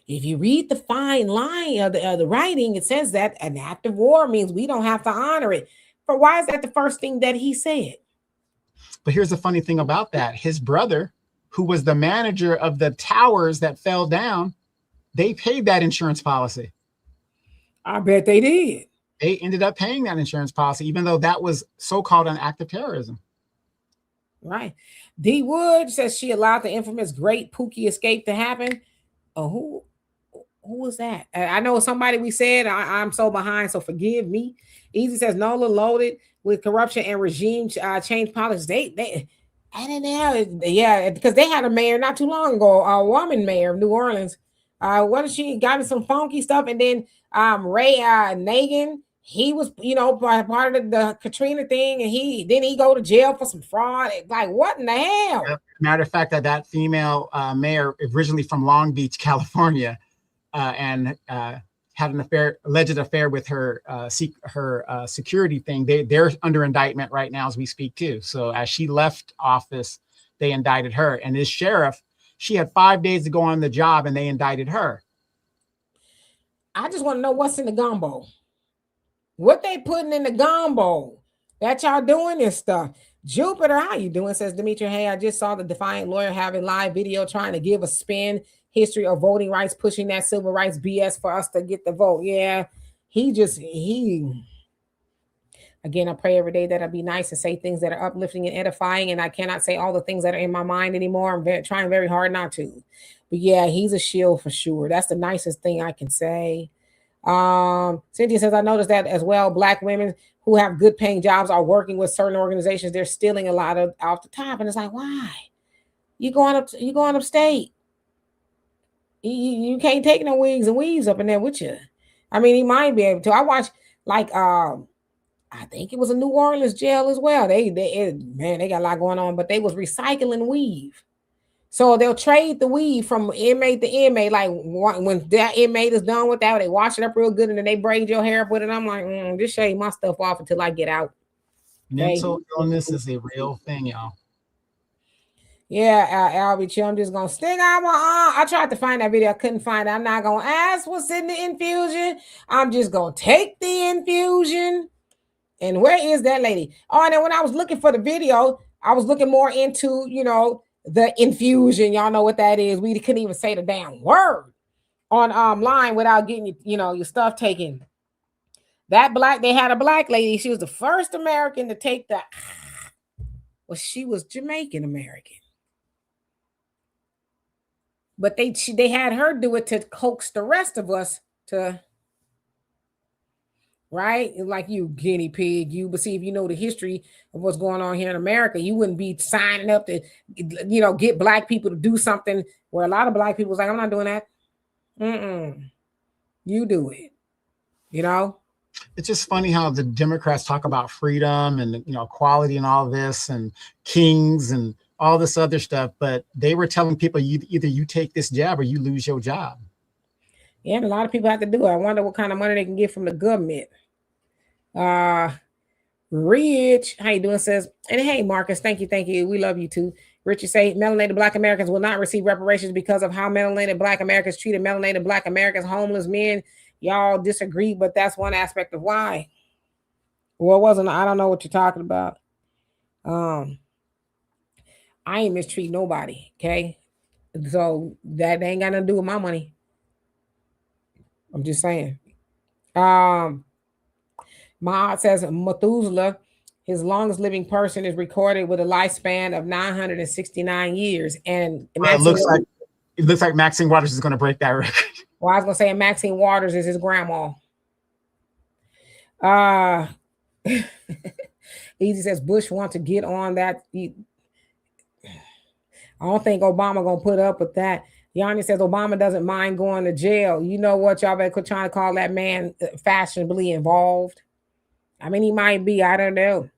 If you read the fine line of the writing, it says that an act of war means we don't have to honor it. But why is that the first thing that he said? But here's the funny thing about that. His brother, who was the manager of the towers that fell down, they paid that insurance policy. I bet they did. They ended up paying that insurance policy, even though that was so-called an act of terrorism. Right. D. Wood says she allowed the infamous Great Pookie escape to happen. Who was that? I know somebody we said, I'm so behind, so forgive me. Easy says Nola loaded with corruption and regime change politics. They I don't know. Yeah, because they had a mayor not too long ago, a woman mayor of New Orleans. What did she got in some funky stuff? And then Ray Nagin, he was, part of the Katrina thing, and he go to jail for some fraud. Like, what in the hell? Yep. Matter of fact, that female mayor, originally from Long Beach, California, and had an alleged affair with her security thing. They're under indictment right now as we speak too. So as she left office, they indicted her. And this sheriff, she had 5 days to go on the job, and they indicted her. I just want to know what's in the gumbo. What they putting in the gumbo that y'all doing this stuff. Jupiter, how you doing? Says Demetri. Hey, I just saw the Defiant Lawyer having live video trying to give a spin history of voting rights, pushing that civil rights BS for us to get the vote. Yeah, again, I pray every day that I be nice and say things that are uplifting and edifying, and I cannot say all the things that are in my mind anymore. I'm trying very hard not to. But yeah, he's a shield for sure. That's the nicest thing I can say. Cynthia says, I noticed that as well. Black women who have good paying jobs are working with certain organizations. They're stealing a lot off the top. And it's like, why? You going upstate. You can't take no wigs and weaves up in there with you. I mean, he might be able to. I watched I think it was a New Orleans jail as well. They got a lot going on, but they was recycling weave. So they'll trade the weave from inmate to inmate. Like when that inmate is done with that, they wash it up real good and then they braid your hair up with it. I'm like, just shave my stuff off until I get out. Mental illness is a real thing, y'all. Yeah, Albie Chill, I'm just gonna sting out my arm. I tried to find that video, I couldn't find it. I'm not gonna ask what's in the infusion. I'm just gonna take the infusion. And where is that lady? Oh, and then when I was looking for the video, I was looking more into, the infusion. Y'all know what that is. We couldn't even say the damn word on line without getting your stuff taken. They had a black lady. She was the first American to take that. Well, she was Jamaican American. But they had her do it to coax the rest of us to, right? Like you guinea pig, but see, if you know the history of what's going on here in America, you wouldn't be signing up to, get black people to do something where a lot of black people was like, I'm not doing that. You do it, It's just funny how the Democrats talk about freedom and, equality and all this and kings and all this other stuff, but they were telling people either you take this jab or you lose your job. Yeah, and a lot of people have to do it. I wonder what kind of money they can get from the government. Rich, how you doing? Says, and hey, Marcus, thank you. We love you too. Richard say, melanated Black Americans will not receive reparations because of how melanated Black Americans treated melanated Black Americans, homeless men. Y'all disagree, but that's one aspect of why. Well, I don't know what you're talking about. I ain't mistreat nobody, okay? So that ain't got nothing to do with my money. I'm just saying. Um, Ma says Methuselah, his longest living person, is recorded with a lifespan of 969 years. And It looks like Maxine Waters is going to break that record. Well, I was gonna say Maxine Waters is his grandma. Easy says Bush wants to get on that. I don't think Obama gonna put up with that. Yanni says Obama doesn't mind going to jail. You know what? Y'all better quit trying to call that man fashionably involved. I mean, he might be. I don't know.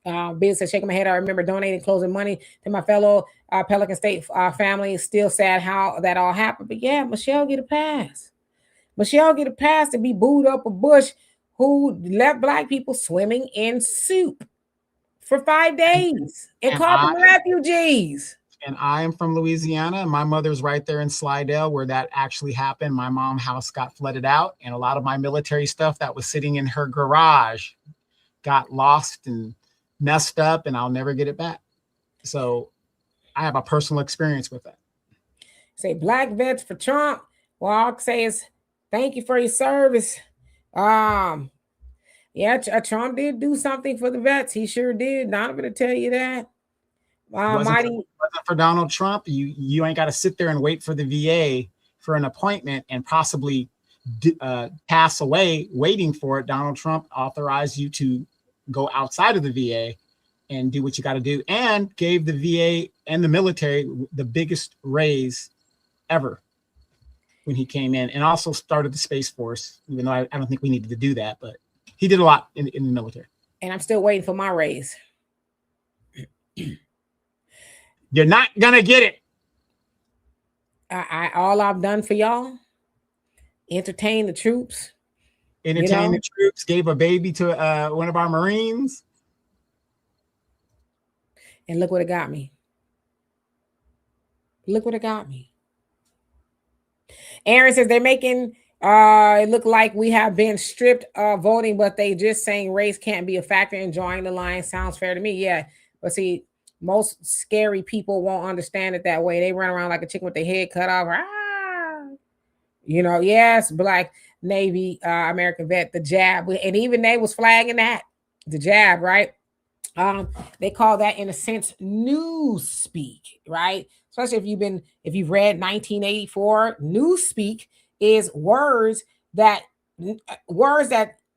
Bill says, shaking my head. I remember donating closing money to my fellow Pelican State family. Still sad how that all happened. But yeah, Michelle get a pass. Michelle get a pass to be booed up a Bush who left black people swimming in soup for 5 days and called them refugees. And I am from Louisiana. My mother's right there in Slidell where that actually happened. My mom's house got flooded out, and a lot of my military stuff that was sitting in her garage got lost and messed up, and I'll never get it back. So I have a personal experience with that. Say black vets for Trump. Well, I'll say is thank you for your service. Yeah, Trump did do something for the vets. He sure did. Donovan to tell you that. Wasn't for Donald Trump, you ain't got to sit there and wait for the VA for an appointment and possibly pass away waiting for it. Donald Trump authorized you to go outside of the VA and do what you got to do, and gave the VA and the military the biggest raise ever when he came in, and also started the Space Force, even though I don't think we needed to do that, but he did a lot in the military. And I'm still waiting for my raise. You're not gonna get it. All I've done for y'all, entertain the troops. Entertain the troops, gave a baby to one of our Marines. And look what it got me. Look what it got me. Aaron says they're making it look like we have been stripped of voting, but they just saying race can't be a factor in drawing the line. Sounds fair to me. Yeah. But see, most scary people won't understand it that way. They run around like a chicken with their head cut off. Yes, black Navy American vet, the jab. And even they was flagging that. The jab, right? They call that, in a sense, news speak, right? Especially if you've read 1984, news speak is words that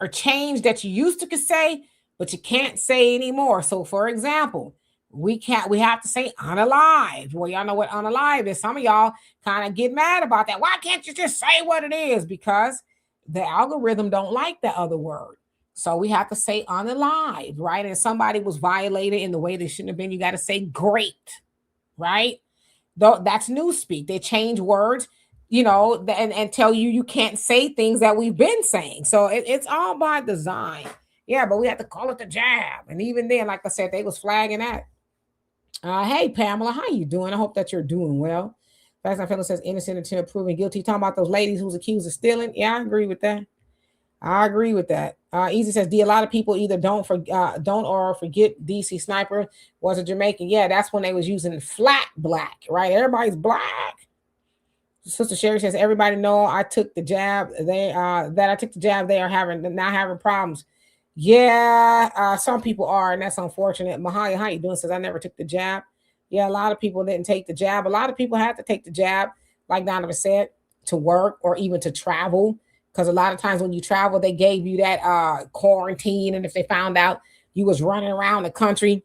are changed that you used to say, but you can't say anymore. So, for example, we have to say unalive. Well, y'all know what unalive is. Some of y'all kind of get mad about that. Why can't you just say what it is? Because the algorithm don't like the other word. So we have to say unalive, right? And somebody was violated in the way they shouldn't have been. You got to say great, right? Though that's newspeak. They change words, and tell you can't say things that we've been saying. So it's all by design. Yeah, but we have to call it the jab. And even then, like I said, they was flagging that. Hey, Pamela, how you doing? I hope that you're doing well. Fast and Fellow says innocent until proven guilty. Talking about those ladies who's accused of stealing. Yeah, I agree with that. Easy says, a lot of people either don't or forget DC Sniper was a Jamaican. Yeah, that's when they was using flat black, right? Everybody's black. Sister Sherry says, everybody know I took the jab. They are now having problems. Yeah, some people are, and that's unfortunate. Mahaya, how you doing? Says, I never took the jab. Yeah, a lot of people didn't take the jab. A lot of people had to take the jab, like Donovan said, to work or even to travel. Because a lot of times when you travel, they gave you that quarantine. And if they found out you was running around the country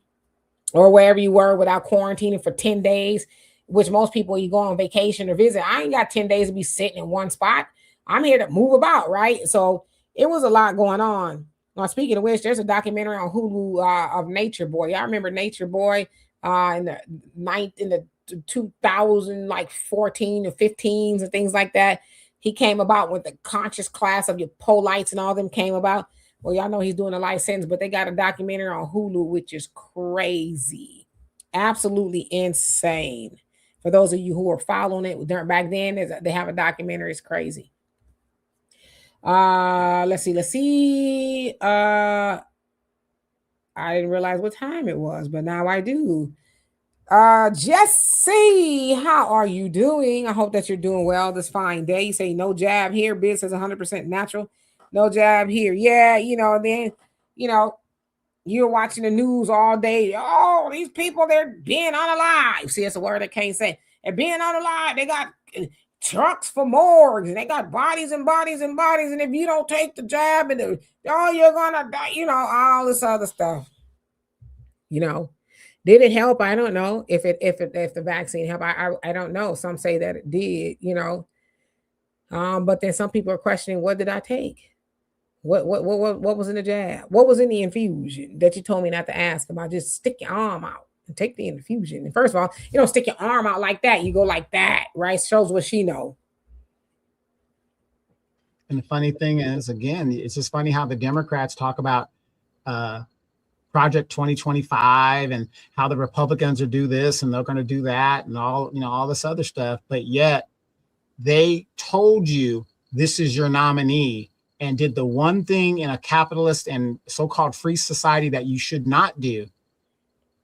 or wherever you were without quarantining for 10 days, which most people, you go on vacation or visit, I ain't got 10 days to be sitting in one spot. I'm here to move about, right? So it was a lot going on. Now, speaking of which, there's a documentary on Hulu of Nature Boy. Y'all remember Nature Boy in the 2014 or 15s and things like that. He came about with the conscious class of your Polites and all them came about. Well, y'all know he's doing a life sentence, but they got a documentary on Hulu, which is crazy. Absolutely insane. For those of you who are following it back then, they have a documentary. It's crazy. Let's see. I didn't realize what time it was, but now I do. Jesse, how are you doing? I hope that you're doing well this fine day. You say no jab here. Biz is 100% natural. No jab here. Yeah, then, you know, you're watching the news all day. Oh, these people, they're being unalive. See, it's a word I can't say. They're being unalive. They got trucks for morgues, and they got bodies and bodies and bodies. And if you don't take the jab, and you're gonna die. All this other stuff. Did it help? I don't know if the vaccine helped. I don't know. Some say that it did. But then some people are questioning, what did I take? What was in the jab? What was in the infusion that you told me not to ask about? Just stick your arm out and take the infusion. And first of all, you don't stick your arm out like that. You go like that, right? Shows what she know. And the funny thing is, again, it's just funny how the Democrats talk about Project 2025 and how the Republicans are do this and they're going to do that and all this other stuff. But yet they told you this is your nominee and did the one thing in a capitalist and so-called free society that you should not do,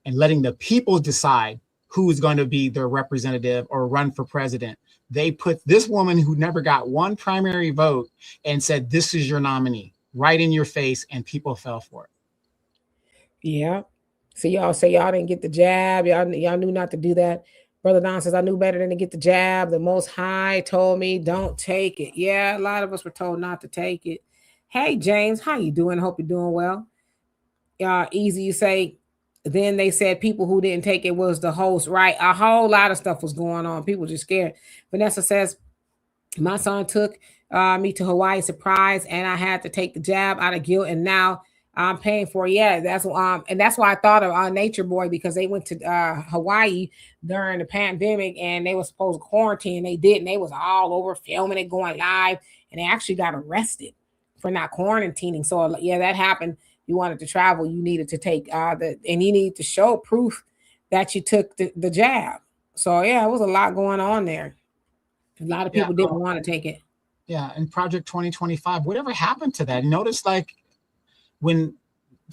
and letting the people decide who is going to be their representative or run for president. They put this woman who never got one primary vote and said, this is your nominee, right in your face, and people fell for it. Yeah. So y'all say y'all didn't get the jab. Y'all knew not to do that. Brother Don says, I knew better than to get the jab. The Most High told me don't take it. Yeah, a lot of us were told not to take it. Hey, James, how you doing? Hope you're doing well. Easy, you say, then they said people who didn't take it was the host, right? A whole lot of stuff was going on. People just scared. Vanessa says, my son took me to Hawaii surprise, and I had to take the jab out of guilt, and now I'm paying for it. Yeah, that's and that's why I thought of Nature Boy, because they went to Hawaii during the pandemic and they were supposed to quarantine. They didn't. They was all over filming it, going live, and they actually got arrested for not quarantining. So yeah, that happened. You wanted to travel, you needed to take and you need to show proof that you took the jab. So yeah, it was a lot going on there. A lot of people didn't want to take it. Yeah, and Project 2025, whatever happened to that? Notice, like, when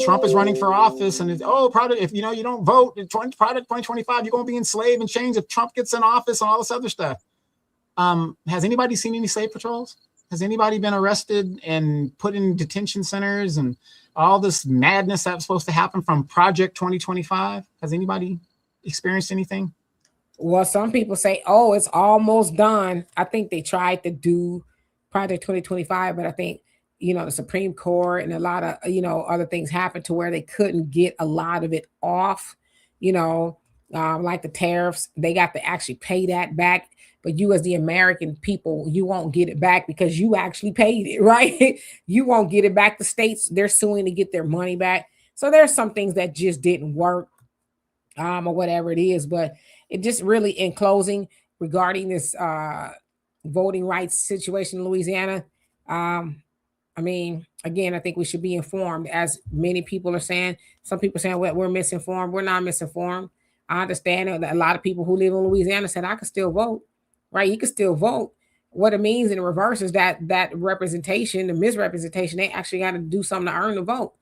Trump is running for office and product, if you don't vote in Project 2025, you're going to be enslaved and chains if Trump gets in office and all this other stuff. Has anybody seen any slave patrols? Has anybody been arrested and put in detention centers and all this madness that was supposed to happen from Project 2025? Has anybody experienced anything? Well, some people say, oh, it's almost done. I think they tried to do Project 2025, but I think, the Supreme Court and a lot of, other things happened to where they couldn't get a lot of it off, like the tariffs. They got to actually pay that back. But you as the American people, you won't get it back because you actually paid it, right? You won't get it back. The states, they're suing to get their money back. So there's some things that just didn't work or whatever it is. But it just really, in closing, regarding this voting rights situation in Louisiana, again, I think we should be informed, as many people are saying. Some people saying we're misinformed. We're not misinformed. I understand that a lot of people who live in Louisiana said I could still vote, right? You can still vote. What it means in the reverse is that representation, the misrepresentation, they actually got to do something to earn the vote.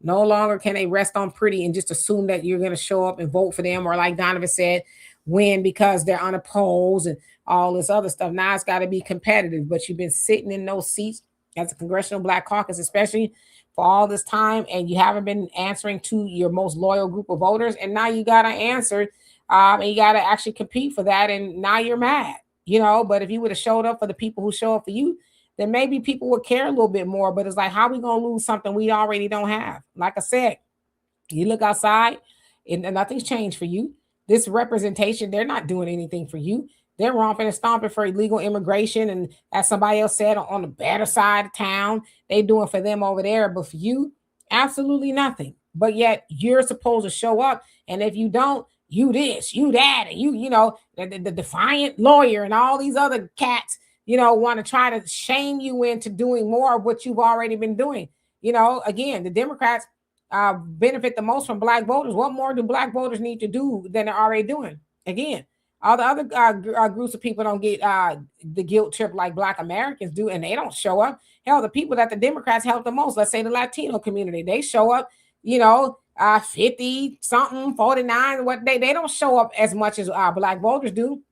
No longer can they rest on pretty and just assume that you're going to show up and vote for them, or like Donovan said, win because they're unopposed and all this other stuff. Now it's got to be competitive, but you've been sitting in those seats as a Congressional Black Caucus, especially for all this time, and you haven't been answering to your most loyal group of voters, and now you got to answer, and you got to actually compete for that, and now you're mad, but if you would have showed up for the people who show up for you, then maybe people would care a little bit more. But it's like, how are we going to lose something we already don't have? Like I said, you look outside and nothing's changed for you. This representation, they're not doing anything for you. They're romping and stomping for illegal immigration. And as somebody else said, on the better side of town, they doing for them over there. But for you, absolutely nothing. But yet you're supposed to show up. And if you don't, you this, you that, and the defiant lawyer and all these other cats, want to try to shame you into doing more of what you've already been doing. Again, the Democrats benefit the most from Black voters. What more do Black voters need to do than they're already doing? Again, all the other groups of people don't get the guilt trip like Black Americans do, and they don't show up. Hell, the people that the Democrats help the most, let's say the Latino community, they show up, 50 something, 49. What they don't show up as much as black voters do,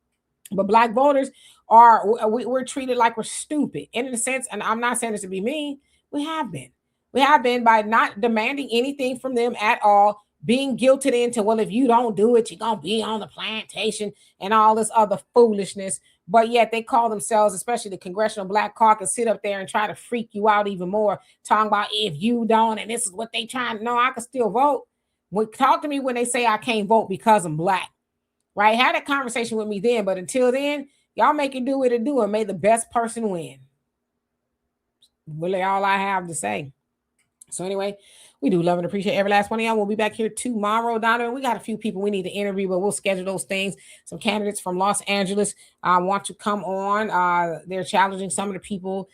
but black voters we're treated like we're stupid in a sense. And I'm not saying this to be mean. We have been by not demanding anything from them at all, being guilted into, well, if you don't do it, you're gonna be on the plantation and all this other foolishness. But yet they call themselves, especially the Congressional Black Caucus, sit up there and try to freak you out even more, talking about if you don't, and this is what they trying to know. I can still vote. Talk to me when they say I can't vote because I'm black, right? Have that conversation with me then. But until then, y'all make it do what it do, and may the best person win. Really, all I have to say. So anyway, we do love and appreciate every last one of y'all. We'll be back here tomorrow, Donovan. We got a few people we need to interview, but we'll schedule those things. Some candidates from Los Angeles want to come on. They're challenging some of the people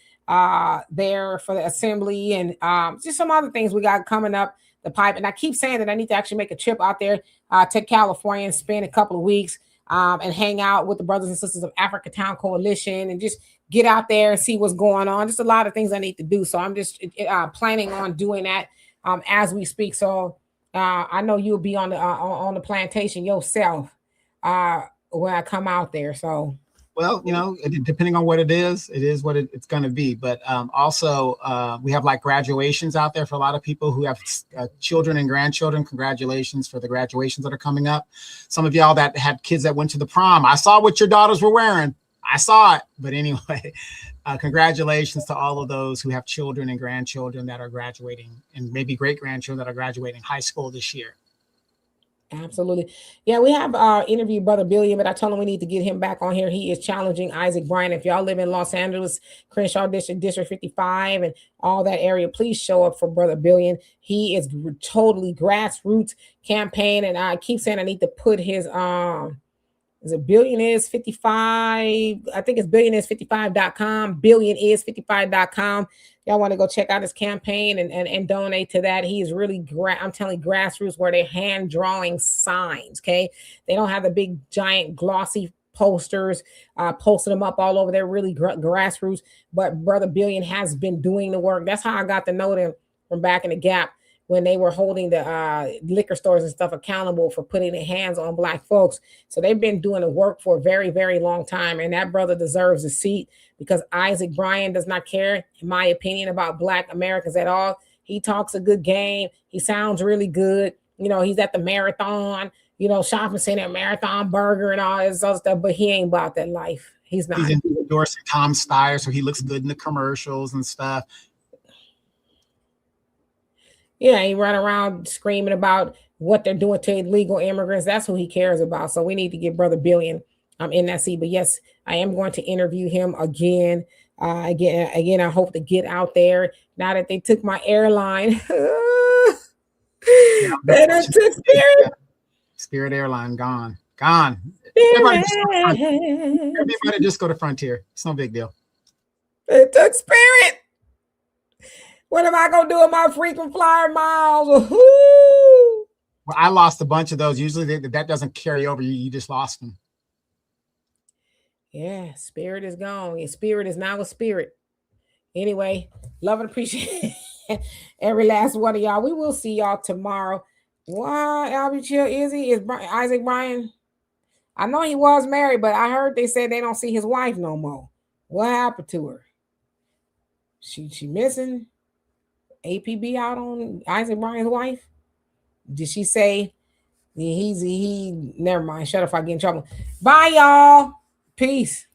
there for the assembly, and just some other things we got coming up the pipe. And I keep saying that I need to actually make a trip out there to California and spend a couple of weeks and hang out with the brothers and sisters of Africatown Coalition and just get out there and see what's going on. Just a lot of things I need to do. So I'm just planning on doing that as we speak. So I know you'll be on the plantation yourself when I come out there. So, well, you know, depending on what it is what it's going to be. But also we have like graduations out there for a lot of people who have children and grandchildren. Congratulations for the graduations that are coming up. Some of y'all that had kids that went to the prom. I saw what your daughters were wearing. I saw it. But anyway, congratulations to all of those who have children and grandchildren that are graduating, and maybe great-grandchildren that are graduating high school this year. Absolutely. Yeah, we have interviewed Brother Billion, but I told him we need to get him back on here. He is challenging Isaac Bryan. If y'all live in Los Angeles, Crenshaw District 55 and all that area, please show up for Brother Billion. He is totally grassroots campaign. And I keep saying I need to put his is it Billionaires 55? I think it's billionaires55.com, billionaires55.com. Y'all want to go check out his campaign and donate to that. He is really, I'm telling you, grassroots, where they're hand drawing signs, okay? They don't have the big, giant, glossy posters, posting them up all over. They're really grassroots, but Brother Billion has been doing the work. That's how I got to know them from back in the Gap, when they were holding the liquor stores and stuff accountable for putting their hands on Black folks. So they've been doing the work for a very, very long time. And that brother deserves a seat, because Isaac Bryan does not care, in my opinion, about Black Americans at all. He talks a good game. He sounds really good. You know, he's at the marathon, you know, shopping center, Marathon Burger and all this other stuff, but he ain't about that life. He's not. He's endorsing Tom Steyer, so he looks good in the commercials and stuff. Yeah, he run around screaming about what they're doing to illegal immigrants. That's who he cares about. So we need to get Brother Billion in that seat. But yes, I am going to interview him again. Again, I hope to get out there now that they took my airline. They done took Spirit. Spirit Airline gone. Everybody just go to Frontier. It's no big deal. They took Spirit. What am I going to do with my frequent flyer miles? Well, I lost a bunch of those. Usually that doesn't carry over. You just lost them. Yeah, Spirit is gone. And Spirit is now a Spirit. Anyway, love and appreciate every last one of y'all. We will see y'all tomorrow. Why, Albie Chill, is Isaac Bryan? I know he was married, but I heard they said they don't see his wife no more. What happened to her? She missing? APB out on Isaac Bryan's wife? Did she say he never mind, shut up if I get in trouble. Bye, y'all. Peace.